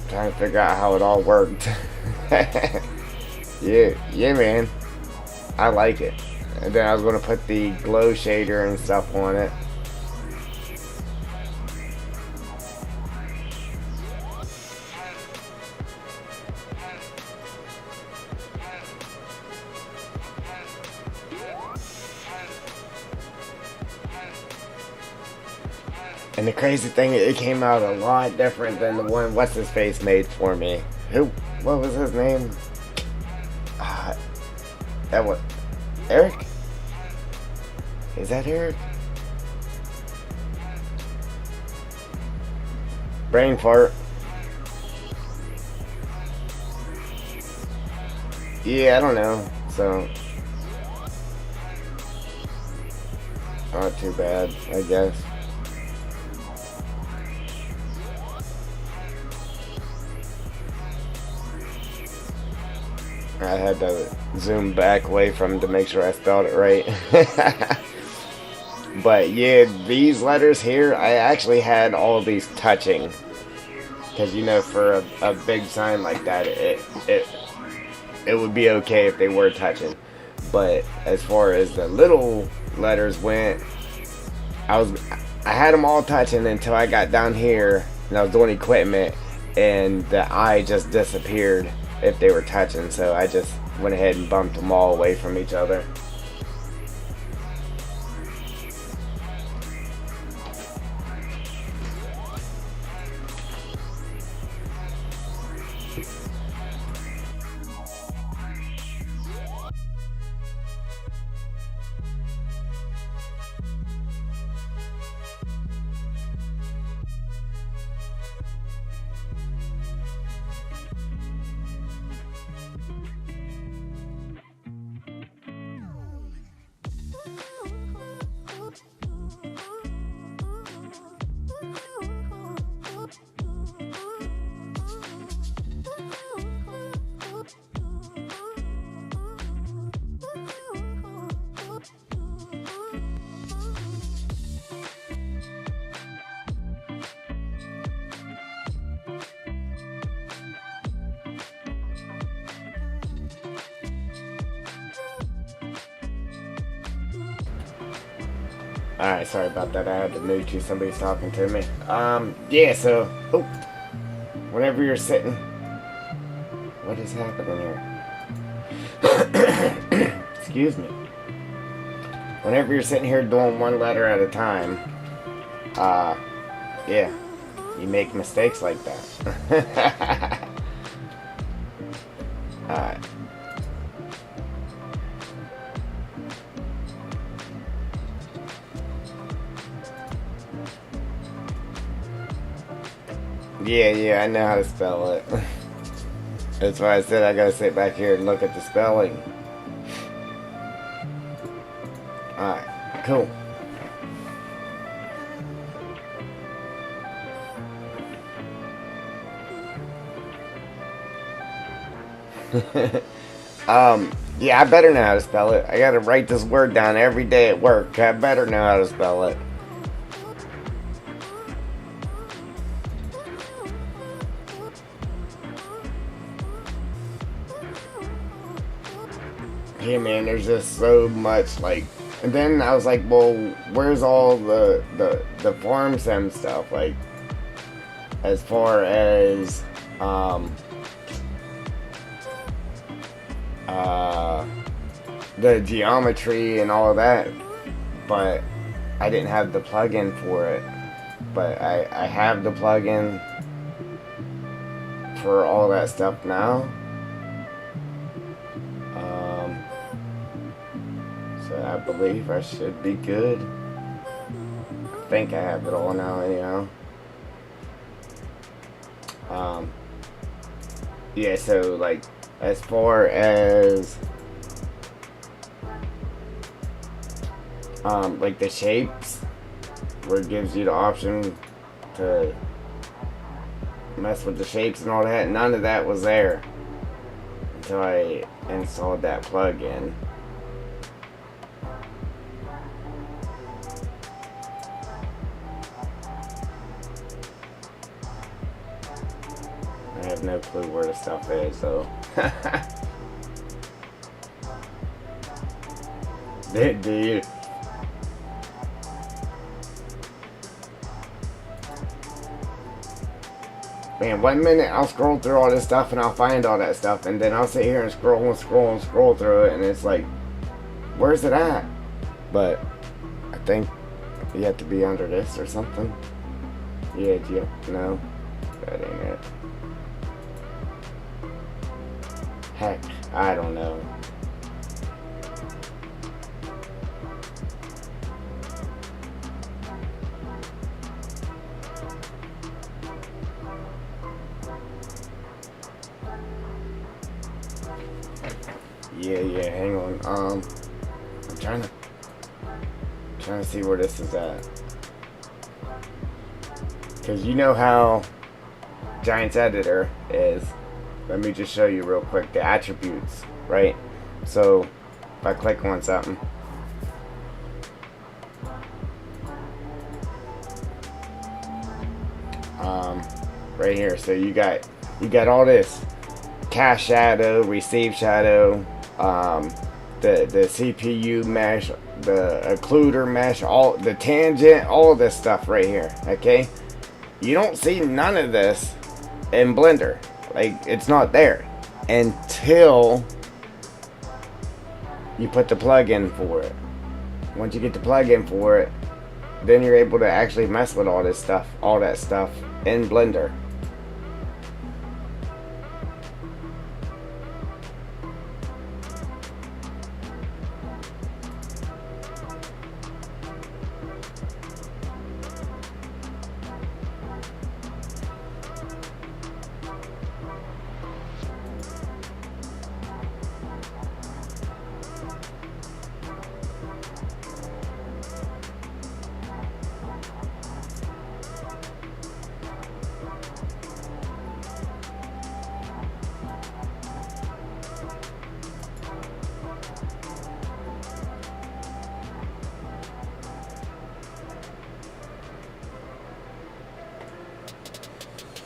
Trying to figure out how it all worked. yeah, man. I like it. And then I was going to put the glow shader and stuff on it. And the crazy thing, it came out a lot different than the one what's his face made for me. Who? What was his name? That was Eric. Is that Eric? Brain fart. Yeah, I don't know. So, not too bad, I guess. I had to zoom back away from him to make sure I spelled it right. But yeah, these letters here, I actually had all of these touching. Because, you know, for a big sign like that, it would be okay if they were touching. But as far as the little letters went, I had them all touching until I got down here and I was doing equipment, and the I just disappeared if they were touching. So I just went ahead and bumped them all away from each other. Alright, sorry about that. I had to mute you. Somebody's talking to me. Yeah, so, whenever you're sitting, what is happening here? Excuse me. Whenever you're sitting here doing one letter at a time, yeah, you make mistakes like that. Alright. Yeah, I know how to spell it. That's why I said I gotta sit back here and look at the spelling. Alright, cool. Yeah, I better know how to spell it. I gotta write this word down every day at work. I better know how to spell it. Yeah, man, there's just so much, like, and then I was like, well, where's all the farm sim stuff, like, as far as, the geometry and all of that, but I didn't have the plugin for it, but I have the plugin for all that stuff now. So I believe I should be good. I think I have it all now anyhow. Yeah, so like as far as like the shapes, where it gives you the option to mess with the shapes and all that, none of that was there until I installed that plugin. I have no clue where the stuff is, so. Do you? Man, 1 minute I'll scroll through all this stuff and I'll find all that stuff, and then I'll sit here and scroll through it, and it's like, where's it at? But I think you have to be under this or something. Yeah, Geo. No, that ain't it. Heck, I don't know. Yeah, hang on. I'm trying to see where this is at. Cause you know how Giants Editor is. Let me just show you real quick the attributes, right? So if I click on something, right here. So you got all this cache shadow, receive shadow, the CPU mesh, the occluder mesh, all the tangent, all this stuff right here. Okay, you don't see none of this in Blender. Like, it's not there until you put the plug-in for it. Once you get the plug-in for it, then you're able to actually mess with all this stuff, all that stuff in Blender.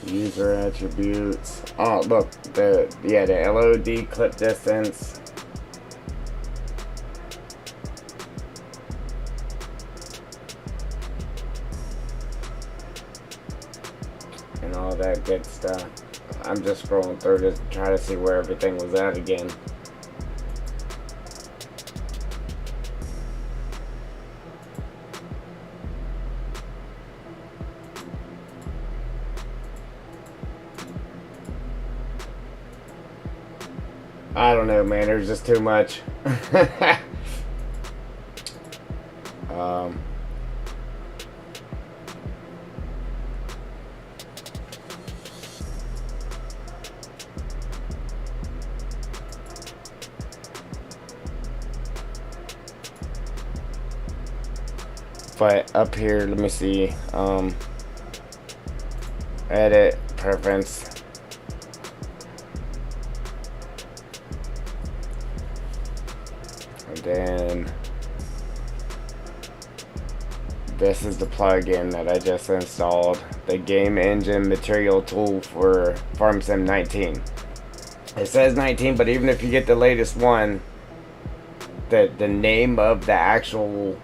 User attributes. Oh, look, the LOD clip distance. And all that good stuff. I'm just scrolling through to try to see where everything was at again. I don't know, man. There's just too much. But up here, let me see. Edit, preference. And then this is the plugin that I just installed. The Game Engine Material Tool for Farm Sim 19. It says 19, but even if you get the latest one, the name of the actual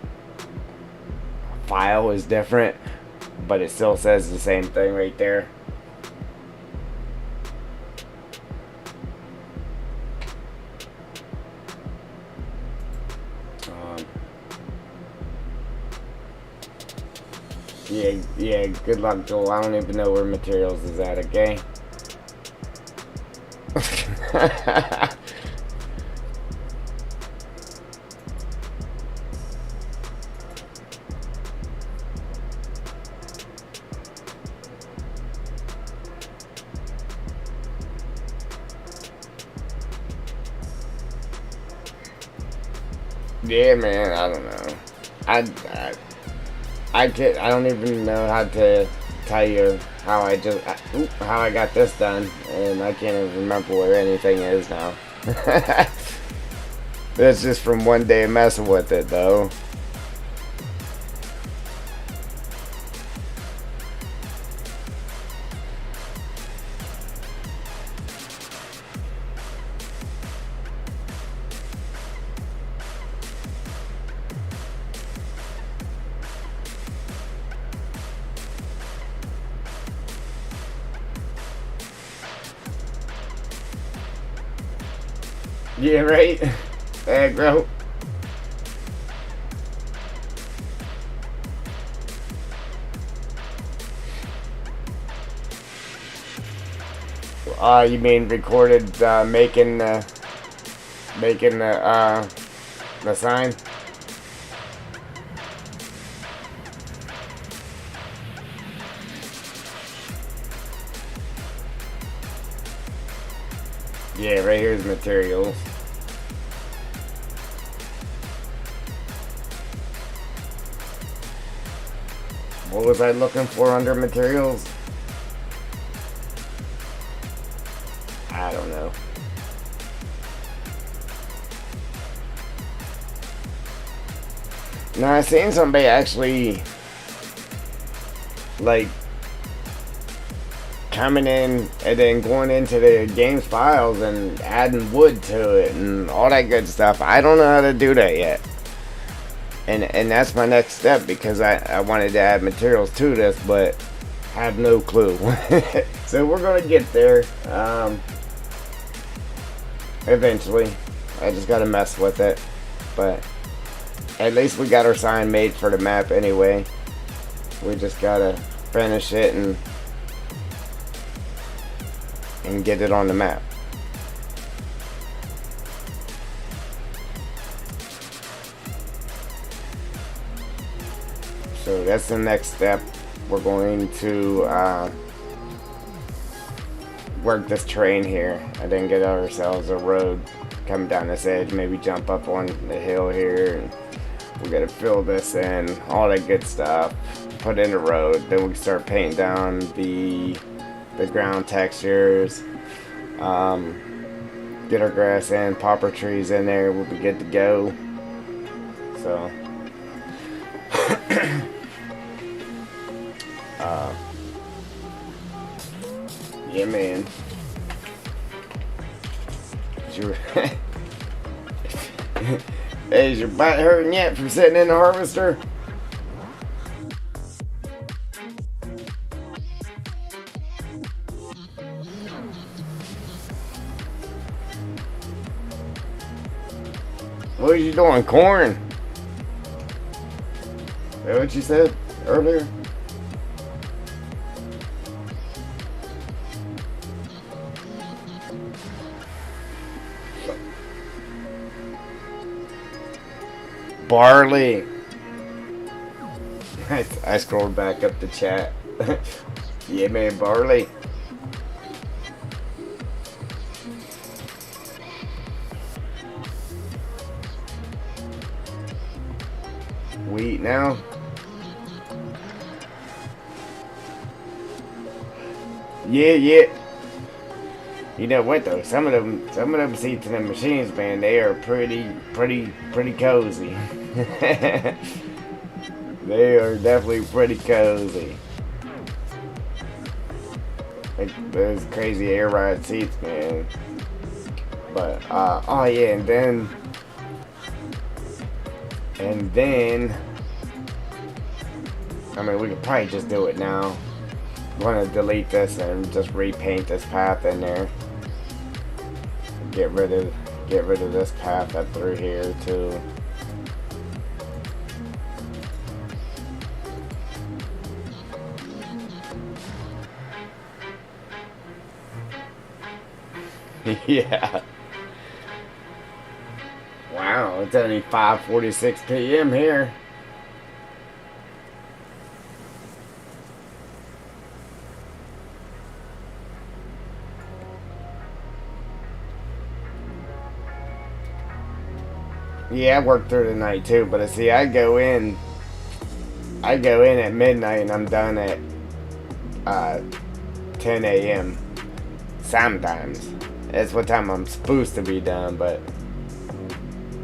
file is different, but it still says the same thing right there. Yeah, good luck, Joel. I don't even know where materials is at, okay? Yeah, man, I don't know. I don't even know how to tell you how I got this done, and I can't even remember where anything is now. That's just from one day messing with it, though. Yeah, right? Aggro. you mean recorded making the sign? Yeah, right here's materials. What was I looking for under materials? I don't know. No, I seen somebody actually like coming in and then going into the game's files and adding wood to it and all that good stuff. I don't know how to do that yet. And that's my next step, because I wanted to add materials to this, but have no clue. So we're gonna get there eventually. I just gotta mess with it, but at least we got our sign made for the map anyway. We just gotta finish it and get it on the map. So that's the next step. We're going to work this terrain here and then get ourselves a road coming down this edge, maybe jump up on the hill here, and we gotta fill this in, all that good stuff, put in the road, then we can start painting down the ground textures, get our grass in, pop our trees in there, we'll be good to go. So yeah, man. Hey, is your butt hurting yet from sitting in the harvester? What are you doing? Corn? Is that what you said earlier? Barley. I scrolled back up the chat. Yeah, man, barley. Wheat now. Yeah. You know what though? Some of them seats in the machines, man, they are pretty cozy. They are definitely pretty cozy. Like those crazy air ride seats, man. But oh yeah, and then I mean, we could probably just do it now. I'm gonna delete this and just repaint this path in there. Get rid of this path up through here too. Yeah. Wow, it's only 5:46 p.m. here. Yeah, I work through the night too, but see, I go in at midnight and I'm done at 10 a.m. sometimes. That's what time I'm supposed to be done, but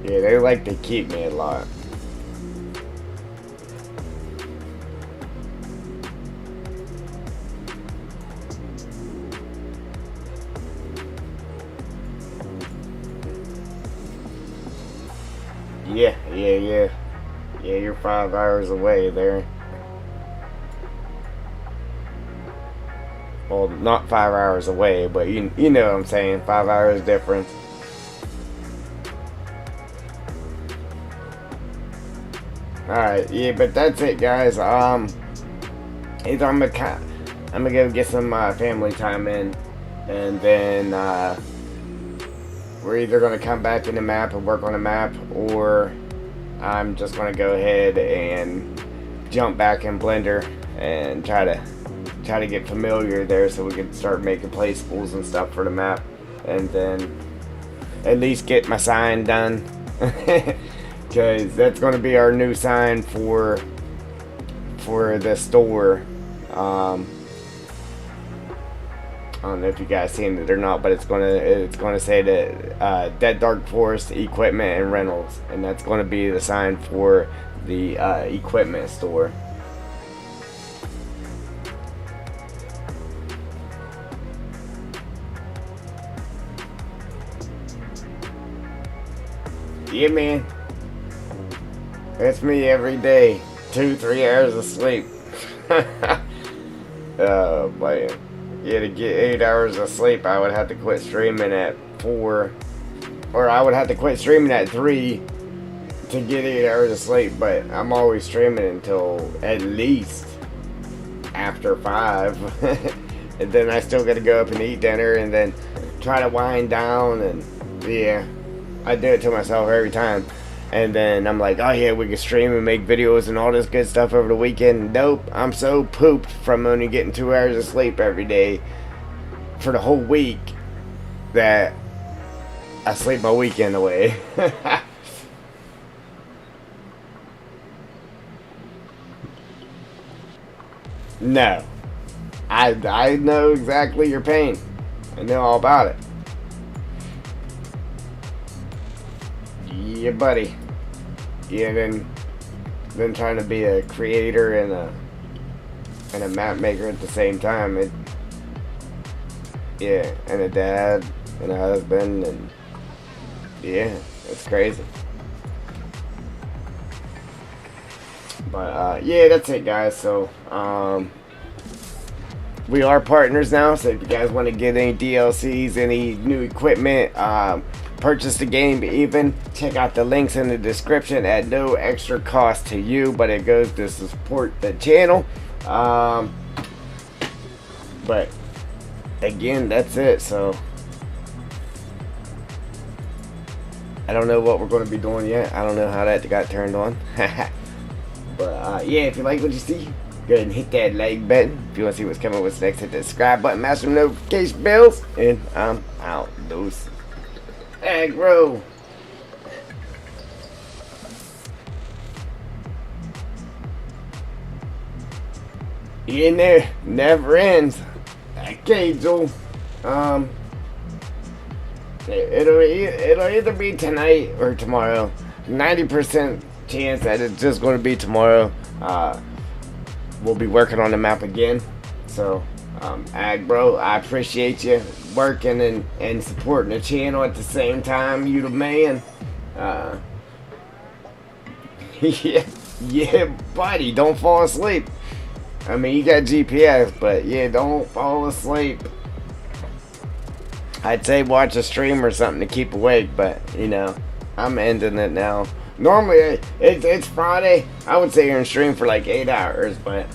yeah, they like to keep me a lot. Yeah, you're 5 hours away there. Well, not 5 hours away, but you know what I'm saying. 5 hours difference. Alright, yeah, but that's it, guys. Either I'm gonna go get some family time in and then we're either going to come back in the map and work on the map, or I'm just going to go ahead and jump back in Blender and try to get familiar there, so we can start making placeables and stuff for the map, and then at least get my sign done, because that's going to be our new sign for the store. I don't know if you guys seen it or not, but it's gonna say that Dead Dark Forest Equipment and Rentals, and that's gonna be the sign for the equipment store. Yeah, man, that's me every day. 2-3 hours of sleep. Oh man. Yeah, to get 8 hours of sleep, I would have to quit streaming at 4, or I would have to quit streaming at 3 to get 8 hours of sleep. But I'm always streaming until at least after 5, and then I still got to go up and eat dinner, and then try to wind down, and yeah, I do it to myself every time. And then I'm like, oh yeah, we can stream and make videos and all this good stuff over the weekend. Nope, I'm so pooped from only getting 2 hours of sleep every day for the whole week that I sleep my weekend away. No, I know exactly your pain. I know all about it. Yeah, buddy. Yeah, then trying to be a creator and a map maker at the same time. Yeah, and a dad and a husband, and yeah, it's crazy. But yeah, that's it, guys. So we are partners now. So if you guys want to get any DLCs, any new equipment, purchase the game even, check out the links in the description at no extra cost to you, but it goes to support the channel. But again, that's it. So I don't know what we're going to be doing yet. I don't know how that got turned on. But yeah, if you like what you see, go ahead and hit that like button. If you want to see what's coming, what's next, hit the subscribe button, mash some notification bells, and I'm out. Those aggro. In there, never ends. Okay, Joel. It'll either be tonight or tomorrow. 90% chance that it's just going to be tomorrow. We'll be working on the map again. So, Ag Bro, I appreciate you working and supporting the channel at the same time. You the man. Yeah, buddy, don't fall asleep. I mean, you got GPS, but yeah, don't fall asleep. I'd say watch a stream or something to keep awake, but you know, I'm ending it now. Normally, it's Friday. I would say you're in stream for like 8 hours, but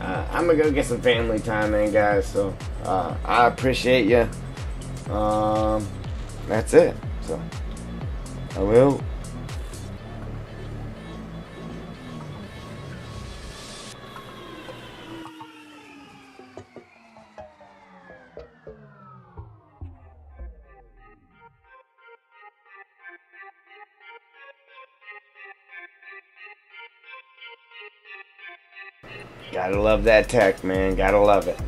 I'm gonna go get some family time in, guys. So I appreciate you. That's it. So I will. Gotta love that tech, man. Gotta love it.